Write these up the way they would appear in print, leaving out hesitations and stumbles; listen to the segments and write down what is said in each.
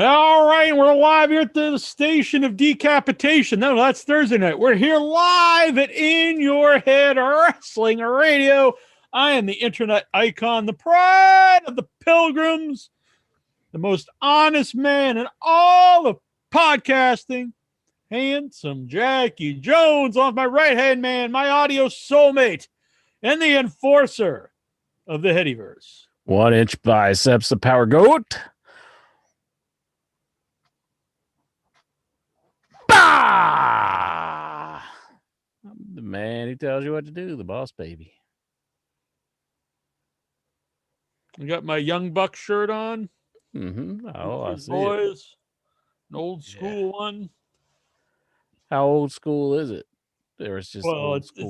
All right, we're live here at the station of decapitation. No, that's Thursday night. We're here live at In Your Head Wrestling Radio. I am the internet icon, the pride of the pilgrims, the most honest man in all of podcasting, handsome Jackie Jones on my right-hand man, my audio soulmate, and the enforcer of the Headyverse. 1 inch biceps, the power goat. Bah! I'm the man who tells you what to do, the boss baby. I got my Young Buck shirt on. Oh, I see boys. it. An old school one. How old school is it? It's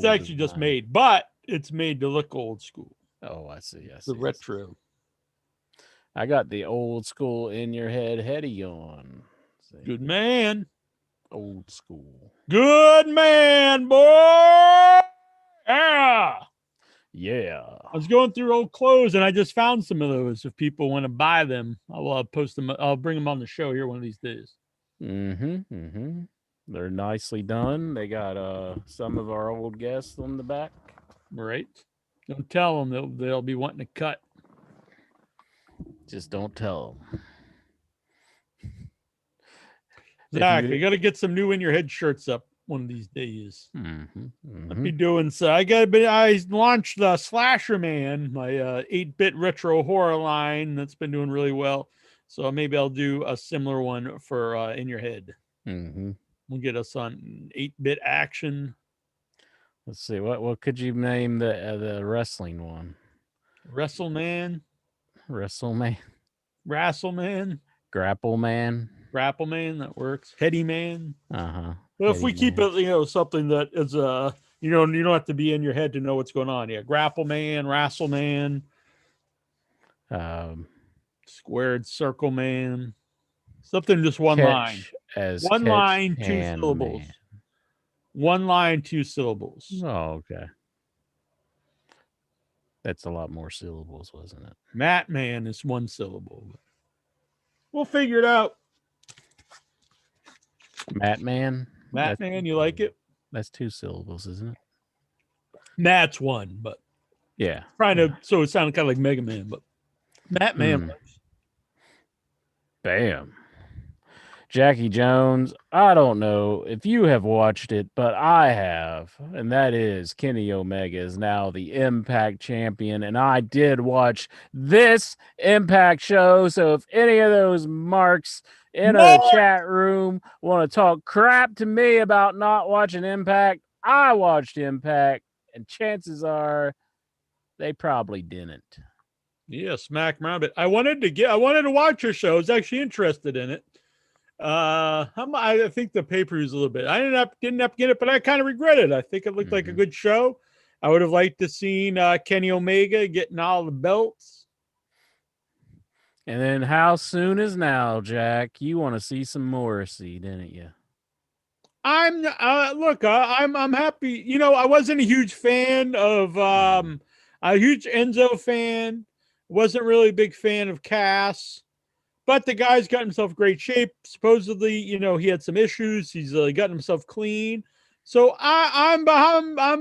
actually just made, but it's made to look old school. Oh, I see. The retro. I got the old school In Your Head Heady on. See? Good man. Old school. Good man, boy. Yeah. Yeah. I was going through old clothes and I just found some of those. If people want to buy them, I'll post them. I'll bring them on the show here one of these days. They're nicely done. They got some of our old guests on the back. Right. Don't tell them they'll be wanting to cut. Just don't tell them. Zach, you got to get some new In Your Head shirts up one of these days. I'll be doing so. I launched the Slasher Man, my 8-bit retro horror line that's been doing really well. So maybe I'll do a similar one for In Your Head. We'll get us on 8-bit action. Let's see. What could you name the wrestling one? WrestleMan. Grapple Man. Grapple Man, that works. Heady Man. Well, if we keep it, something that is you don't have to be in your head to know what's going on. Yeah, Grapple Man, Wrestle Man, Squared Circle Man, something just one line. One line, 2 syllables. Man. 1 line, 2 syllables. Oh, okay. That's a lot more syllables, wasn't it? Matt Man is 1 syllable. We'll figure it out. Matt Man, you like it? That's 2 syllables, isn't it? Matt's 1, but yeah, so it sounded kind of like Mega Man, but Matt Man. Bam. Jackie Jones, I don't know if you have watched it, but I have, and that is Kenny Omega is now the Impact champion, and I did watch this Impact show, so if any of those marks in a chat room want to talk crap to me about not watching Impact, I watched Impact, and chances are they probably didn't. Yeah, smack rabbit. I wanted to watch your show. I was actually interested in it. I think the pay-per-view is a little bit. I didn't up get it, but I kind of regret it. I think it looked like a good show. I would have liked to seen Kenny Omega getting all the belts. And then how soon is now, Jack? You want to see some Morrissey, didn't you? I'm happy. I wasn't a huge fan of a huge Enzo fan. Wasn't really a big fan of Cass. But the guy's got himself great shape. Supposedly, he had some issues. He's gotten himself clean. So I'm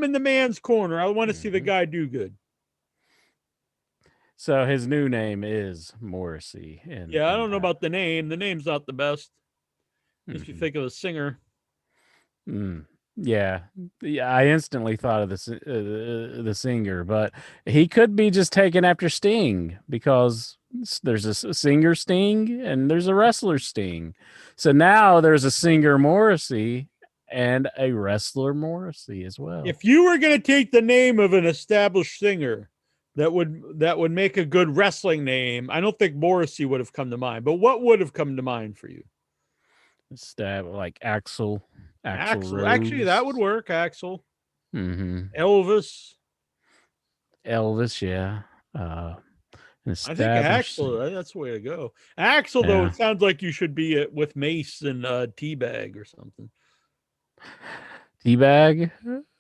in the man's corner. I want to see the guy do good. So his new name is Morrissey. I don't know about the name. The name's not the best. If you think of a singer. Yeah, I instantly thought of the singer, but he could be just taken after Sting because there's a singer Sting and there's a wrestler Sting. So now there's a singer Morrissey and a wrestler Morrissey as well. If you were going to take the name of an established singer that would make a good wrestling name, I don't think Morrissey would have come to mind. But what would have come to mind for you? Like Axl. Actually, that would work. Axl. Elvis, yeah. I think Axl, that's the way to go. Axl, though, it sounds like you should be with Mace and Teabag or something. Teabag?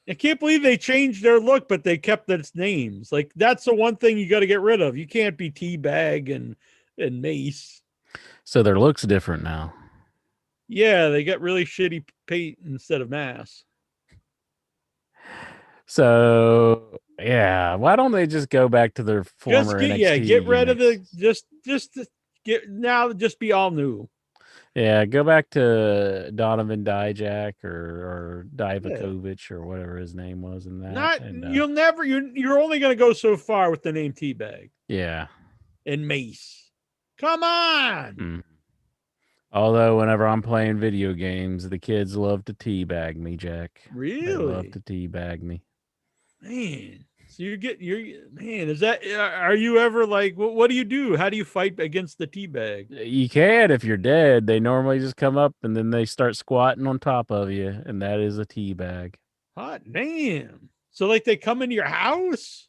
I can't believe they changed their look, but they kept its names. Like, that's the one thing you got to get rid of. You can't be Teabag and Mace. So their looks different now. Yeah, they got really shitty paint instead of masks. So yeah, why don't they just go back to their former NXT Get rid of gimmicks? just be all new. Yeah, go back to Donovan Dijak or Divakovic or whatever his name was in that. Not And you're only going to go so far with the name Teabag yeah. and Mace. Come on. Mm. Although whenever I'm playing video games, the kids love to teabag me, Jack. They love Really? to teabag me. Man. So is that are you ever like what do you do? How do you fight against the teabag? You can if you're dead. They normally just come up and then they start squatting on top of you, and that is a teabag. Hot damn. So like they come into your house?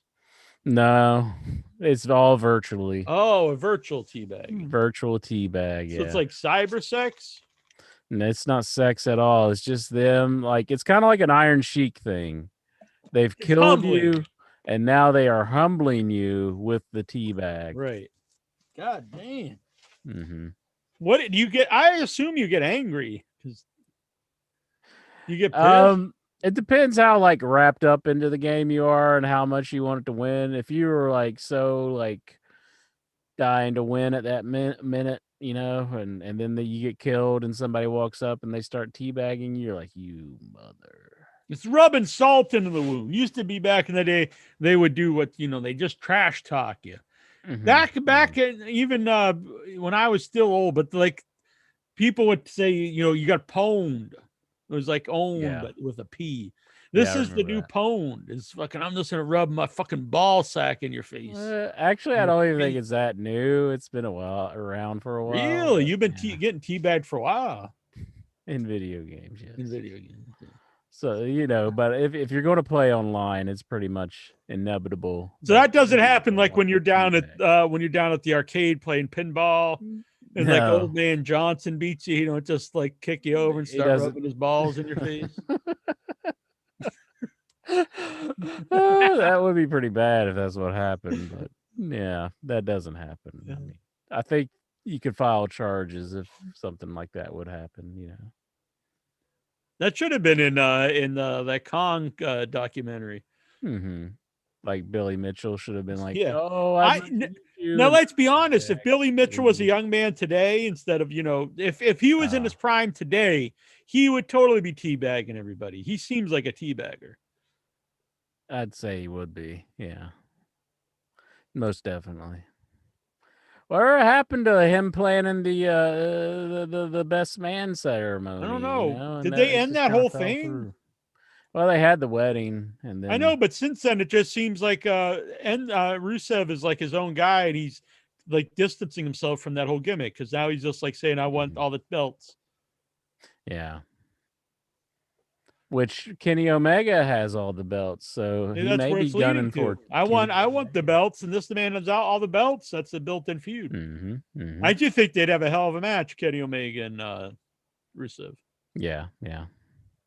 No, it's all virtually. Oh, a virtual teabag. Virtual teabag, So it's yeah. like cyber sex? And it's not sex at all. It's just them. Like it's kind of like an Iron Sheik thing. They've It's killed humbling. you, and now they are humbling you with the teabag. Right. God damn. Mm-hmm. What do you get? I assume you get angry because you get pissed. It depends how like wrapped up into the game you are and how much you want it to win. If you were like so like dying to win at that minute, you know, and then you get killed and somebody walks up and they start teabagging you, you're like, you mother. It's rubbing salt into the wound. Used to be back in the day, they would do what they just trash talk you. Mm-hmm. Back in, even when I was still old, but like people would say, you got pwned. It was like owned, Yeah. but with a P. This is the new pwned. It's fucking. I'm just gonna rub my fucking ball sack in your face. Actually, I don't even think it's that new. It's been around for a while. Really, you've been getting teabagged for a while in video games. Yes. In video games. So but if you're going to play online, it's pretty much inevitable. So that doesn't happen like when you're down at the arcade playing pinball. And like old man Johnson beats you, he don't just like kick you over and start rubbing his balls in your face. That would be pretty bad if that's what happened, but yeah, that doesn't happen. I mean, I think you could file charges if something like that would happen. That should have been in that Kong documentary. Mm-hmm. Like Billy Mitchell should have been like, yeah. Oh, now let's be honest. If Billy Mitchell was a young man today, instead of if he was in his prime today, he would totally be teabagging everybody. He seems like a teabagger. I'd say he would be. Yeah, most definitely. What happened to him playing in the best man ceremony? I don't know. Did they end that whole thing? Through. Well, they had the wedding, and then I know, but since then it just seems like Rusev is like his own guy, and he's like distancing himself from that whole gimmick because now he's just like saying, "I want all the belts." Yeah. Which Kenny Omega has all the belts, so he may be gunning for. I want the belts, and this man has all the belts. That's a built-in feud. Mm-hmm, mm-hmm. I do think they'd have a hell of a match, Kenny Omega and Rusev. Yeah.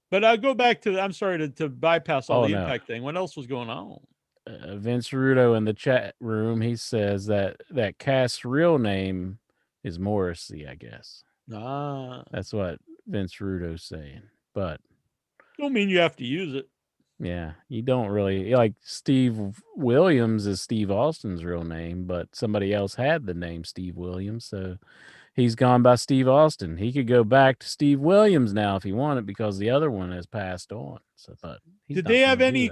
But I'll go back to. I'm sorry to bypass all the Impact thing. What else was going on? Vince Rudo in the chat room, he says that Cass's real name is Morrissey. I guess. That's what Vince Rudo's saying, but. Don't mean you have to use it. Yeah, you don't really like Steve Williams is Steve Austin's real name, but somebody else had the name Steve Williams, so he's gone by Steve Austin. He could go back to Steve Williams now if he wanted because the other one has passed on. So, but did they have any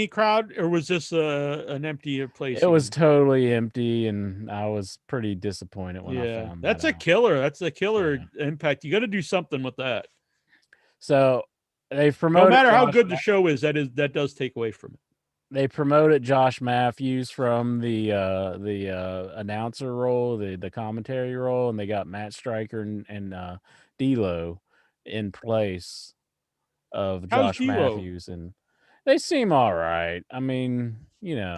crowd, or was this an empty place? It was totally empty, and I was pretty disappointed when I found that. That's a killer. That's a killer Impact. You got to do something with that. So. They promoted no matter how good the show is, that does take away from it. They promoted Josh Matthews from the announcer role, the commentary role, and they got Matt Stryker and D'Lo in place of Josh Matthews, and they seem all right. I mean, Mauro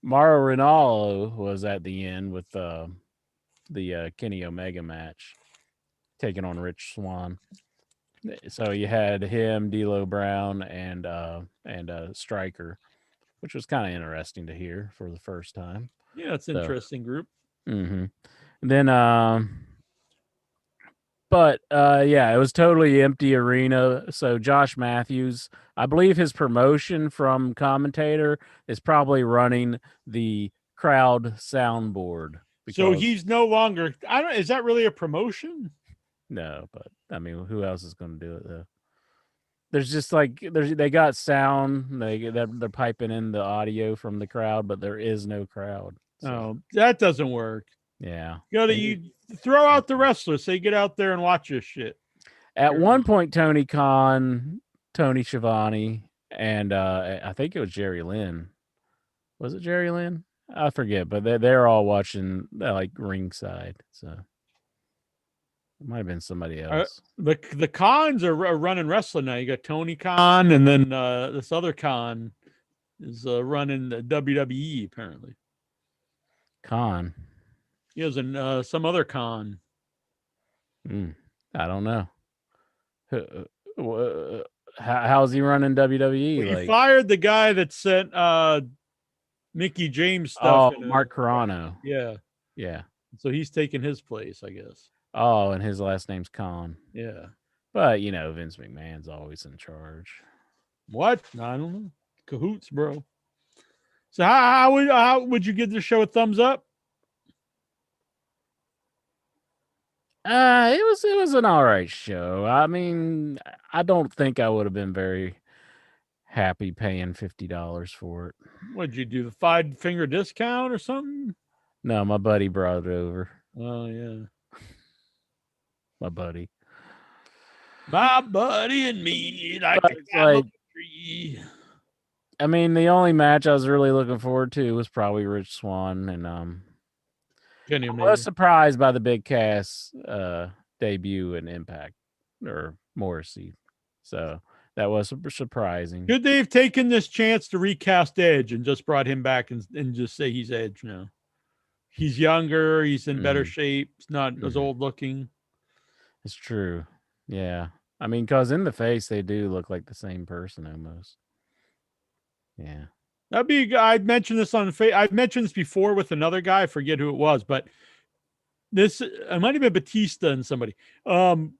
Ranallo was at the end with the Kenny Omega match, taking on Rich Swann. So you had him, D'Lo Brown, and Stryker, which was kind of interesting to hear for the first time. Yeah, it's an interesting group. Mm-hmm. Then but yeah, it was totally empty arena. So Josh Matthews, I believe his promotion from commentator is probably running the crowd soundboard So because he's no longer. I don't. Is that really a promotion? no, but I mean, who else is going to do it though? There's just like they got sound, they're piping in the audio from the crowd, but there is no crowd. So Oh, that doesn't work. yeah, You throw out the wrestlers. Say get out there and watch this shit. at one point, Tony Khan, Tony Schiavone, and I think it was Jerry Lynn. Was it Jerry Lynn? I forget, but they're all watching like ringside. So it might have been somebody else. The Khans are running wrestling now. You got Tony Khan, and then this other Khan is running the WWE apparently. Khan. He has some other Khan. I don't know. How's he running WWE? Well, he fired the guy that sent Mickey James stuff. Oh, Mark Carano. Yeah. Yeah. So he's taking his place, I guess. Oh, and his last name's Khan. Yeah. But, Vince McMahon's always in charge. What? I don't know. Cahoots, bro. So how would you give the show a thumbs up? It was an all right show. I mean, I don't think I would have been very happy paying $50 for it. What'd you do? The 5-finger discount or something? No, my buddy brought it over. Oh yeah. My buddy. My buddy and me, like a tree. I mean, the only match I was really looking forward to was probably Rich Swann, and I was surprised by the Big Cass debut in Impact or Morrissey, so that was surprising. Could they have taken this chance to recast Edge and just brought him back and just say he's Edge now? He's younger. He's in better shape. He's not as old looking. It's true. Yeah. I mean, because in the face, they do look like the same person almost. Yeah. That'd be. I'd mentioned this on the I've mentioned this before with another guy. I forget who it was, but this it might have been Batista and somebody. An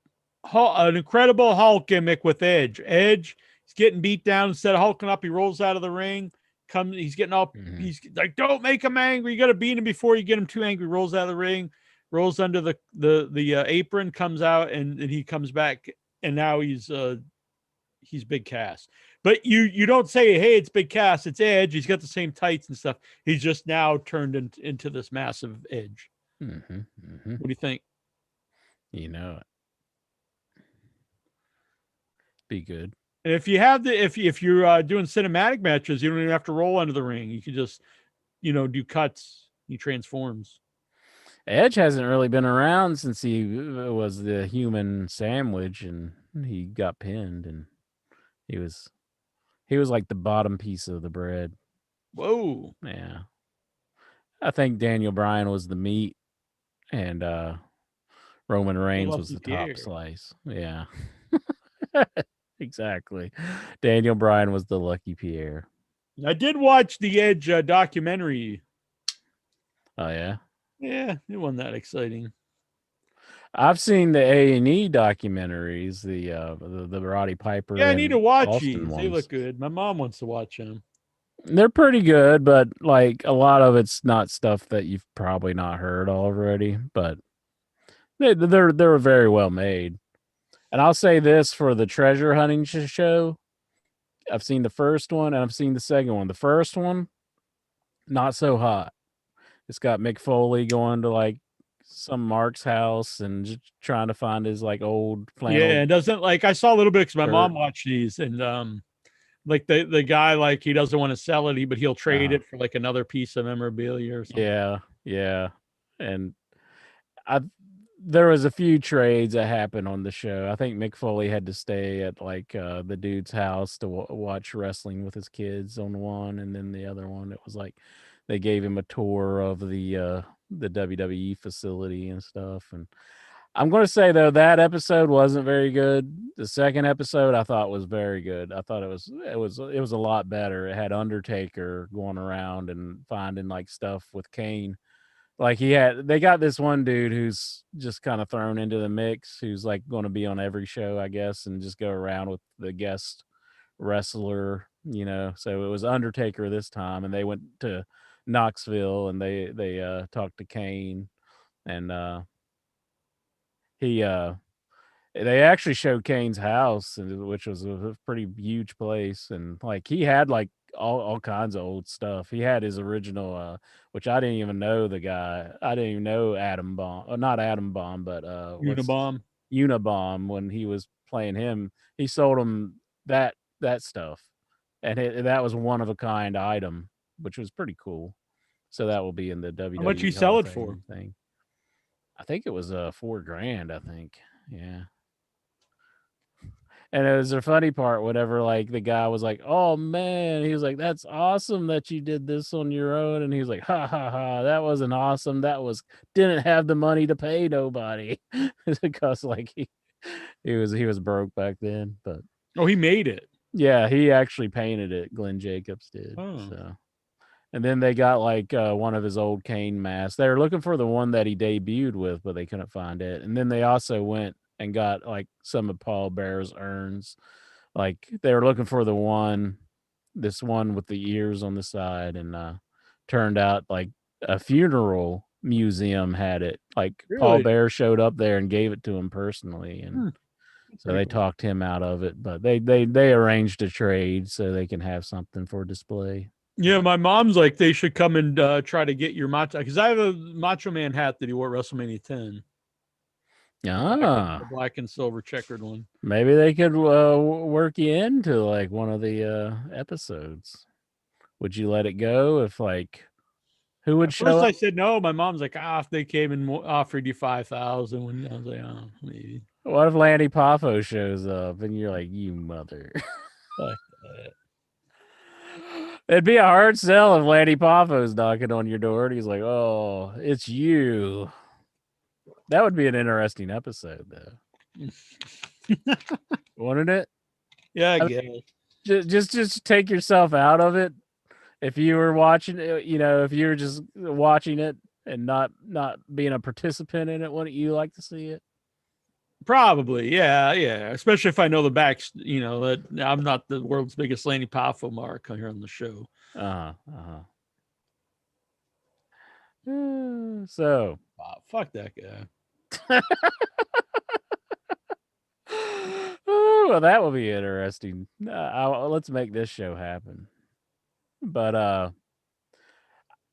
Incredible Hulk gimmick with Edge. Edge, he's getting beat down. Instead of hulking up, he rolls out of the ring. He's getting all. He's like, don't make him angry. You got to beat him before you get him too angry. Rolls out of the ring, rolls under the apron, comes out, and he comes back, and now he's Big Cass. But you don't say, hey, it's Big Cass, it's Edge. He's got the same tights and stuff. He's just now turned into this massive Edge. What do you think? You know it. Be good. And if you have if you're doing cinematic matches, you don't even have to roll under the ring. You could just, do cuts. He transforms. Edge hasn't really been around since he was the human sandwich and he got pinned, and he was like the bottom piece of the bread. Whoa. Yeah. I think Daniel Bryan was the meat, and Roman Reigns was the top slice. Yeah. Exactly. Daniel Bryan was the Lucky Pierre. I did watch the Edge documentary. Oh yeah? Yeah, it wasn't that exciting. I've seen the A&E documentaries, the Roddy Piper. Yeah, I need to watch these. They look good. My mom wants to watch them. They're pretty good, but like a lot of it's not stuff that you've probably not heard already. But they're very well made. And I'll say this for the treasure hunting show. I've seen the first one and I've seen the second one. The first one, not so hot. It's got Mick Foley going to like some Mark's house and just trying to find his like old flannel. Yeah, it doesn't like I saw a little bit because my mom watched these, and like the guy, like he doesn't want to sell it, but he'll trade it for like another piece of memorabilia or something. Yeah. And there was a few trades that happened on the show. I think Mick Foley had to stay at like the dude's house to watch wrestling with his kids on one, and then the other one, it was like they gave him a tour of the WWE facility and stuff. And I'm going to say though, that episode wasn't very good. The second episode I thought was very good. I thought it was a lot better. It had Undertaker going around and finding like stuff with Kane Like they got this one dude who's just kind of thrown into the mix, who's like going to be on every show, I guess, and just go around with the guest wrestler, So it was Undertaker this time, and they went to Knoxville and they talked to Kane, and he they actually showed Kane's house, which was a pretty huge place, and like he had like all kinds of old stuff. He had his original, which I didn't even know the guy. I didn't even know Atom Bomb, not Atom Bomb, but what's Unabomb. Unabomb. When he was playing him, he sold him that stuff, and that was one of a kind item, which was pretty cool. So that will be in the How much you WWE Hall sell of it for? Fame thing. I think it was $4,000. I think, yeah. And it was the funny part whenever like the guy was like, "Oh man," he was like, "That's awesome that you did this on your own," and he was like, "Ha ha ha, that wasn't awesome. That was didn't have the money to pay nobody," because like he was broke back then. But Oh, he made it. yeah, he actually painted it. Glenn Jacobs did. Oh. So, and then they got like one of his old Kane masks. They were looking for the one that he debuted with, but they couldn't find it. And then they also went and got like some of Paul Bear's urns. Like they were looking for this one with the ears on the side, and turned out like a funeral museum had it. Like Paul Really? Bear showed up there and gave it to him personally, and so they talked him out of it. But they arranged a trade so they can have something for display. Yeah, my mom's like they should come and try to get your Macho, because I have a Macho Man hat that he wore at WrestleMania 10. The black and silver checkered one. Maybe they could work you into like one of the episodes. Would you let it go if like who would At show first, up? I said no. My mom's like, if they came and offered you 5,000, when I was like, oh, maybe. What if Lanny Poffo shows up and you're like, you mother? Fuck that. It'd be a hard sell if Lanny Poffo's knocking on your door and he's like, "Oh, it's you." That would be an interesting episode, though, wouldn't it? Yeah, I I guess. mean, just take yourself out of it. If you were watching it, if you were just watching it and not being a participant in it, wouldn't you like to see it? Probably, yeah. Especially if I know the backs, that I'm not the world's biggest Lanny Poffo mark here on the show. So, fuck that guy. well, that will be interesting. Let's make this show happen. But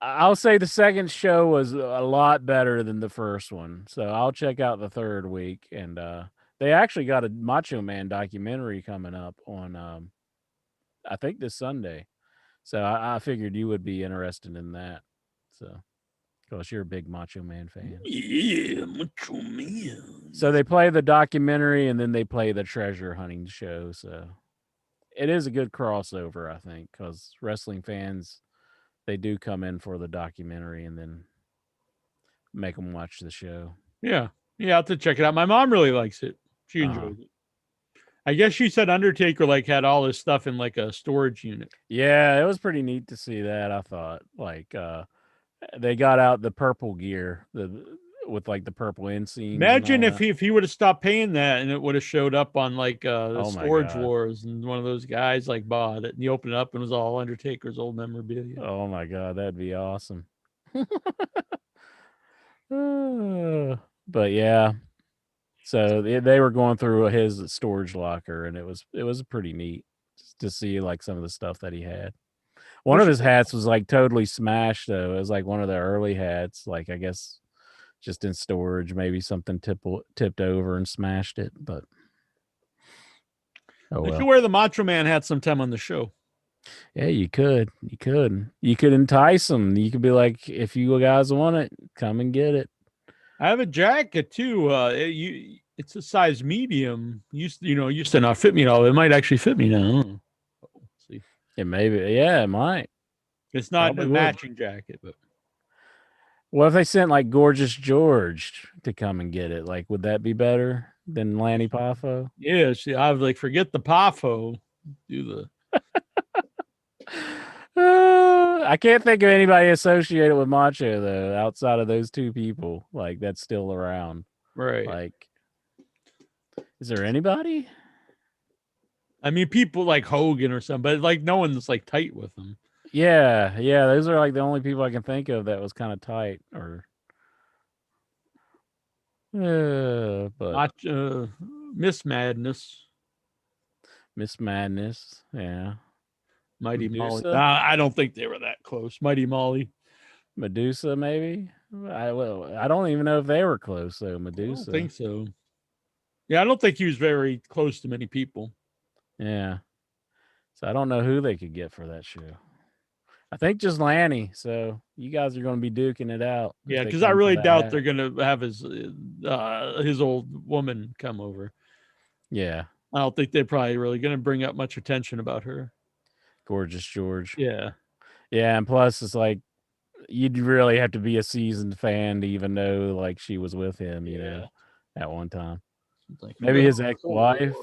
I'll say the second show was a lot better than the first one. So I'll check out the third week. And they actually got a Macho Man documentary coming up on, I think, this Sunday. So I figured you would be interested in that. So, because you're a big Macho Man fan. Yeah, Macho Man. So they play the documentary and then they play the treasure hunting show. So it is a good crossover, I think, because wrestling fans, they do come in for the documentary and then make them watch the show. Yeah, I have to check it out. My mom really likes it. She enjoys it. I guess she said Undertaker like had all this stuff in like a storage unit. Yeah, it was pretty neat to see that. I thought like they got out the purple gear, with like the purple inseams. Imagine if he would have stopped paying that and it would have showed up on like the Storage Wars, and one of those guys like bought it and he opened it up and it was all Undertaker's old memorabilia. Oh my god, that'd be awesome. But yeah, so they were going through his storage locker, and it was pretty neat to see like some of the stuff that he had. One of his hats was like totally smashed though. It was like one of the early hats, like I guess just in storage, maybe something tipped over and smashed it. But oh well. You should wear the Macho Man hat sometime on the show. Yeah, you could entice them. You could be like, if you guys want it, come and get it. I have a jacket too. It's a size medium. Used to not fit me at all. It might actually fit me now. See, it maybe, yeah, it might. It's not a matching jacket, but what if they sent like Gorgeous George to come and get it? Like, would that be better than Lanny Poffo? Yeah, see, I was like, forget the Poffo, do the. I can't think of anybody associated with Macho though, outside of those two people. Like that's still around. Right. Like, is there anybody? I mean, people like Hogan or something, but like no one's like tight with him. Yeah, those are like the only people I can think of that was kind of tight or but Miss Madness, Miss Madness, yeah. Mighty Molly. Medusa? I don't think they were that close. Mighty Molly. Medusa, maybe? I don't even know if they were close though, I don't Medusa. think so. Yeah, I don't think he was very close to many people. Yeah. So I don't know who they could get for that show. I think just Lanny. So you guys are going to be duking it out. Yeah, because I really doubt they're going to have his old woman come over. Yeah. I don't think they're probably really going to bring up much attention about her. Gorgeous George. Yeah. Yeah, and plus it's like you'd really have to be a seasoned fan to even know like she was with him, you know, at one time. Like, maybe his ex-wife.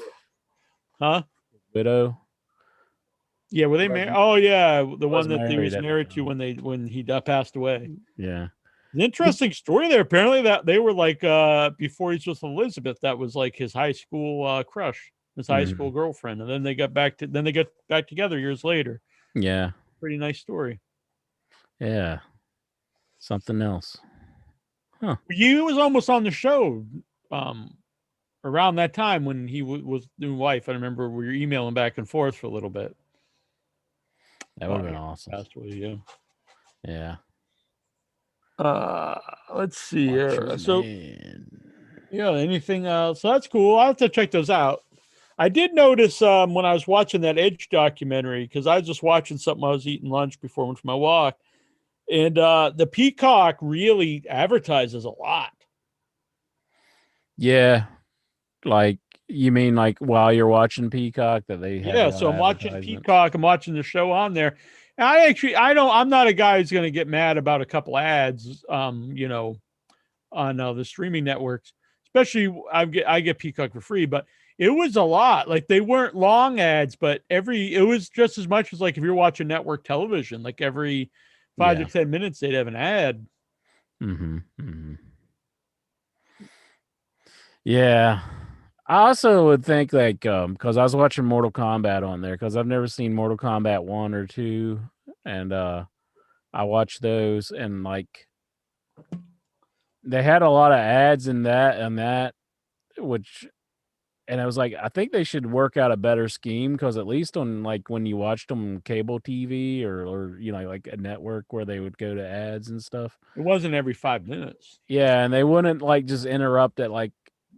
Huh? Widow. Yeah, were they married? Oh yeah, the one that married he was married to when he passed away. Yeah. An interesting story there. Apparently that they were like before he's with Elizabeth, that was like his high school crush, his high school girlfriend. And then they got back together years later. Yeah. Pretty nice story. Yeah. Something else. Huh. You was almost on the show around that time when he was new wife. I remember we were emailing back and forth for a little bit. That would have been awesome. Passed away, yeah. Yeah. Let's see here. So, yeah, anything else? So that's cool. I'll have to check those out. I did notice when I was watching that Edge documentary, because I was just watching something. I was eating lunch before I went for my walk, and the Peacock really advertises a lot. Yeah, like you mean like while you're watching Peacock that they have? Yeah, so I'm watching Peacock. I'm watching the show on there. And I'm not a guy who's going to get mad about a couple ads, on the streaming networks. Especially, I get Peacock for free, but it was a lot. Like they weren't long ads, but it was just as much as like if you're watching network television. Like every 5 to 10 minutes, they'd have an ad. Yeah. I also would think like because I was watching Mortal Kombat on there because I've never seen Mortal Kombat 1 or 2, and I watched those, and like they had a lot of ads in that, which, and I was like, I think they should work out a better scheme, because at least on like when you watched them on cable TV or like a network where they would go to ads and stuff, it wasn't every 5 minutes. Yeah, and they wouldn't like just interrupt at like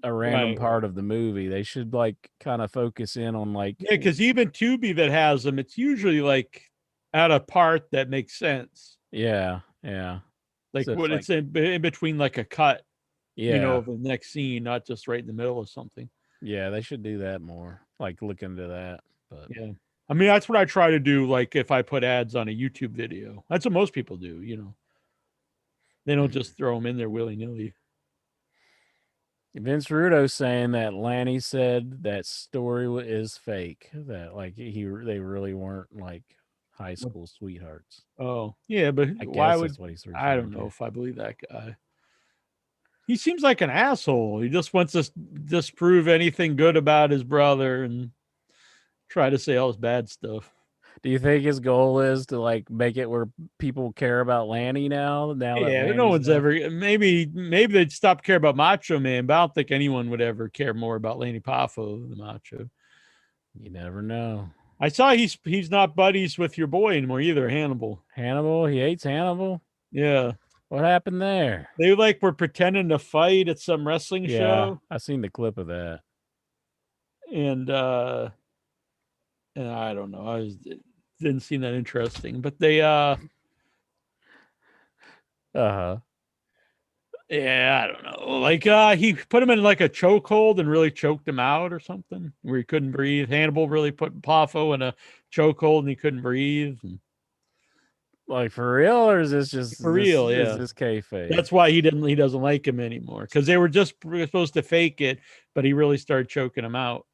a random part of the movie. They should like kind of focus in on like, because even Tubi that has them, it's usually like at a part that makes sense. Yeah. Like so it's in between like a cut, of the next scene, not just right in the middle of something. Yeah, they should do that more. Like look into that. But yeah, I mean that's what I try to do. Like if I put ads on a YouTube video, that's what most people do. They don't just throw them in there willy nilly. Vince Rudo saying that Lanny said that story is fake. That like they really weren't like high school sweethearts. Oh yeah, but why would I don't know if I believe that guy. He seems like an asshole. He just wants to disprove anything good about his brother and try to say all his bad stuff. Do you think his goal is to like make it where people care about Lanny now? Yeah, no one's ever. Maybe they'd stop caring about Macho Man, but I don't think anyone would ever care more about Lanny Poffo than Macho. You never know. I saw he's not buddies with your boy anymore either, Hannibal. Hannibal? He hates Hannibal? Yeah. What happened there? They were pretending to fight at some wrestling show. I seen the clip of that. And I don't know. Didn't seem that interesting, but they yeah, I don't know. Like he put him in like a chokehold and really choked him out or something where he couldn't breathe. Hannibal really put Poffo in a chokehold and he couldn't breathe. Like for real, or is this just for real? Is this kayfabe? That's why he doesn't like him anymore, because they were just supposed to fake it, but he really started choking him out.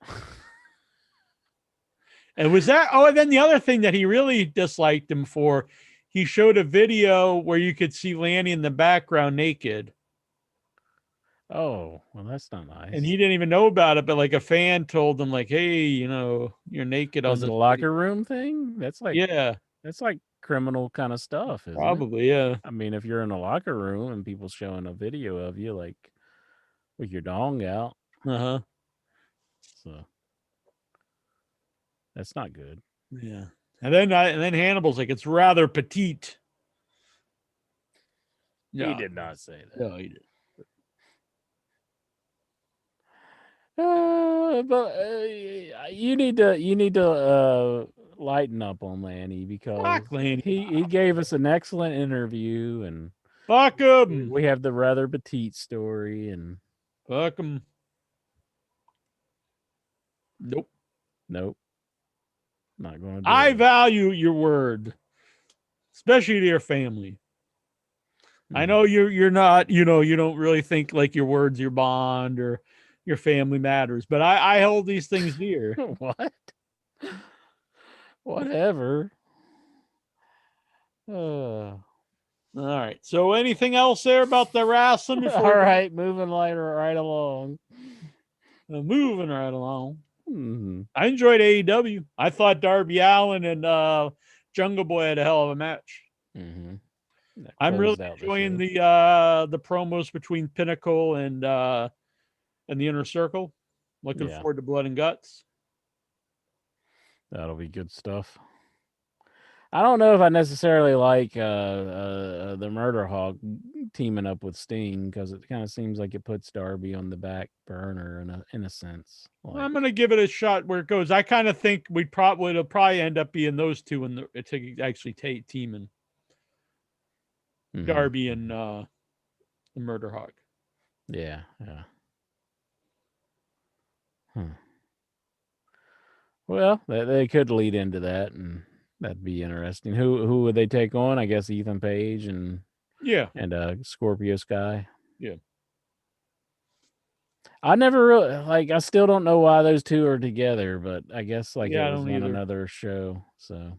And was that? Oh, and then the other thing that he really disliked him for he showed a video where you could see Lanny in the background naked. Oh, well, that's not nice. And he didn't even know about it, but like a fan told him, like, "Hey, you're naked." Was on it this a locker room thing? That's like, Yeah, that's like criminal kind of stuff, isn't it? probably. Yeah. I mean, if you're in a locker room and people showing a video of you, like with your dong out, Uh-huh. so that's not good. Yeah. And then Hannibal's like, "It's rather petite." He did not say that. No, he did. But you need to lighten up on Lanny, because Fuck Lanny. he gave us an excellent interview, and Fuck him. we have the rather petite story, and Fuck him. Nope. nope, not going to do I it. value your word, especially to your family. I know you're not, you don't really think like your word's your bond or your family matters, but I hold these things dear. What? Whatever. All right. So anything else there about the wrestling before? All right, moving right along. Moving right along. Mm-hmm. I enjoyed AEW. I thought Darby Allin and Jungle Boy had a hell of a match. Mm-hmm. I'm really enjoying the promos between Pinnacle and the Inner Circle. Looking forward to Blood and Guts. That'll be good stuff. I don't know if I necessarily like the Murder Hawk teaming up with Sting, because it kind of seems like it puts Darby on the back burner in a sense. Like, I'm gonna give it a shot where it goes. I kind of think it'll probably end up being those two to actually teaming Darby and the Murder Hawk. Yeah. Well, they could lead into that, and that'd be interesting. Who would they take on? I guess Ethan Page and Scorpio Sky. Yeah. I never really I still don't know why those two are together, but I guess it was on another show. So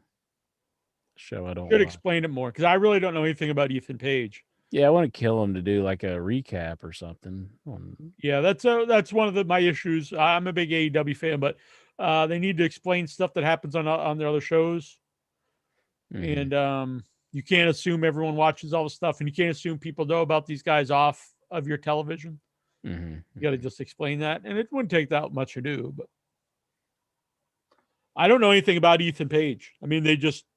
I don't should explain it more, because I really don't know anything about Ethan Page. Yeah, I want to kill him to do like a recap or something. Yeah, that's one of my issues. I'm a big AEW fan, but they need to explain stuff that happens on their other shows. Mm-hmm. And you can't assume everyone watches all the stuff, and you can't assume people know about these guys off of your television. Mm-hmm. You got to just explain that, and it wouldn't take that much to do. But I don't know anything about Ethan Page. I mean,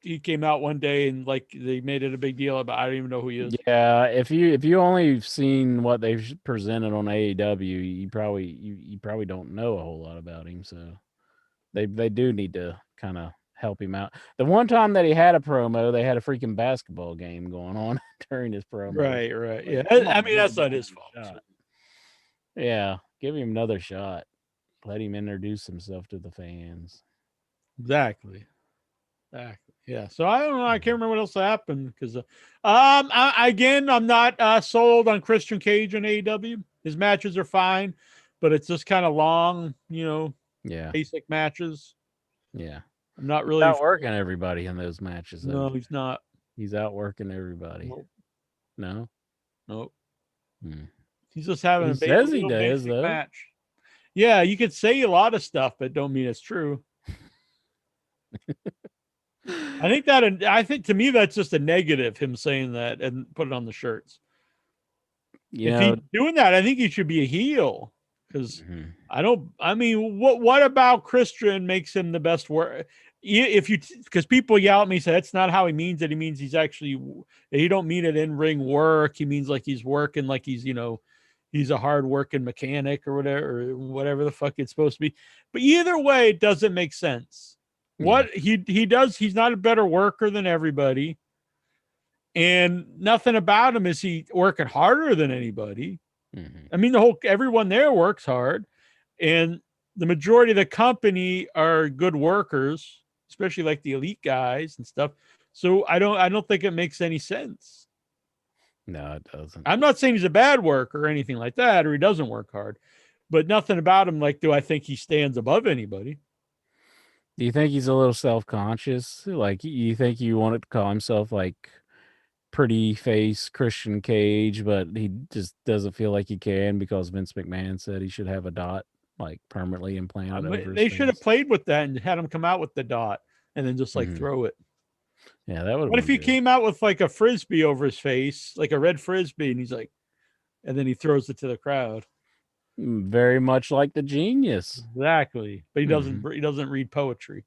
he came out one day and they made it a big deal about. I don't even know who he is. Yeah, if you only seen what they've presented on AEW, you probably don't know a whole lot about him. So they do need to kind of help him out. The one time that he had a promo, they had a freaking basketball game going on during his promo. Right. Yeah, I mean, that's not his fault. So. Yeah, give him another shot. Let him introduce himself to the fans. Exactly. Yeah. So I don't know. I can't remember what else happened, because I'm not sold on Christian Cage and AEW. His matches are fine, but it's just kind of long, basic matches. Yeah. I'm not really outworking everybody in those matches. No, he's not. He's outworking everybody. Nope. No. He's just having a basic match. Yeah, you could say a lot of stuff, but don't mean it's true. I think to me that's just a negative, him saying that and put it on the shirts. If he's doing that, I think he should be a heel, because what about Christian makes him the best work? Because people yell at me, say that's not how he means it. He means he don't mean it in ring work. He means like he's working, like he's he's a hard working mechanic or whatever the fuck it's supposed to be. But either way, it doesn't make sense. What he does, he's not a better worker than everybody, and nothing about him is he working harder than anybody. I mean, everyone there works hard, and the majority of the company are good workers, especially like the elite guys and stuff. So I don't think it makes any sense. No, it doesn't. I'm not saying he's a bad worker or anything like that, or he doesn't work hard, but nothing about him. Do I think he stands above anybody? Do you think he's a little self-conscious? Like, you think you wanted to call himself like pretty face Christian Cage, but he just doesn't feel like he can because Vince McMahon said he should have a dot like permanently implanted over his They should have face. played with that and had him come out with the dot and then just like Mhm. throw it. Yeah, that would have What if been he good. came out with like a frisbee over his face, like a red frisbee, and he's like, and then he throws it to the crowd. Very much like the Genius. Exactly, but he doesn't. Mhm. He doesn't read poetry.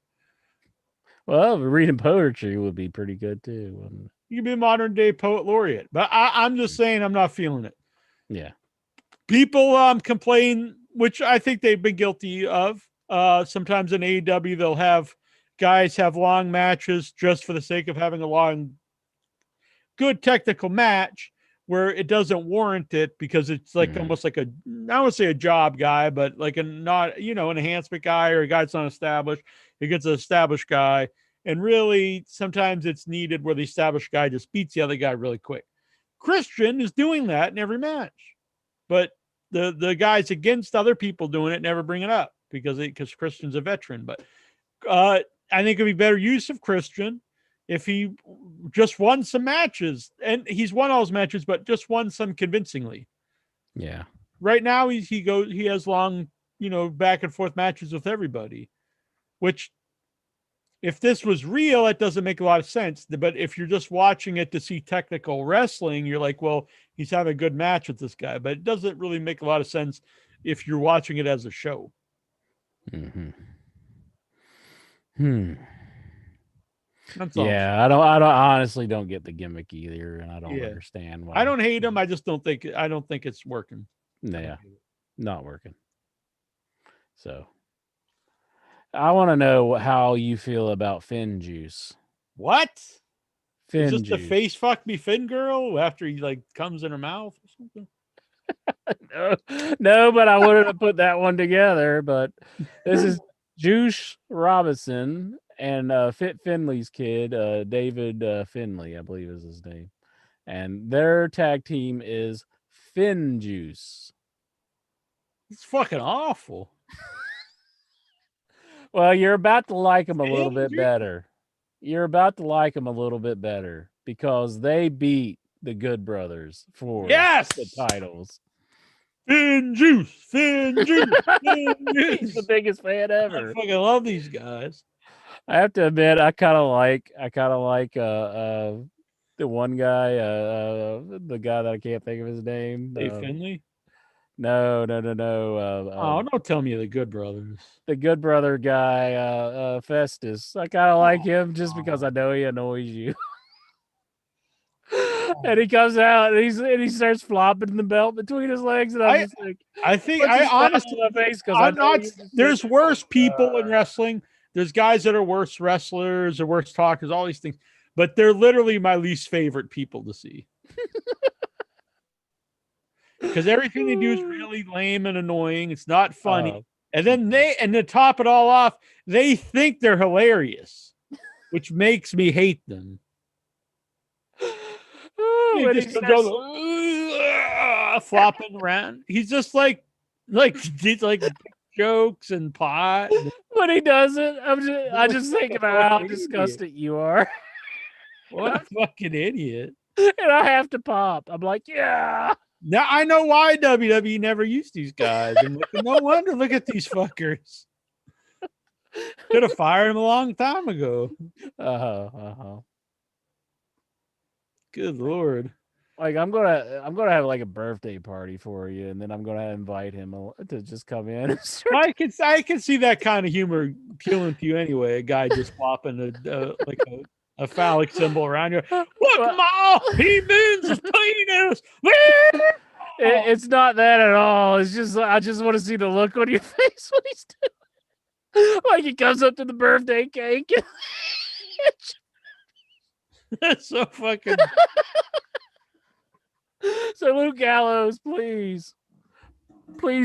Well, reading poetry would be pretty good too, wouldn't it? You can be a modern day poet laureate, but I'm just saying I'm not feeling it. Yeah. People complain, which I think they've been guilty of. Sometimes in AEW they'll have guys have long matches just for the sake of having a long, good technical match where it doesn't warrant it because it's like almost like a, I don't say a job guy, but like a not, an enhancement guy or a guy that's not established. It gets an established guy. And really, sometimes it's needed where the established guy just beats the other guy really quick. Christian is doing that in every match, but the guys against other people doing it never bring it up because Christian's a veteran. But I think it'd be better use of Christian if he just won some matches, and he's won all his matches, but just won some convincingly. Yeah. Right now, he has long, back and forth matches with everybody, which if this was real, it doesn't make a lot of sense. But if you're just watching it to see technical wrestling, you're like, well, he's having a good match with this guy. But it doesn't really make a lot of sense if you're watching it as a show. Mm-hmm. That's all. Yeah, I honestly don't get the gimmick either, and I don't Yeah, understand why. I don't hate him. I just don't think it's working. Yeah, not working. So, I want to know how you feel about Finn Juice. What? Is Finn this the Juice. face fuck me Finn girl after he like comes in her mouth or something? No, but I wanted to put that one together. But this is Juice Robinson and Fit Finley's kid, David Finley, I believe is his name. And their tag team is Finn Juice. It's fucking awful. Well, you're about to like them a little Finn bit Juice? better. You're about to like them a little bit better because they beat the Good Brothers for Yes, the titles. Finn Juice, Finn Juice, Finn He's the Juice. biggest fan I ever. fucking love these guys. I have to admit, I kind of like the one guy, the guy that I can't think of his name. Dave Finley. No. Oh, don't tell me the Good Brothers. The Good Brother guy, Festus. I kind of like him just because I know he annoys you. And he comes out and he starts flopping the belt between his legs, and I'm just like, I think puts his I smile honestly, on my face because I I'm know not. you're just There's sitting worse there people in like, wrestling. There's guys that are worse wrestlers or worse talkers, all these things. But they're literally my least favorite people to see because everything they do is really lame and annoying. It's not funny. And then to top it all off, they think they're hilarious, which makes me hate them. He when just he comes starts, out flopping around. He's just like jokes and pot. when he does it, I just think about how disgusted you are. What a fucking idiot. And I have to pop. I'm like, yeah. Now I know why WWE never used these guys. I'm like, no wonder. Look at these fuckers. Could have fired him a long time ago. Good Lord. Like I'm gonna have like a birthday party for you, and then I'm gonna invite him to just come in. And I can see that kind of humor appealing to you anyway. A guy just flopping a phallic symbol around you. Look, Ma, he means his penis. It's not that at all. It's just I just want to see the look on your face when he's doing. Like he comes up to the birthday cake. That's so fucking. So Luke Gallows, please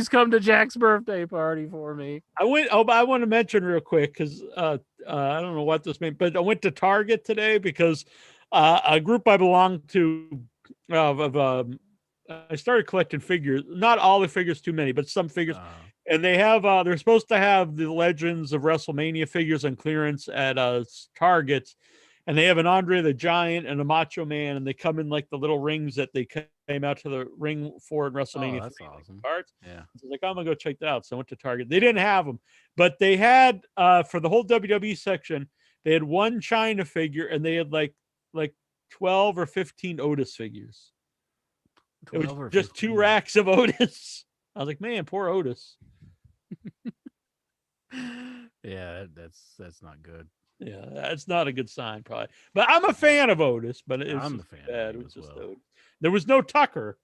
come to Jack's birthday party for me. I want to mention real quick because I don't know what this means, but I went to Target today because a group I belong to I started collecting figures. Not all the figures, too many, but some figures. And they have they're supposed to have the Legends of WrestleMania figures on clearance at Target, and they have an Andre the Giant and a Macho Man, and they come in like the little rings that they came out to the ring for in WrestleMania. Oh, that's 3, awesome. like cards. Yeah. So I was like, I'm gonna go check that out. So I went to Target. They didn't have them, but they had for the whole WWE section, they had one China figure, and they had like 12 or 15 Otis figures. It was just 2 racks of Otis. I was like, man, poor Otis. Yeah, that's not good. Yeah, that's not a good sign, probably. But I'm a fan of Otis, but I'm a fan of him as well. Otis. There was no Tucker,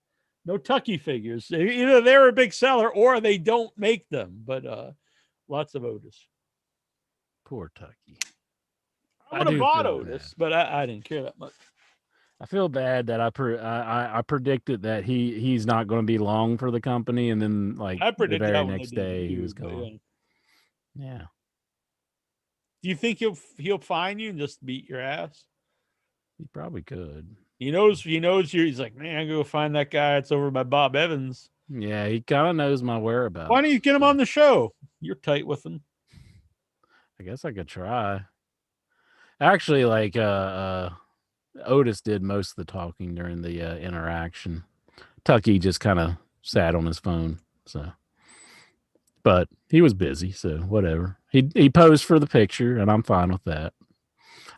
no Tucky figures. Either they're a big seller or they don't make them. But lots of Otis. Poor Tucky. I would have bought Otis, but I didn't care that much. I feel bad that I predicted that he's not going to be long for the company, and then like I predicted the very that next day he was gone. Yeah. Do you think he'll find you and just beat your ass? He probably could. He knows you. He's like, man, I go find that guy. It's over by Bob Evans. Yeah, he kind of knows my whereabouts. Why don't you get him on the show? You're tight with him. I guess I could try. Actually, like Otis did most of the talking during the interaction. Tucky just kind of sat on his phone. So, but he was busy, so whatever. He posed for the picture, and I'm fine with that.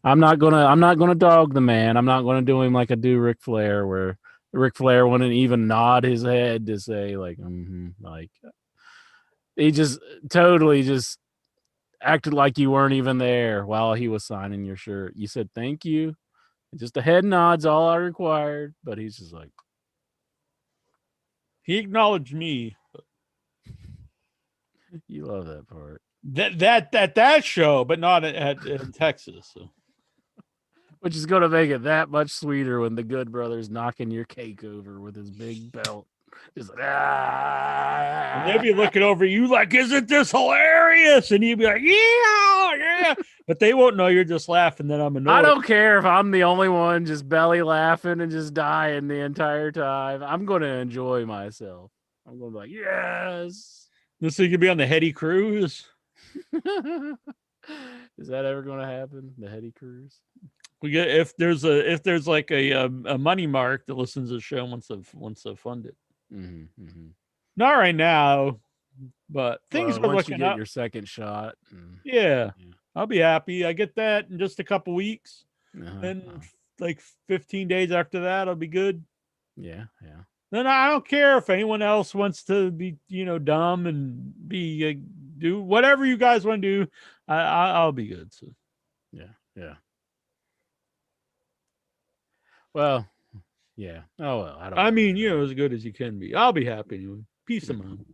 I'm not gonna dog the man. I'm not gonna do him like I do Ric Flair, where Ric Flair wouldn't even nod his head to say like, like he just totally just acted like you weren't even there while he was signing your shirt. You said thank you. Just a head nod's all I required, but he's just like, he acknowledged me. You love that part. That show, but not in Texas. So. Which is going to make it that much sweeter when the Good Brother's knocking your cake over with his big belt. Just like, and they'd be looking over you like, isn't this hilarious? And you'd be like, yeah. But they won't know you're just laughing that I'm annoyed. I don't care if I'm the only one just belly laughing and just dying the entire time. I'm going to enjoy myself. I'm going to be like, yes. This thing could be on the Heady Cruise. Is that ever going to happen? The Heady Cruise? We get if there's like a money mark that listens to the show once I've funded. Not right now, but things are once looking you get up. Your second shot. Yeah, I'll be happy. I get that in just a couple weeks, and like 15 days after that, I'll be good. Yeah. Then I don't care if anyone else wants to be, dumb and be do whatever you guys want to do. I'll be good. So. Yeah. Well, yeah. Oh well. I mean, as good as you can be. I'll be happy anyway. Peace of mind.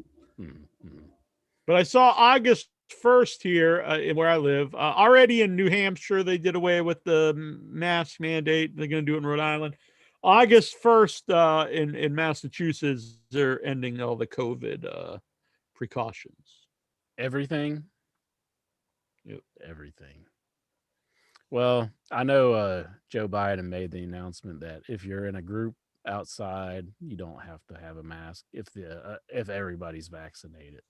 But I saw August 1st here where I live. Already in New Hampshire, they did away with the mask mandate. They're going to do it in Rhode Island. August 1st in Massachusetts, they're ending all the COVID precautions. Everything? Yep. Everything. Well, I know Joe Biden made the announcement that if you're in a group outside, you don't have to have a mask if everybody's vaccinated.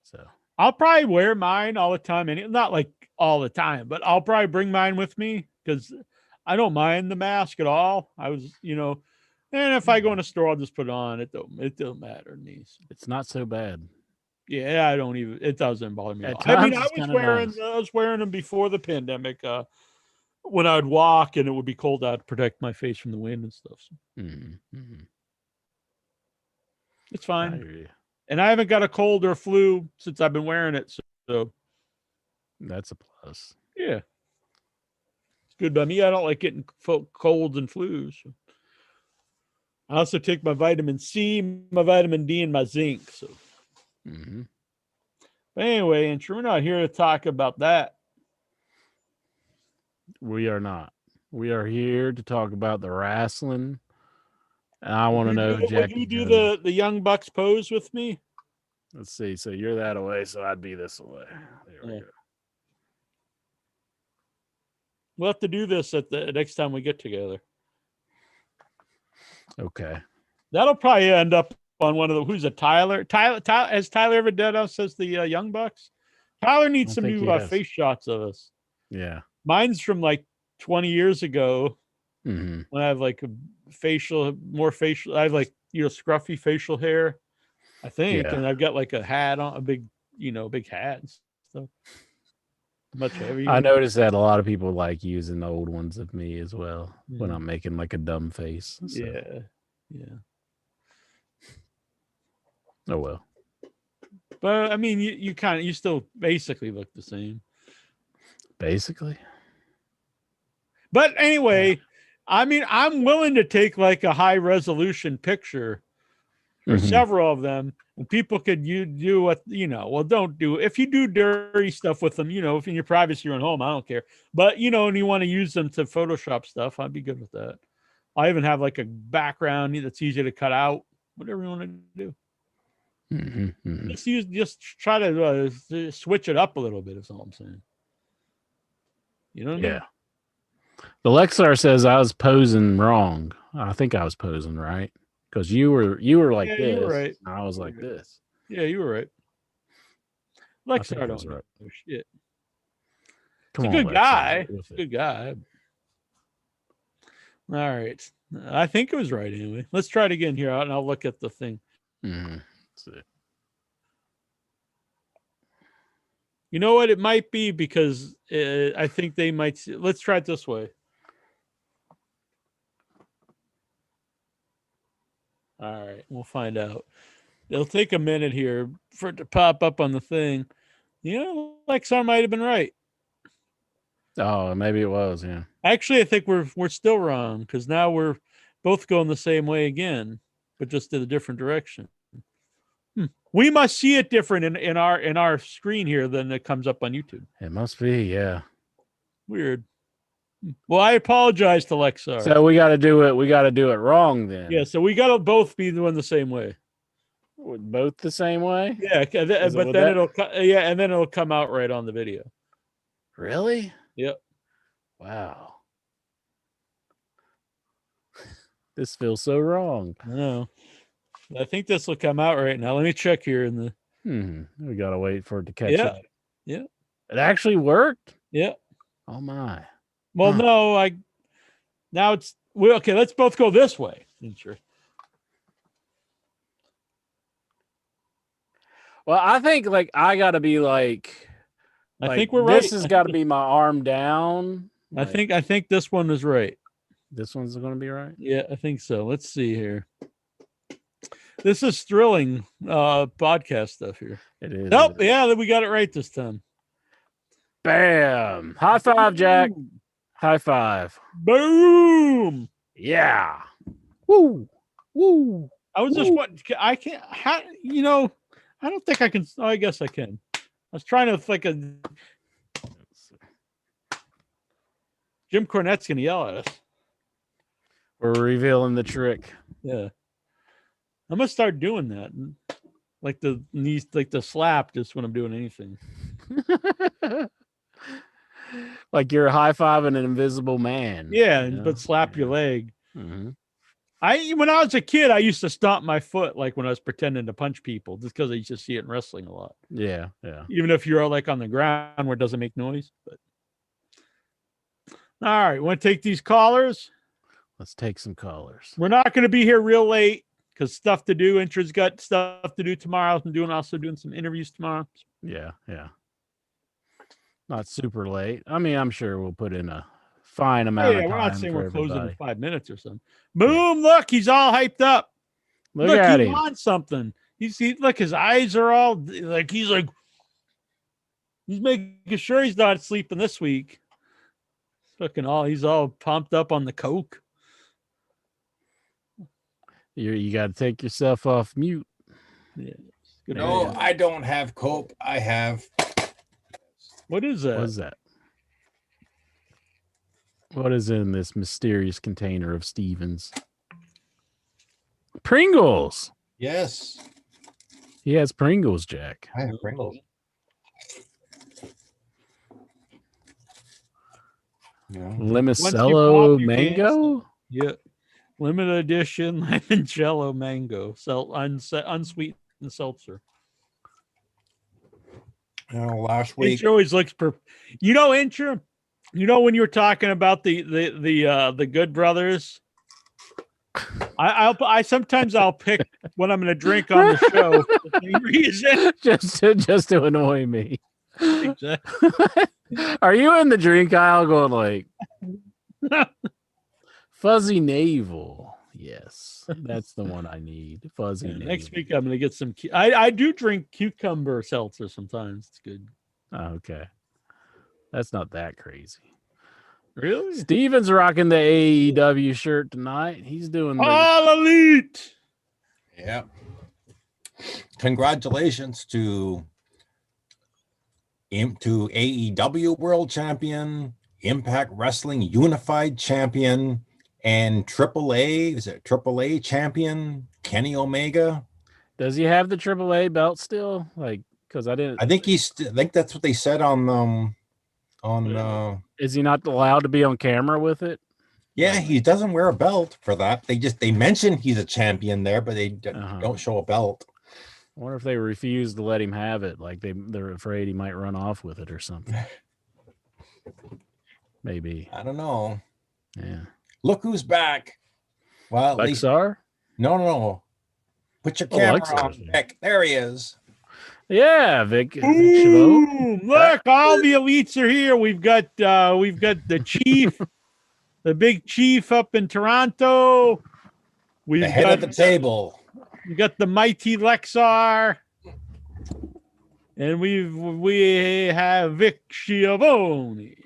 So I'll probably wear mine all the time. Not like all the time, but I'll probably bring mine with me because I don't mind the mask at all. I was, and if I go in a store, I'll just put it on. It don't matter to me. It's not so bad. Yeah, it doesn't bother me. I mean, I was wearing them before the pandemic. When I'd walk and it would be cold out to protect my face from the wind and stuff. So. It's fine. And I haven't got a cold or flu since I've been wearing it. So that's a plus. Yeah. It's good by me. I don't like getting colds and flus. So. I also take my vitamin C, my vitamin D, and my zinc. So. But anyway, and we're not here to talk about that. We are not. We are here to talk about the wrestling. And I want to know, Jack. Would you do the Young Bucks pose with me? Let's see. So you're that away, so I'd be this away. There we go. We'll have to do this at the next time we get together. Okay. That'll probably end up on one of the who's a Tyler. Has Tyler ever done us as the Young Bucks? Tyler needs some new face shots of us. Yeah, mine's from like 20 years ago mm-hmm. when I have like a more facial. I have like scruffy facial hair, I think, and I've got like a hat on, a big hat and stuff. Much heavier. I noticed that a lot of people like using the old ones of me as well when I'm making like a dumb face. So. Yeah. Oh well. But I mean, you still basically look the same. Basically. But anyway, I mean, I'm willing to take like a high resolution picture or several of them, and people could do what well, don't do if you do dirty stuff with them, if in your privacy you're at home, I don't care. But and you want to use them to Photoshop stuff, I'd be good with that. I even have like a background that's easy to cut out, whatever you want to do. Just try to switch it up a little bit, is all I'm saying. You know what I mean? The Lexar says I was posing wrong. I think I was posing right because you were like this. You were right. I was like this. Yeah, you were right. Lexar don't know shit. He's a good guy. He's a good guy. All right. I think it was right anyway. Let's try it again here, and I'll look at the thing. Let's see. You know what? It might be because I think they might. Let's try it this way. All right, we'll find out. It'll take a minute here for it to pop up on the thing. Lexar might have been right. Oh, maybe it was. Yeah. Actually, I think we're still wrong because now we're both going the same way again, but just in a different direction. We must see it different in our screen here than it comes up on YouTube. It must be, yeah. Weird. Well, I apologize to Lexar. So we got to do it. We got to do it wrong then. Yeah. So we got to both be doing the same way. Both the same way. Yeah, but then it'll come out right on the video. Really? Yep. Wow. This feels so wrong. No. I think this will come out right now. Let me check here in the. We gotta wait for it to catch up. Yeah. It actually worked. Yeah. Oh my. Well, no, now it's okay. Let's both go this way. Sure. Well, I think I gotta be like. I think we're right. This has got to be my arm down. I think this one is right. This one's going to be right. Yeah, I think so. Let's see here. This is thrilling podcast stuff here. It is. Nope. Yeah, we got it right this time. Bam. High five, Jack. High five. Boom. Yeah. Woo. Woo. I was just I can't. How I don't think I can. Oh, I guess I can. I was trying to think of. Jim Cornette's going to yell at us. We're revealing the trick. Yeah. I'm going to start doing that. Like the knees, like the slap, just when I'm doing anything. Like you're high-fiving an invisible man. Yeah, but slap your leg. Mm-hmm. When I was a kid, I used to stomp my foot like when I was pretending to punch people, just because I used to see it in wrestling a lot. Yeah. Even if you're like on the ground where it doesn't make noise. But all right, want to take these callers? Let's take some callers. We're not going to be here real late because stuff to do. Intra's got stuff to do tomorrow. I'm also doing some interviews tomorrow. Yeah. Not super late. I mean, I'm sure we'll put in a fine amount of time. We're not saying we're closing in 5 minutes or something. Boom! Yeah. Look, he's all hyped up. Look at him. He wants something. Look, his eyes are all like he's making sure he's not sleeping this week. He's all pumped up on the coke. You got to take yourself off mute. Yeah. No, I don't have coke. I have. What is that? What is that? What is in this mysterious container of Stevens? Pringles. Yes. He has Pringles, Jack. I have Pringles. Yeah. Limoncello mango? Yeah. Limited edition limoncello mango, unsweetened seltzer. Last week. Incher always looks Incher. When you were talking about the Good Brothers, I sometimes I'll pick what I'm going to drink on the show for the same reason. just to annoy me. Exactly. Are you in the drink aisle going like Fuzzy Navel? Yes, that's the one I need. Fuzzy Navel. Next week I'm going to get some. I do drink cucumber seltzer sometimes. It's good. Oh, okay, that's not that crazy. Really? Steven's rocking the AEW shirt tonight. He's doing the All Elite. Yeah. Congratulations to AEW World Champion, Impact Wrestling Unified Champion, and AAA champion Kenny Omega. Does he have the AAA belt still? Like, because I didn't. I think I think that's what they said on. Is he not allowed to be on camera with it? Yeah, he doesn't wear a belt for that. They mention he's a champion there, but they don't show a belt. I wonder if they refuse to let him have it, like they're afraid he might run off with it or something. Maybe. I don't know. Yeah. Look who's back. Well, at least Lexar? No. Put your camera on, Lexar's Vic. There he is. Yeah, Vic. Look, all the elites are here. We've got the chief, the big chief up in Toronto. The head of the table. We got the mighty Lexar, and we have Vic Schiavone.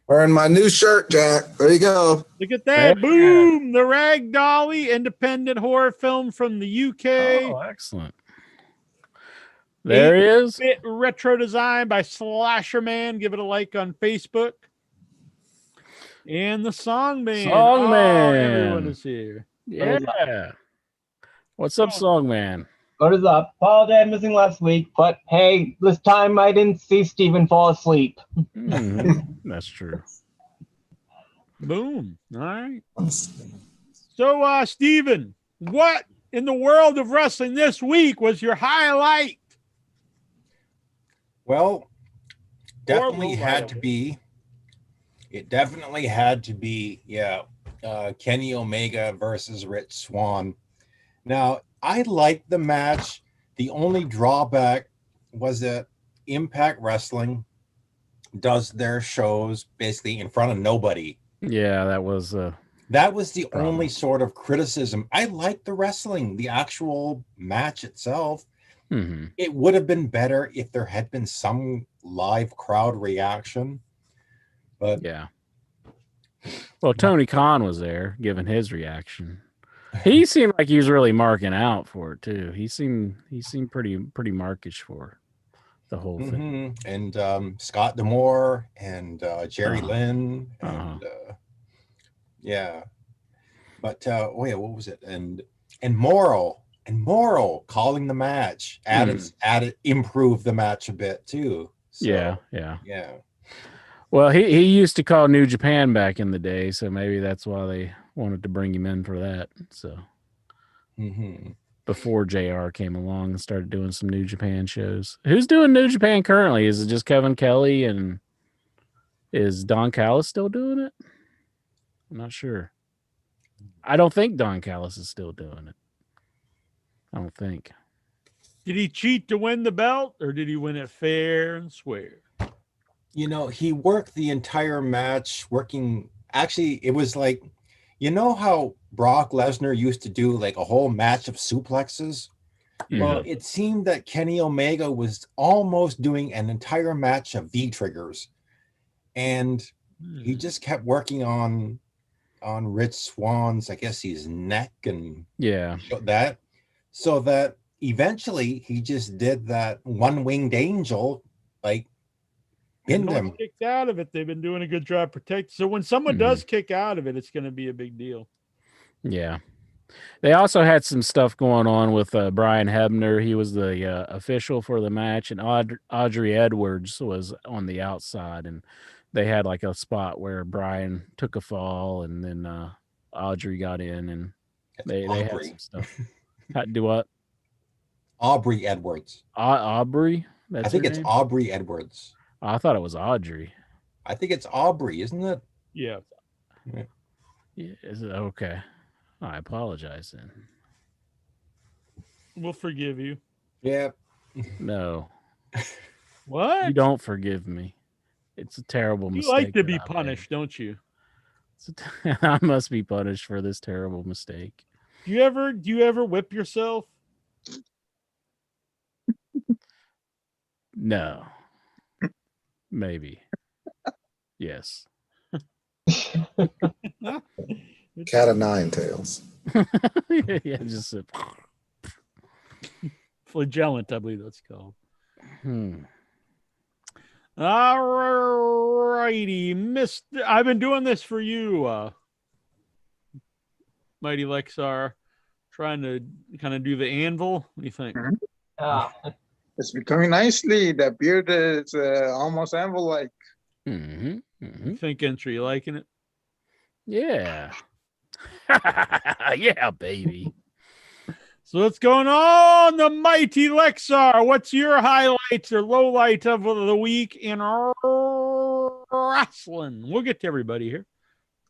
Wearing my new shirt, Jack. There you go. Look at that. Yeah. Boom. The Rag Dolly independent horror film from the UK. Oh, excellent. There he is. Retro design by Slasher Man. Give it a like on Facebook. And the Songman. Everyone is here. Yeah. What's up, Songman? What is up? Apologize missing last week, but hey, this time I didn't see Steven fall asleep. That's true. Boom. All right. So, Steven, what in the world of wrestling this week was your highlight? Well, definitely had to be. It definitely had to be, Kenny Omega versus Rich Swann. Now, I liked the match. The only drawback was that Impact Wrestling does their shows basically in front of nobody. Yeah, that was the problem. Only sort of criticism. I liked the wrestling, the actual match itself. Mm-hmm. It would have been better if there had been some live crowd reaction. But yeah. Well, Tony Khan was there giving his reaction. He seemed like he was really marking out for it too. He seemed pretty markish for the whole thing. And Scott D'Amore and Jerry Lynn and yeah. But what was it? And Morrow calling the match improved the match a bit too. So, yeah. Well, he used to call New Japan back in the day, so maybe that's why they wanted to bring him in for that. So before JR came along and started doing some New Japan shows. Who's doing New Japan currently? Is it just Kevin Kelly, and is Don Callis still doing it? I'm not sure. I don't think Don Callis is still doing it. I don't think. Did he cheat to win the belt, or did he win it fair and square? He worked the entire match actually, it was like, how Brock Lesnar used to do like a whole match of suplexes? Yeah. Well, it seemed that Kenny Omega was almost doing an entire match of V-triggers. And he just kept working on Rich Swann's, I guess, his neck and that. So that eventually he just did that one-winged angel, like, pinned him. Kicked out of it. They've been doing a good job protecting. So when someone does kick out of it, it's going to be a big deal. Yeah. They also had some stuff going on with Brian Hebner. He was the official for the match, and Audrey Edwards was on the outside, and they had like a spot where Brian took a fall, and then Audrey got in and they had Aubrey. some stuff. Do what? Aubrey Edwards. Aubrey? That's I think her it's name? Aubrey Edwards. Oh, I thought it was Audrey. I think it's Aubrey, isn't it? Yeah. Yeah, is it okay? I apologize then. We'll forgive you. Yeah. No, What? you don't forgive me. It's a terrible mistake. You like to that be I've made. punished, don't you? I must be punished for this terrible mistake. Do you ever whip yourself? No. Maybe. Yes. Cat of nine tails. Yeah, just a, Flagellant, I believe that's called. All righty, Mr. I've been doing this for you, Mighty Lexar, trying to kind of do the anvil. What do you think? It's becoming nicely. The beard is almost anvil-like. mm-hmm. You think, Entry, you liking it? Yeah. Yeah, baby. So what's going on, the Mighty Lexar? What's your highlights or lowlight of the week in wrestling? We'll get to everybody here.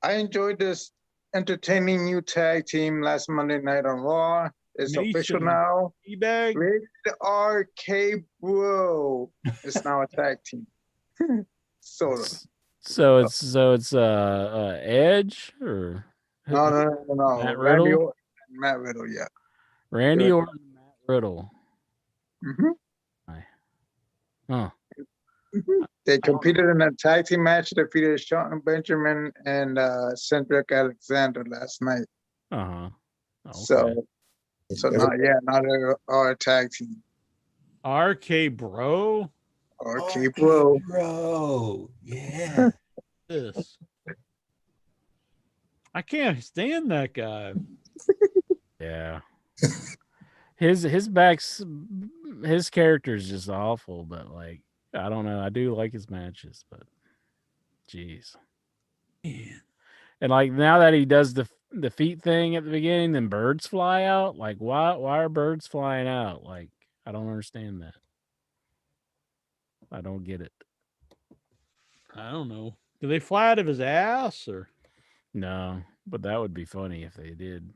I enjoyed this entertaining new tag team last Monday night on Raw. It's official now. Teabag. Rated RK Bro. It's now a tag team. Sort of. So it's Edge or No. Matt Randy Riddle? Orton and Matt Riddle, yeah. Randy Good. Orton, Matt Riddle. Huh. They competed in a tag team match, defeated Shelton Benjamin and Cedric Alexander last night. Uh-huh. Okay. So now our tag team. RK Bro. RK Bro. Bro. Yeah. This. I can't stand that guy. Yeah. His character is just awful, but like I don't know. I do like his matches, but jeez. Man. And like now that he does the feet thing at the beginning, then birds fly out. Like why are birds flying out? Like I don't understand that. I don't get it. I don't know. Do they fly out of his ass or? No, but that would be funny if they did.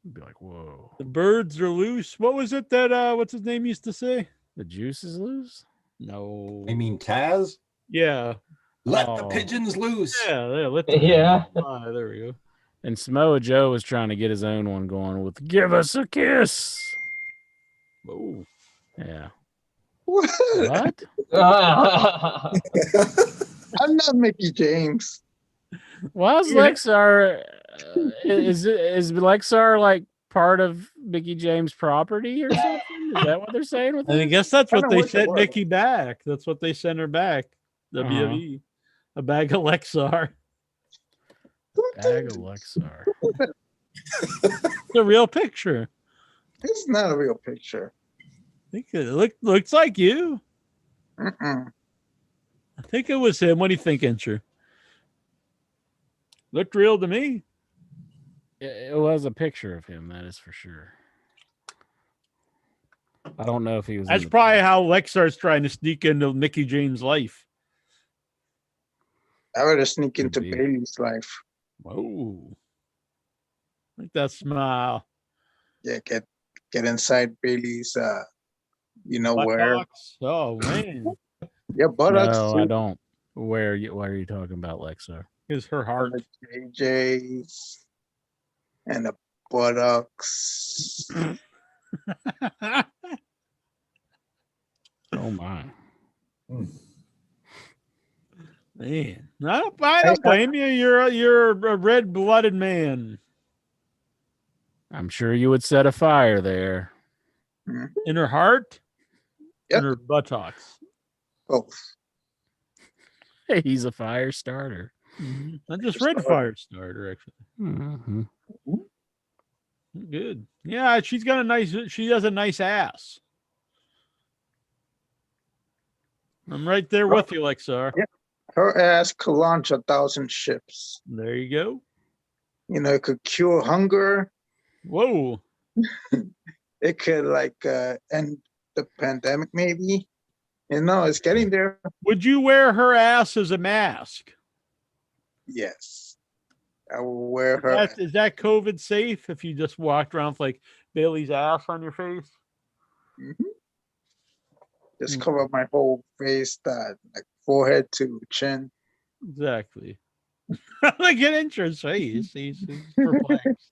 It'd be like, whoa. The birds are loose. What was it that what's his name used to say? The juice is loose? No. I mean, Taz? Yeah. Let the pigeons loose. Yeah, let the fly. There we go. And Samoa Joe was trying to get his own one going with "Give us a kiss." Oh. Yeah. What? I'm not Mickey James. Why is Lexar? Is Lexar like part of Mickey James' property or something? Is that what they're saying with I this? guess that's what they wish it sent was. Nikki back. That's what they sent her back. WWE. A bag of Lexar. Bag of Lexar. It's a real picture. It's not a real picture. I think it looks like you. Mm-mm. I think it was him. What do you think, Incher? Looked real to me. It was a picture of him, that is for sure. I don't know if he was. That's probably how Lexar's trying to sneak into Mickey James' life. I would have sneak into be. Bailey's life. Whoa. Like that smile. Yeah, get inside Bailey's where. Buttocks. Oh man. Yeah, buttocks. No, I don't. Why are you talking about Lexar? Is her heart. The JJs and the buttocks. Oh my. Man. I don't blame you. You're a red-blooded man. I'm sure you would set a fire there. In her heart? Yep. In her buttocks. Both. Hey, he's a fire starter. I just read Firestarter, actually. Mm-hmm. Good. Yeah, she has a nice ass. I'm right there with you, Lexar. Yeah. Her ass could launch 1,000 ships. There you go. It could cure hunger. Whoa. It could end the pandemic, maybe. It's getting there. Would you wear her ass as a mask? Yes, I will wear her. Is that COVID safe if you just walked around with like Bailey's ass on your face? Mhm. Just cover my whole face, like forehead to chin. Exactly. Like an interest face. He's perplexed.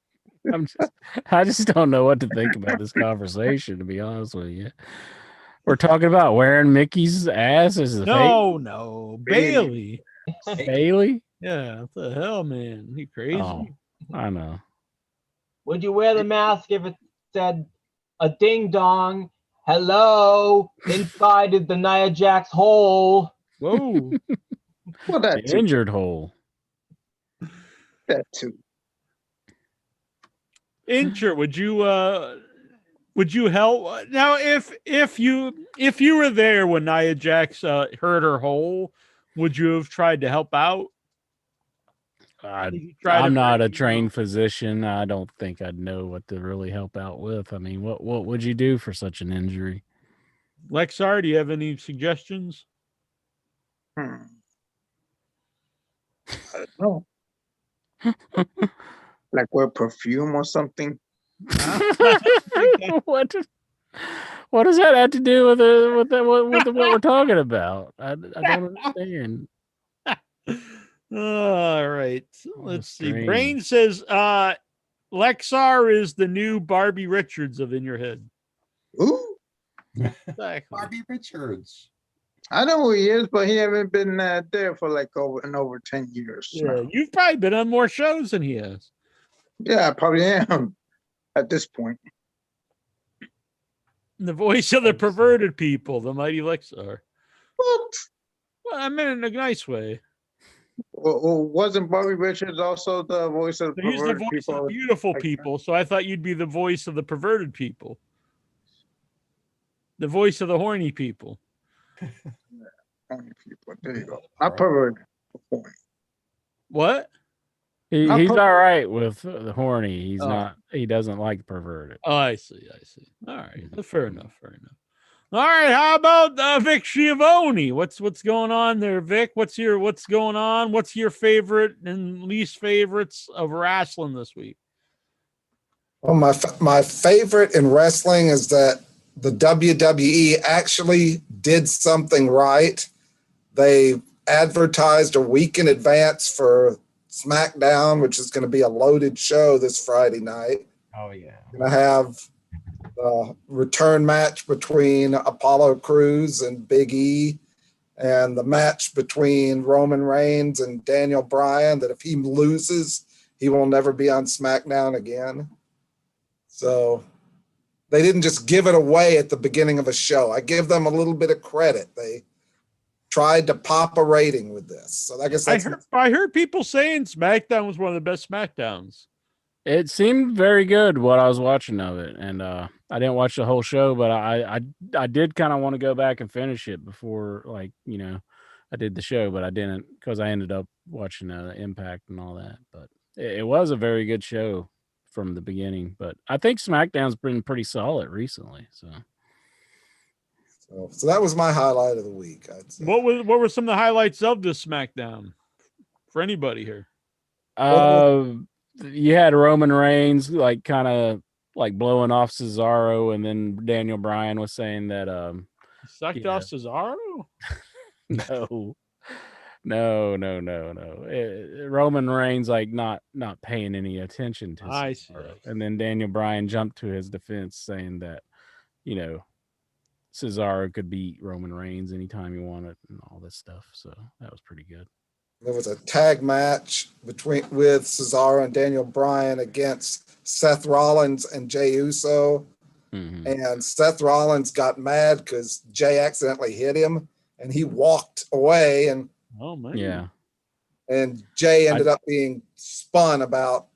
I just don't know what to think about this conversation, to be honest with you. We're talking about wearing Mickey's ass as a face. No. Bailey. Bailey? Yeah, what the hell, man? You crazy? Oh, I know. Would you wear the mask if it said a ding dong? Hello, inside is the Nia Jax hole. Whoa. Well, that The too. injured hole. That too. Injured. Would you help now if you were there when Nia Jax hurt her hole, would you have tried to help out? I'm not a trained physician. I don't think I'd know what to really help out with. I mean, what would you do for such an injury? Lexar, do you have any suggestions? I don't know. Like wear perfume or something. What does that have to do with what we're talking about? I don't understand. All right. Let's see. Strange. Brain says Lexar is the new Barbie Richards of In Your Head. Ooh, Exactly. Barbie Richards. I know who he is, but he haven't been there for over 10 years. Yeah, now. you've probably been on more shows than he has. Yeah, I probably am at this point. The voice of the perverted people, the Mighty Lexar. What? Well, I meant in a nice way. Well, wasn't Bobby Richards also the voice of the He's the perverted voice people? of the beautiful Like- people, so I thought you'd be the voice of the perverted people. The voice of the horny people. Horny people. There you go. Not perverted. Horny. What? He's Not all right with the horny. He's Oh. not. He doesn't like perverted. Oh, I see. All right. Fair enough. All right. How about Vic Schiavone? What's going on there, Vic? What's going on? What's your favorite and least favorites of wrestling this week? Well, my favorite in wrestling is that the WWE actually did something right. They advertised a week in advance for Smackdown, which is going to be a loaded show this Friday night. Oh yeah. Going to have the return match between Apollo Crews and Big E, and the match between Roman Reigns and Daniel Bryan, that if he loses, he will never be on SmackDown again. So they didn't just give it away at the beginning of a show. I give them a little bit of credit. They tried to pop a rating with this. So I guess I heard people saying SmackDown was one of the best SmackDowns. It seemed very good what I was watching of it, and I didn't watch the whole show, but I did kind of want to go back and finish it before, I did the show, but I didn't because I ended up watching Impact and all that. But it was a very good show from the beginning. But I think SmackDown's been pretty solid recently. So that was my highlight of the week, I'd say. What were some of the highlights of this SmackDown for anybody here? You had Roman Reigns kind of blowing off Cesaro, and then Daniel Bryan was saying that Sucked off Cesaro? No. Roman Reigns not paying any attention to I see. Cesaro. And then Daniel Bryan jumped to his defense, saying that Cesaro could beat Roman Reigns anytime he wanted and all this stuff. So that was pretty good. There was a tag match with Cesaro and Daniel Bryan against Seth Rollins and Jey Uso. Mm-hmm. And Seth Rollins got mad because Jey accidentally hit him, and he walked away. And oh man, yeah. And Jey ended up being spun about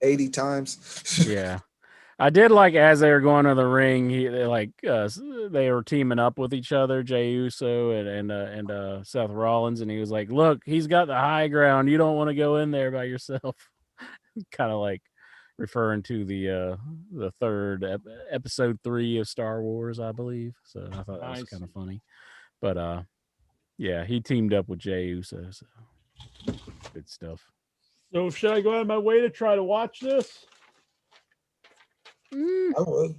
80 times. Yeah. I did like as they were going to the ring, they were teaming up with each other, Jey Uso and Seth Rollins, and he was like, "Look, he's got the high ground. You don't want to go in there by yourself." Kind of like referring to the third episode 3 of Star Wars, I believe. So I thought that was kind of funny. But yeah, he teamed up with Jey Uso, so good stuff. So should I go out of my way to try to watch this? I would.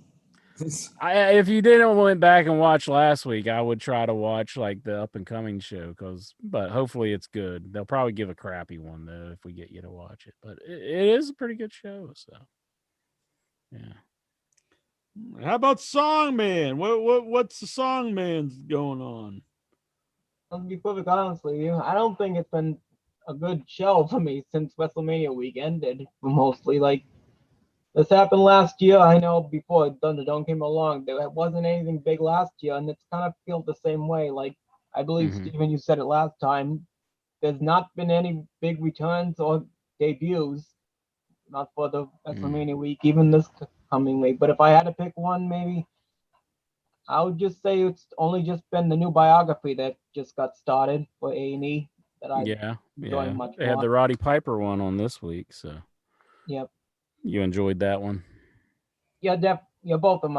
If you didn't went back and watch last week, I would try to watch like the up and coming show but hopefully it's good. They'll probably give a crappy one though if we get you to watch it, but it is a pretty good show. So yeah. How about Songman? What's the Songman's going on? I'll be perfectly honest with you. I don't think it's been a good show for me since WrestleMania week ended. Mostly, like this happened last year. I know before Thunderdome came along, there wasn't anything big last year, and it's kind of feels the same way. Like I believe Steven, you said it last time. There's not been any big returns or debuts, not for the WrestleMania week, even this coming week. But if I had to pick one, maybe I would just say it's only just been the new biography that just got started for A&E that I enjoy much They more. had the Roddy Piper one on this week, so Yep. You enjoyed that one? Yeah, both of them.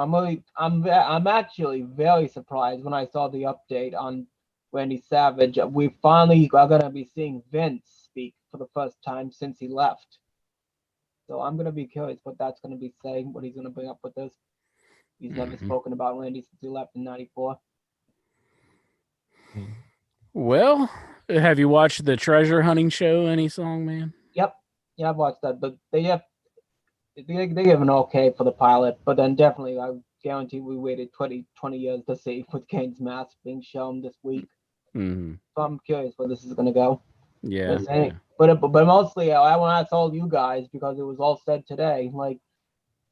I'm actually very surprised when I saw the update on Randy Savage. We finally are gonna be seeing Vince speak for the first time since he left. So I'm gonna be curious what that's gonna be saying, what he's gonna bring up with this. He's never spoken about Randy since he left in '94. Well, have you watched the treasure hunting show, Any Song Man? Yep. Yeah, I've watched that. But they give an okay for the pilot, but then definitely I guarantee we waited 20 years to see with Kane's mask being shown this week. Mm-hmm. So I'm curious where this is gonna go. Yeah. But mostly I want to ask all you guys because it was all said today. Like,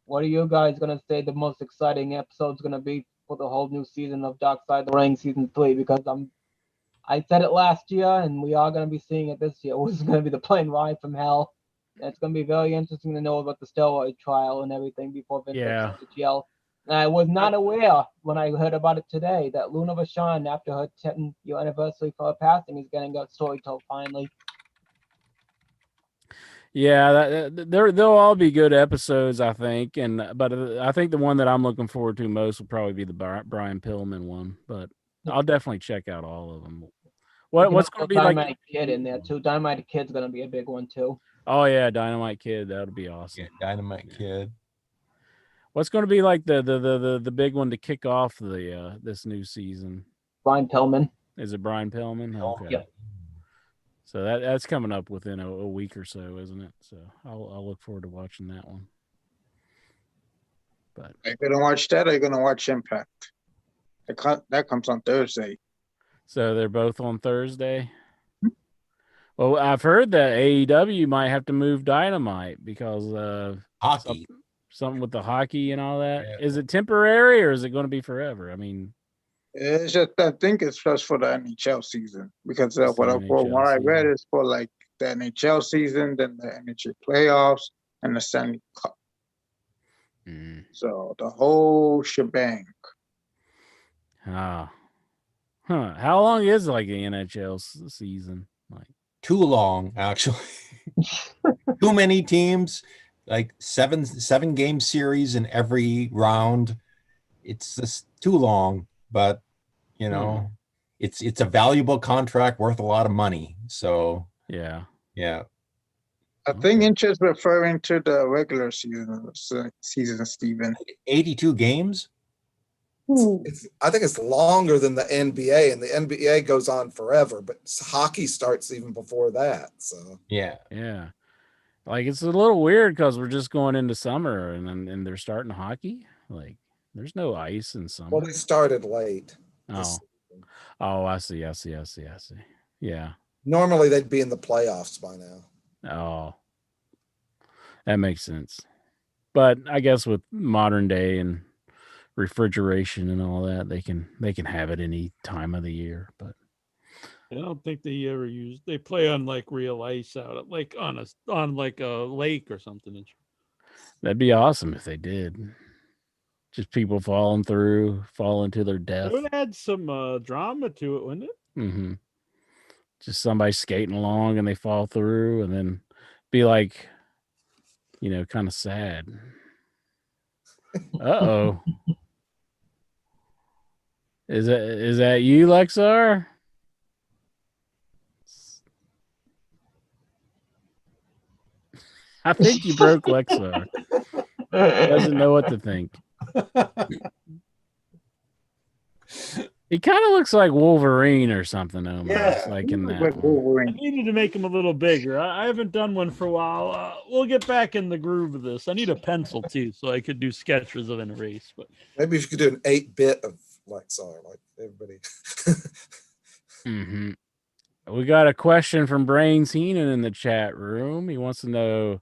what are you guys gonna say the most exciting episode's gonna be for the whole new season of Dark Side of the Ring season 3? Because I said it last year, and we are gonna be seeing it this year. It's gonna be the plane ride from hell. And it's gonna be very interesting to know about the steroid trial and everything before Vince goes to jail. And I was not aware when I heard about it today that Luna Vachon, after her 10-year anniversary for her passing, is getting a story told finally. Yeah, they'll all be good episodes, I think. But I think the one that I'm looking forward to most will probably be the Brian Pillman one. But I'll definitely check out all of them. What's going to be Dynamite like? Kid in there too. Dynamite Kid's going to be a big one too. Oh yeah, Dynamite Kid, that'll be awesome. Yeah, Dynamite Kid. What's going to be like the big one to kick off the this new season? Brian Pillman. Is it Brian Pillman? Okay. Yep. So that's coming up within a week or so, isn't it? So I'll look forward to watching that one. But are you gonna watch that or are you gonna watch Impact? That comes on Thursday. So they're both on Thursday. Well, I've heard that AEW might have to move Dynamite because of hockey. Something with the hockey and all that. Yeah. Is it temporary or is it going to be forever? I mean, it's just I think it's just for the NHL season because what NHL I read is for like the NHL season, then the NHL playoffs, and the Stanley Cup. So the whole shebang. How long is like the NHL season? Like too long, actually. Too many teams. Like seven game series in every round. It's just too long, but you know, it's a valuable contract worth a lot of money. So yeah. I think it's just referring to the regular season, Stephen. 82 games. I think it's longer than the NBA, and the NBA goes on forever, but hockey starts even before that. So yeah. Like it's a little weird because we're just going into summer and they're starting hockey. Like there's no ice in summer. Well, they started late. I see. Yeah. Normally they'd be in the playoffs by now. Oh, that makes sense. But I guess with modern day and refrigeration and all that, they can have it any time of the year. But I don't think they play on like real ice out at like on a lake or something. That'd be awesome if they did. Just people falling to their death. It would add some drama to it, wouldn't it? Mm-hmm. Just somebody skating along and they fall through, and then be like, kind of sad. Uh-oh. Is that you, Lexar? I think you broke Lexar. Doesn't know what to think. He kind of looks like Wolverine or something almost, like in that Like one. I Wolverine. needed to make him a little bigger. I haven't done one for a while. We'll get back in the groove of this. I need a pencil too, so I could do sketches of an erase. But Maybe you could do an 8-bit of Lexar, like everybody. Mm-hmm. We got a question from Brains Heenan in the chat room. He wants to know,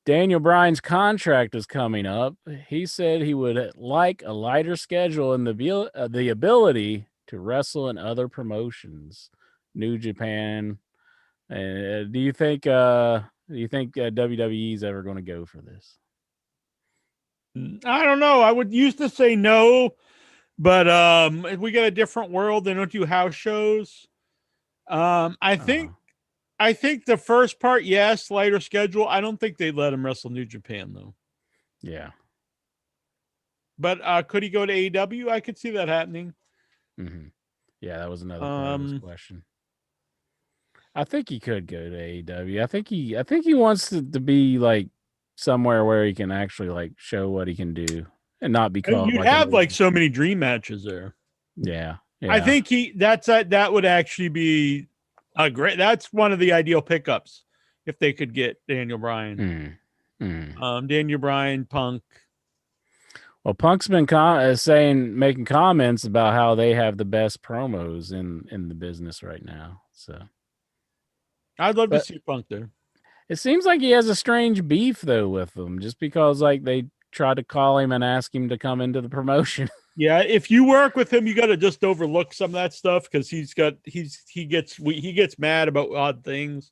Daniel Bryan's contract is coming up. He said he would like a lighter schedule and the ability to wrestle in other promotions, New Japan. Do you think WWE is ever going to go for this? I don't know. I would used to say no, but if we get a different world, they don't do house shows. I think the first part, yes, lighter schedule. I don't think they'd let him wrestle New Japan though. Yeah. But could he go to AEW? I could see that happening. Mm-hmm. Yeah, that was another part of his question. I think he could go to AEW. I think he wants to be like somewhere where he can actually like show what he can do and not be called. You'd have like so many dream matches there. Yeah. I think that would actually be a great. That's one of the ideal pickups if they could get Daniel Bryan. Daniel Bryan, Punk. Well, Punk's been making comments about how they have the best promos in the business right now. So I'd love to see Punk there. It seems like he has a strange beef though with them, just because like they tried to call him and ask him to come into the promotion. Yeah, if you work with him, you got to just overlook some of that stuff because he gets mad about odd things.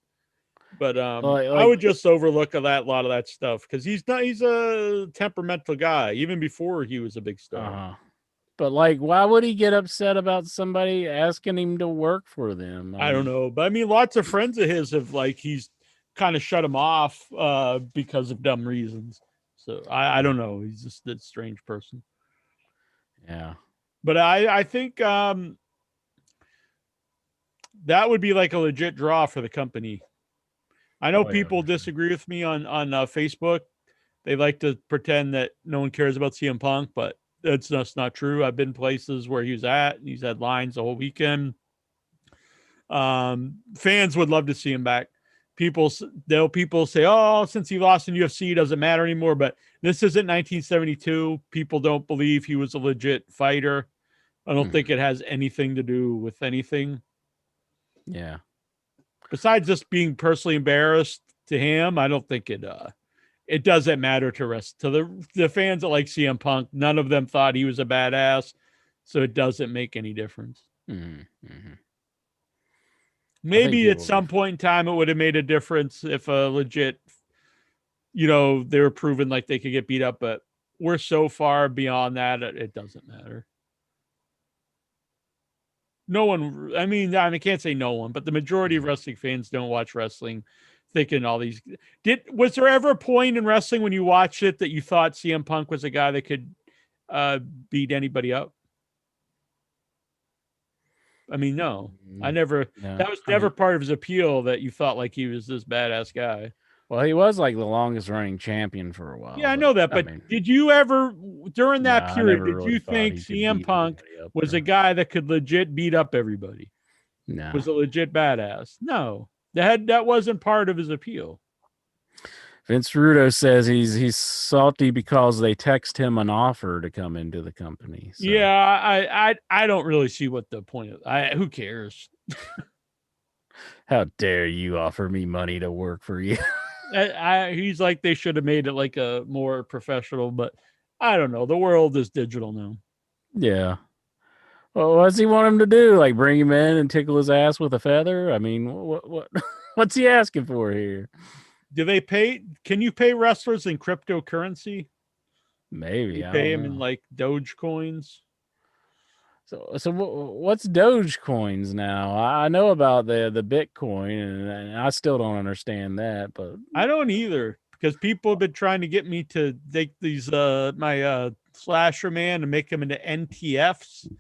But I would just overlook a lot of that stuff because he's a temperamental guy even before he was a big star. But like, why would he get upset about somebody asking him to work for them? I don't know, but I mean, lots of friends of his have he's kind of shut him off because of dumb reasons. So I don't know. He's just a strange person. Yeah. But I think that would be like a legit draw for the company. I know people disagree with me on Facebook. They like to pretend that no one cares about CM Punk, but that's just not true. I've been places where he was at, and he's had lines the whole weekend. Fans would love to see him back. People say, oh, since he lost in UFC, it doesn't matter anymore. But this isn't 1972. People don't believe he was a legit fighter. I don't think it has anything to do with anything. Yeah. Besides just being personally embarrassed to him, I don't think it doesn't matter to the fans that like CM Punk. None of them thought he was a badass, so it doesn't make any difference. Maybe at some point in time it would have made a difference if a legit, they were proven like they could get beat up, but we're so far beyond that, it doesn't matter. No one, I can't say no one, but the majority of wrestling fans don't watch wrestling thinking all these. Was there ever a point in wrestling when you watched it that you thought CM Punk was a guy that could beat anybody up? I mean, no, I never. No. That was never part of his appeal that you thought like he was this badass guy. Well, he was like the longest running champion for a while. Yeah, I know that. But did you ever, during that period, did you think CM Punk was a guy that could legit beat up everybody? No. Was a legit badass? No. That wasn't part of his appeal. Vince Rudo says he's salty because they text him an offer to come into the company. So. Yeah, I don't really see what the point of. Who cares? How dare you offer me money to work for you? He's like, they should have made it like a more professional, but I don't know. The world is digital now. Yeah. Well, what does he want him to do? Like bring him in and tickle his ass with a feather? I mean, what's he asking for here? Do they pay? Can you pay wrestlers in cryptocurrency? Maybe You I pay don't them in know. like Doge coins. So what's Dogecoins now? I know about the Bitcoin, and I still don't understand that. But I don't either, because people have been trying to get me to take these my slasher man and make them into NTFs,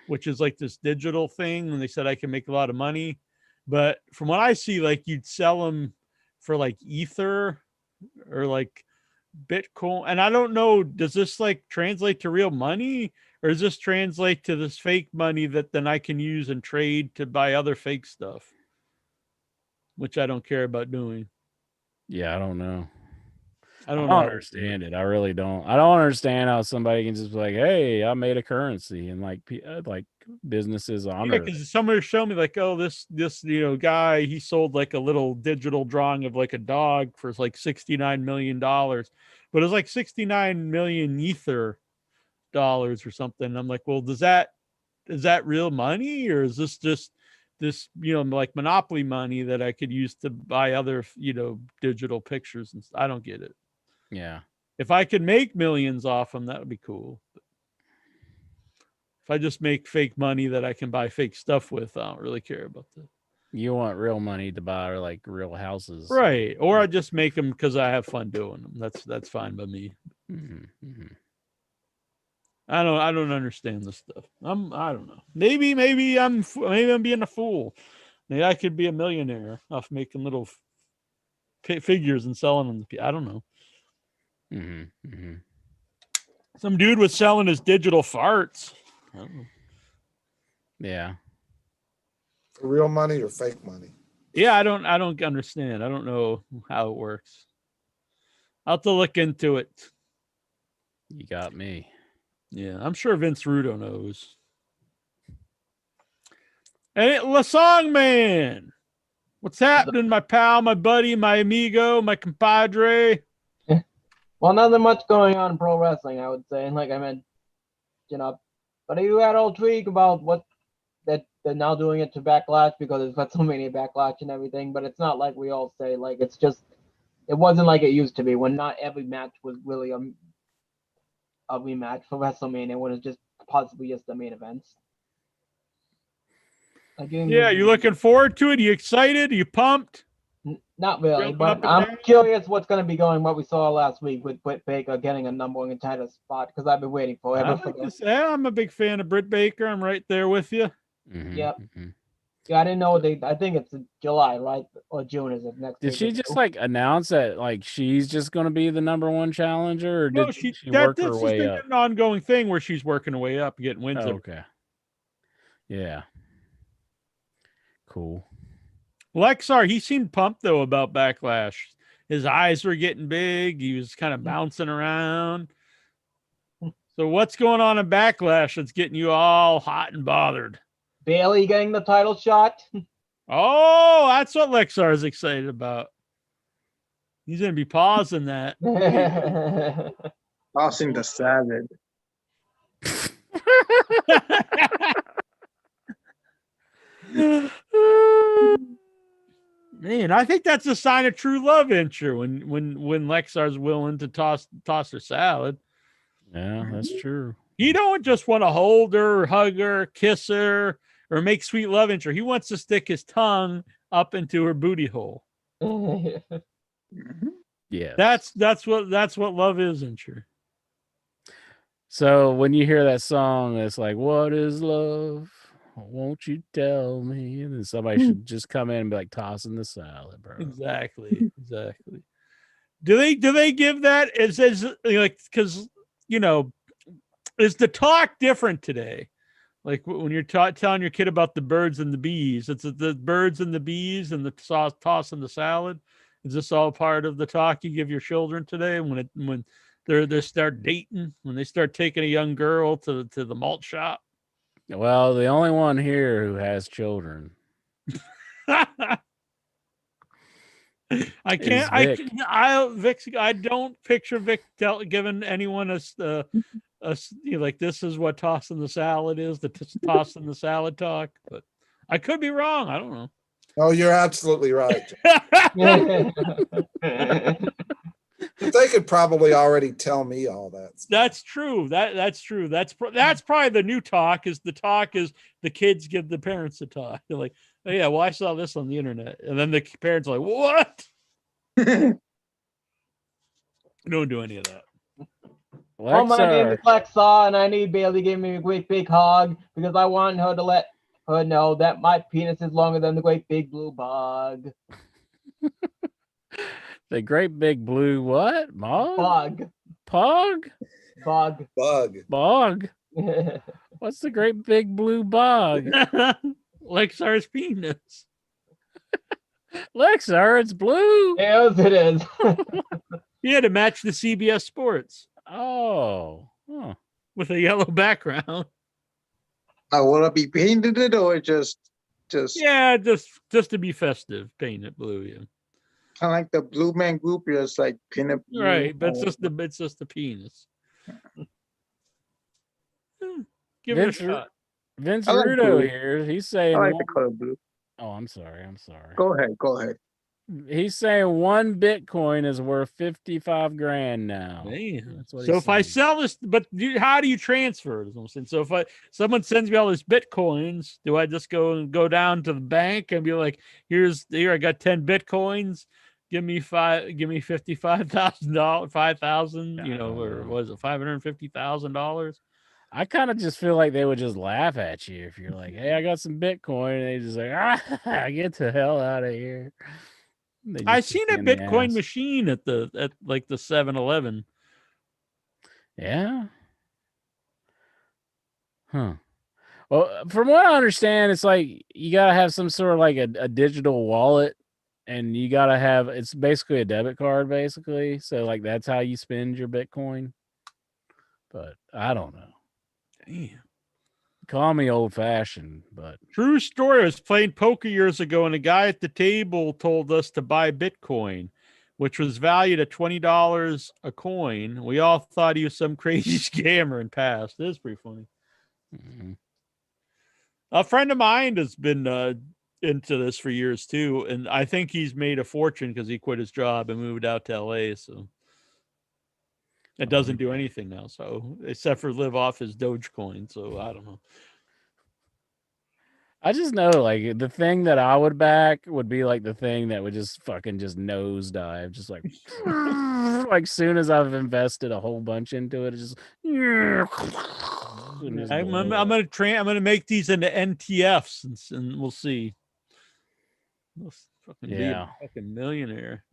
which is like this digital thing, and they said I can make a lot of money. But from what I see, like you'd sell them for like Ether or like Bitcoin. And I don't know, does this like translate to real money, or does this translate to this fake money that then I can use and trade to buy other fake stuff, which I don't care about doing. yeah, I don't know. I don't I know. don't understand it. I really don't. I don't understand how somebody can just be like, "Hey, I made a currency," and like businesses Yeah, honor it. because somebody showed me like, oh, this guy, he sold like a little digital drawing of like a dog for like $69 million, but it was like 69 million Ether dollars or something. I'm like, well, is that real money, or is this just this like monopoly money that I could use to buy other digital pictures? And I don't get it. Yeah. If I could make millions off them, that would be cool. If I just make fake money that I can buy fake stuff with, I don't really care about that. You want real money to buy like real houses, Right? Or I just make them because I have fun doing them. That's fine by me. Mm-hmm. I don't understand this stuff. I don't know. Maybe I'm being a fool. Maybe I could be a millionaire off making little figures and selling them. I don't know. Mm-hmm. Mm-hmm. Some dude was selling his digital farts. I don't know. Yeah. For real money or fake money? Yeah, I don't understand. I don't know how it works. I'll have to look into it. You got me. Yeah, I'm sure Vince Rudo knows. Hey, Lasong Man, what's happening, my pal, my buddy, my amigo, my compadre? Well, nothing much going on in pro wrestling, I would say. And like I mentioned, but you had all tweak about what that they're now doing it to Backlash because it's WrestleMania Backlash and everything. But it's not like we all say. Like it's just, it wasn't like it used to be when not every match was really a rematch for WrestleMania when it's just possibly just the main events. Yeah, you looking forward to it? Are you excited? Are you pumped? Not really, Jumping but up and I'm down? curious what's going to be going. What we saw last week with Britt Baker getting a number one contender spot because I've been waiting forever I for like this. this. Yeah, I'm a big fan of Britt Baker. I'm right there with you. Mm-hmm. Yep. Mm-hmm. Yeah, I didn't know I think it's July, right, or June is it next? Did she just like announce that like she's just going to be the number one challenger, or No, did she work her this is way up? an ongoing thing where she's working her way up, getting wins. Oh, okay. Yeah. Cool. Lexar, he seemed pumped though about Backlash. His eyes were getting big. He was kind of bouncing around. So what's going on in Backlash that's getting you all hot and bothered? Bailey getting the title shot. Oh, that's what Lexar is excited about. He's going to be pausing that. Tossing the salad. Man, I think that's a sign of true love, Incher, when Lexar's willing to toss her salad. Yeah, that's true. He don't just want to hold her, hug her, kiss her, or make sweet love into her. He wants to stick his tongue up into her booty hole. Yeah. That's what love is, Incher. So when you hear that song, it's like, "What is love? Won't you tell me?" And then somebody should just come in and be like, "Tossing the salad, bro." Exactly. Do they give that as like, because is the talk different today? Like when you're telling your kid about the birds and the bees, it's the birds and the bees and the tossing the salad. Is this all part of the talk you give your children today when they start dating, when they start taking a young girl to the malt shop? Well, the only one here who has children. I can't. I don't picture Vic giving anyone like this is what tossing the salad is. The tossing the salad talk, but I could be wrong. I don't know. Oh, you're absolutely right. But they could probably already tell me all that stuff. That's true. That's true. That's probably the new talk. Is the kids give the parents a talk. They're like, oh yeah, well I saw this on the internet, and then the parents are like, what? Don't do any of that. Well, my name is Lexar. Lexa, and I need Bailey to give me a great big hug because I want her to let her know that my penis is longer than the great big blue bug. The great big blue what? Mog? Bug. Pog? Bug. Bug. Bog? What's the great big blue bog? Lexar's penis. Lexar, it's blue. Yes, it is. He had to match the CBS Sports Oh. Huh. with a yellow background. Will it be painted it or just Yeah, just to be festive, paint it blue. Yeah, kind of like the Blue Man Group? Just like painted blue. right. But it's just the penis. Give Vince, it a shot. Vince I like Rudo blue. here. He's I saying like the color blue. Oh, I'm sorry. Go ahead. He's saying 1 Bitcoin is worth 55 grand now. Man. That's what So he's if I saying. sell this, but how do you transfer it? Is what I'm saying. So if someone sends me all these Bitcoins, do I just go down to the bank and be like, here I got 10 Bitcoins. Give me $55,000, 5,000, or was it $550,000? I kind of just feel like they would just laugh at you if you're like, hey, I got some Bitcoin. And they just like, get the hell out of here. I seen a Bitcoin machine at like the 7-Eleven. Yeah. Huh. Well, from what I understand, it's like you gotta have some sort of like a digital wallet, and you gotta have it's basically a debit card, basically. So like that's how you spend your Bitcoin. But I don't know. Damn. Call me old fashioned, but True story. I was playing poker years ago, and a guy at the table told us to buy Bitcoin, which was valued at $20 a coin. We all thought he was some crazy scammer and passed. It is pretty funny. A friend of mine has been into this for years too, and I think he's made a fortune because he quit his job and moved out to LA. So it doesn't do anything now, so except for live off his Dogecoin. So I don't know. I just know like the thing that I would back would be like the thing that would just fucking just nosedive, just like like soon as I've invested a whole bunch into it, it's just I'm gonna make these into NTFs and we'll see. We'll fucking be a fucking millionaire.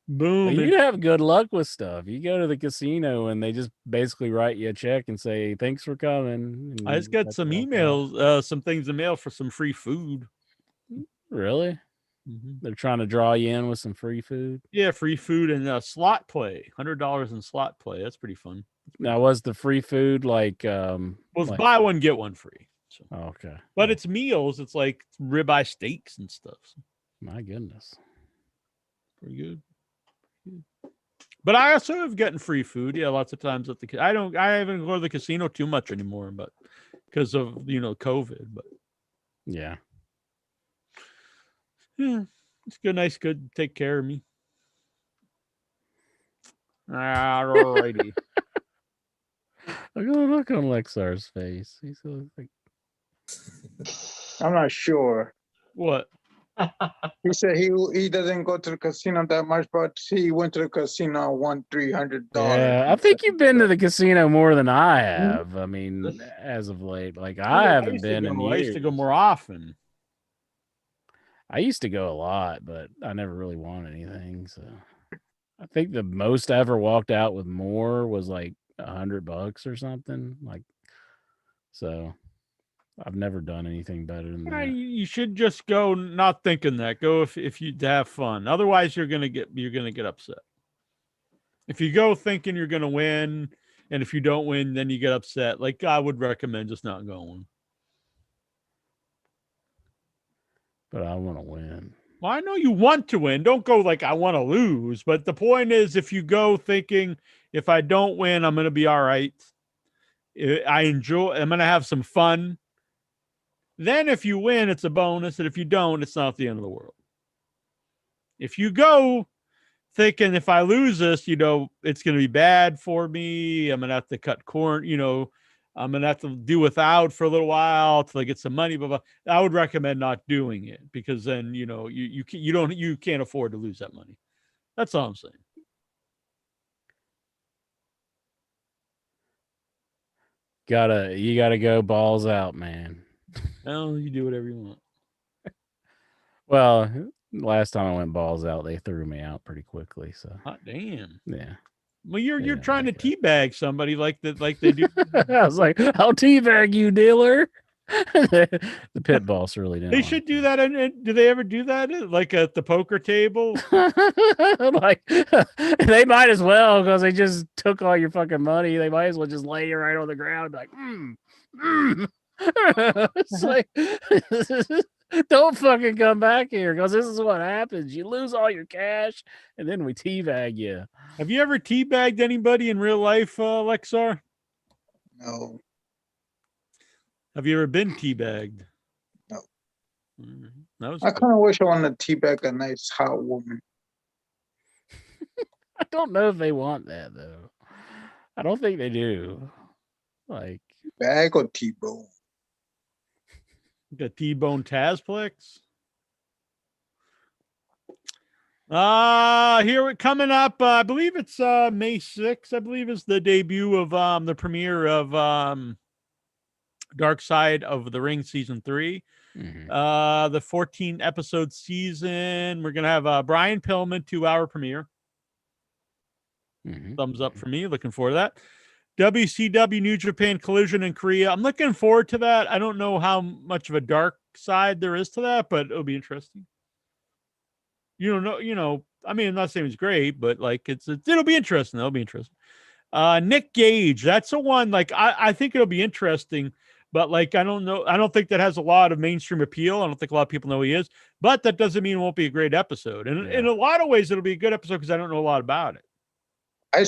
Boom. Well, you have good luck with stuff. You go to the casino and they just basically write you a check and say, thanks for coming. I just got some emails, some things in mail for some free food. Really? Mm-hmm. They're trying to draw you in with some free food? Yeah, free food and slot play. $100 in slot play. That's pretty fun. Now, was the free food like... it's buy one, get one free. So. Oh, okay. But it's meals. It's like ribeye steaks and stuff. So. My goodness. Pretty good. But I also have gotten free food. Yeah, lots of times at the I haven't go to the casino too much anymore, but because of COVID. But yeah, it's good, nice, good. Take care of me. Alrighty. Look on Lexar's face. He's like, I'm not sure. What? He said he doesn't go to the casino that much, but he went to the casino, won $300. Yeah, I think you've been to the casino more than I have. I mean, as of late, like I haven't been in years. I used to go more often. I used to go a lot, but I never really won anything. So I think the most I ever walked out with more was like $100 or something. Like, so. I've never done anything better than that. You should just go not thinking that. Go if you have fun. Otherwise, you're gonna get upset. If you go thinking you're gonna win, and if you don't win, then you get upset. Like I would recommend just not going. But I want to win. Well, I know you want to win. Don't go like I want to lose. But the point is, if you go thinking if I don't win, I'm gonna be all right. I'm gonna have some fun. Then if you win, it's a bonus. And if you don't, it's not the end of the world. If you go thinking if I lose this, it's going to be bad for me. I'm going to have to cut corn, I'm going to have to do without for a little while till I get some money. But I would recommend not doing it because then, you can't afford to lose that money. That's all I'm saying. You gotta go balls out, man. Well, you do whatever you want. Well, last time I went balls out, they threw me out pretty quickly. So Hot damn. yeah. Well, you're Yeah, trying like to teabag somebody like they do. I was like, I'll teabag you, dealer. The pit boss really didn't. They should do that. And do they ever do that? Like at the poker table? Like they might as well because they just took all your fucking money. They might as well just lay you right on the ground, like, It's like, don't fucking come back here because this is what happens. You lose all your cash and then we teabag you. Have you ever teabagged anybody in real life, Lexar? No. Have you ever been teabagged? No. That was I kind of wish I wanted to teabag a nice hot woman. I don't know if they want that though. I don't think they do. Like Bag or T-bone? the T-bone Tazplex. Here we're coming up. I believe it's May 6th. I believe is the debut of the premiere of Dark Side of the Ring season 3. mhm. The 14 episode season. We're gonna have Brian Pillman 2-hour premiere. Mhm. Thumbs up for me. Looking forward to that. WCW New Japan Collision in Korea. I'm looking forward to that. I don't know how much of a dark side there is to that, but it'll be interesting. I mean, I'm not saying it's great, but like it'll be interesting. It'll be interesting. Nick Gage, that's the one. Like I think it'll be interesting, but like I don't know. I don't think that has a lot of mainstream appeal. I don't think a lot of people know who he is, but that doesn't mean it won't be a great episode. And in a lot of ways, it'll be a good episode because I don't know a lot about it. I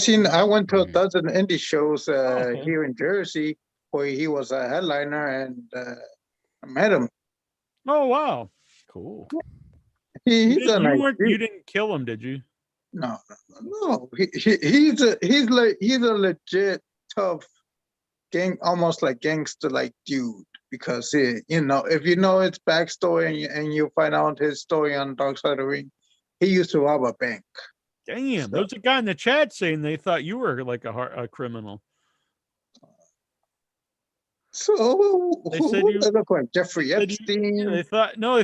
went to a Mhm. dozen indie shows Okay. here in Jersey where he was a headliner, and I met him. Oh wow, Cool. He's a nice you dude. didn't kill him, did you? No. He's a legit tough gang, almost like gangster like dude. Because if you know his backstory and you find out his story on Dark Side of the Ring, he used to rob a bank. Damn, there's a guy in the chat saying they thought you were like a criminal. So They who said does you- that look like? Jeffrey They Epstein?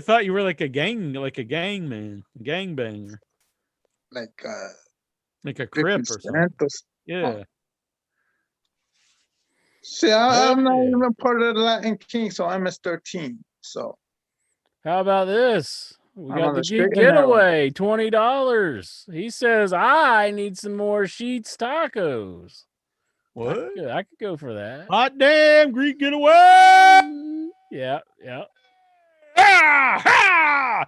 thought you were like a gang man, a gangbanger, Like like a 50 crip or something. Cent or Yeah. See, I'm not Yeah. even part of the Latin King, so I'm MS-13. So How about this? We I'm got on the the straight geek and narrow. getaway, $20. He says I need some more Sheets tacos. What? I could go for that. Hot damn, Greek getaway! Yeah. Ah,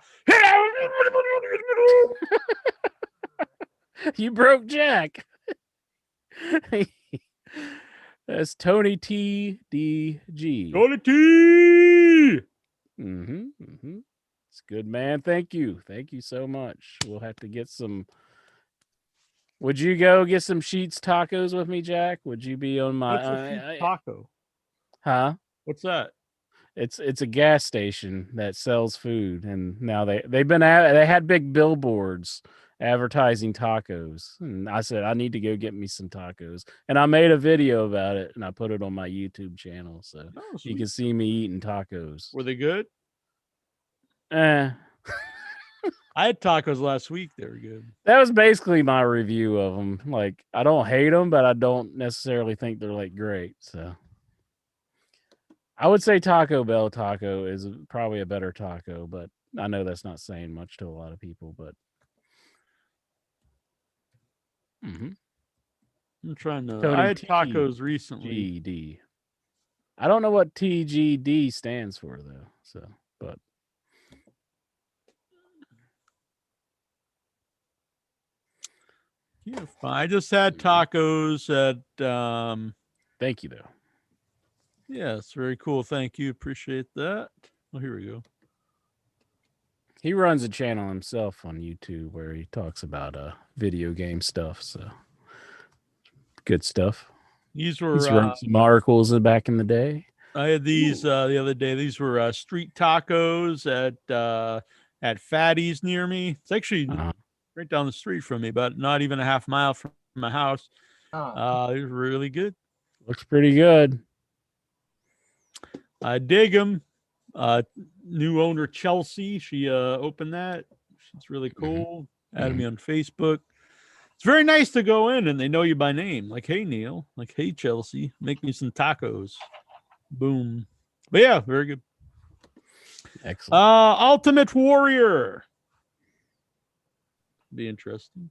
You broke Jack. That's Tony TDG. Go to T. It's good, man. Thank you so much. We'll have to get some. Would you go get some Sheets tacos with me, Jack? Would you be on my What's a taco? huh? What's that? It's a gas station that sells food, and now they had big billboards advertising tacos, and I said I need to go get me some tacos, and I made a video about it, and I put it on my YouTube channel, so Oh, you sweet. can see me eating tacos. Were they good? That I had tacos last week. They were good. was basically my review of them. Like I don't hate them, but I don't necessarily think they're like great. So I would say Taco Bell taco is probably a better taco, but I know that's not saying much to a lot of people. But I'm trying to. Tony I had tacos recently. TGD. I don't know what TGD stands for though. So, but I just had tacos at thank you though. Yes, very cool. Thank you. Appreciate that. Oh, here we go. He runs a channel himself on YouTube where he talks about video game stuff. So good stuff. These He's were run some articles back in the day. I had these the other day. These were street tacos at Fatty's near me. It's actually right down the street from me, but not even a half mile from my house. It was really good. Looks pretty good. I dig them. New owner Chelsea, she opened that. She's really cool. Added me on Facebook. It's very nice to go in and they know you by name. Like, hey Neil. Like, hey Chelsea, make me some tacos. Boom. But yeah, very good. Excellent. Ultimate Warrior. Be interesting.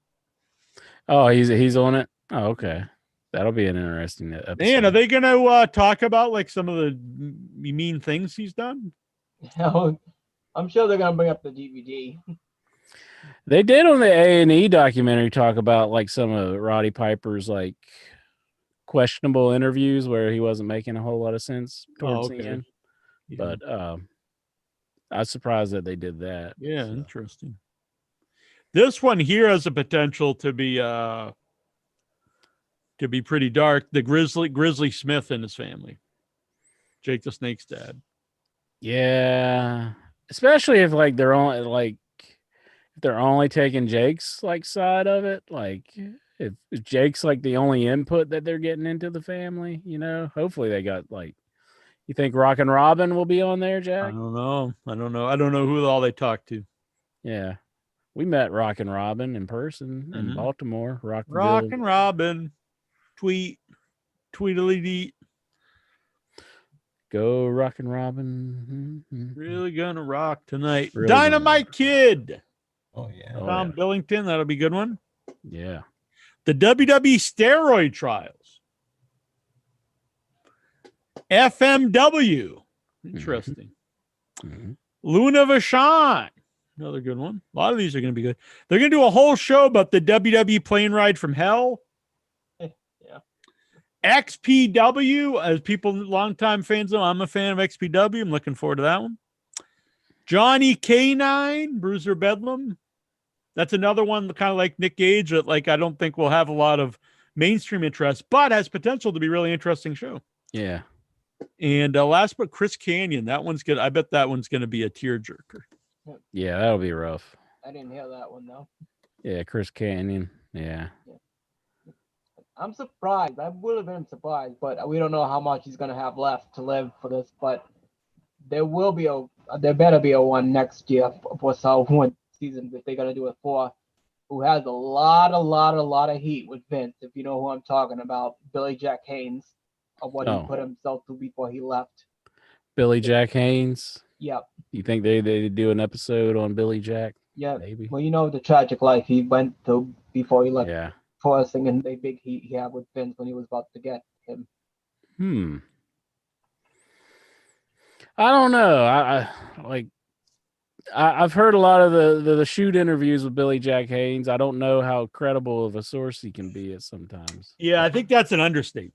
Oh, he's on it. Oh, okay. That'll be an interesting episode. Man, are they going to talk about like some of the mean things he's done? I'm sure they're gonna bring up the DVD. They did on the A&E documentary talk about like some of Roddy Piper's like questionable interviews where he wasn't making a whole lot of sense towards the end. Yeah. But I was surprised that they did that. Yeah, so. Interesting. This one here has a potential to be pretty dark. The Grizzly Smith and his family. Jake the Snake's dad. Yeah. Especially if like they're only taking Jake's like side of it, like if Jake's like the only input that they're getting into the family, you know, hopefully they got like, you think Rockin' Robin will be on there, Jack? I don't know who all they talked to. Yeah. We met Rockin' Robin in person in Baltimore. Rockin' Robin. Tweedledee. Go Rockin' Robin. Really gonna rock tonight. Really Dynamite Kid. Oh yeah. Tom Billington, that'll be a good one. Yeah. The WWE steroid trials. FMW. Interesting. Luna Vachon. Another good one. A lot of these are going to be good. They're going to do a whole show about the WWE plane ride from hell. Yeah. XPW, as people, longtime fans know, I'm a fan of XPW. I'm looking forward to that one. Johnny K9, Bruiser Bedlam. That's another one kind of like Nick Gage that like I don't think will have a lot of mainstream interest, but has potential to be a really interesting show. Yeah. And last but Chris Canyon. That one's good. I bet that one's going to be a tearjerker. Yeah, that'll be rough. I didn't hear that one though. Yeah, Chris Canyon. Yeah. I'm surprised. I would have been surprised, but we don't know how much he's gonna have left to live for this. But there better be a one next year for one season that they're gonna do it for. Who has a lot of heat with Vince? If you know who I'm talking about, Billy Jack Haynes, of what he put himself through before he left. Billy Jack Haynes. Yep. You think they do an episode on Billy Jack? Yeah. Maybe. Well, you know the tragic life he went through before he left. Yeah. Forcing and the big heat he had with Vince when he was about to get him. I don't know. I've heard a lot of the shoot interviews with Billy Jack Haynes. I don't know how credible of a source he can be at sometimes. Yeah, I think that's an understatement.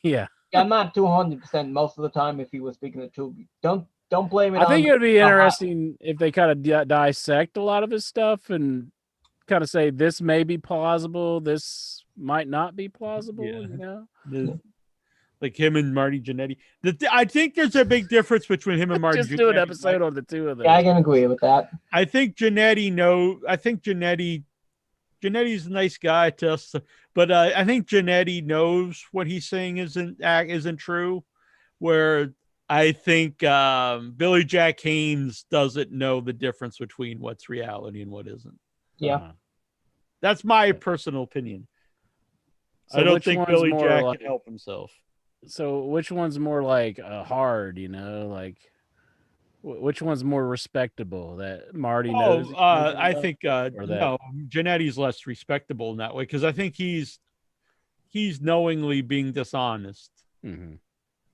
Yeah. I'm not 200% most of the time if he was speaking the truth. Don't blame it. I think it would be interesting if they kind of dissect a lot of his stuff and kind of say this may be plausible, this might not be plausible. You know, like him and Marty Jannetty. I think there's a big difference between him and Marty. Just do an episode on the two of them. Yeah, I can agree with that. I think Jannetty's a nice guy to us, but I think Jannetty knows what he's saying isn't true. Where I think Billy Jack Haynes doesn't know the difference between what's reality and what isn't. Yeah. That's my personal opinion. So I don't think Billy Jack can help himself. So which one's more like hard, you know, like which one's more respectable that Marty knows? I think no, Jannetty's less respectable in that way because I think he's knowingly being dishonest.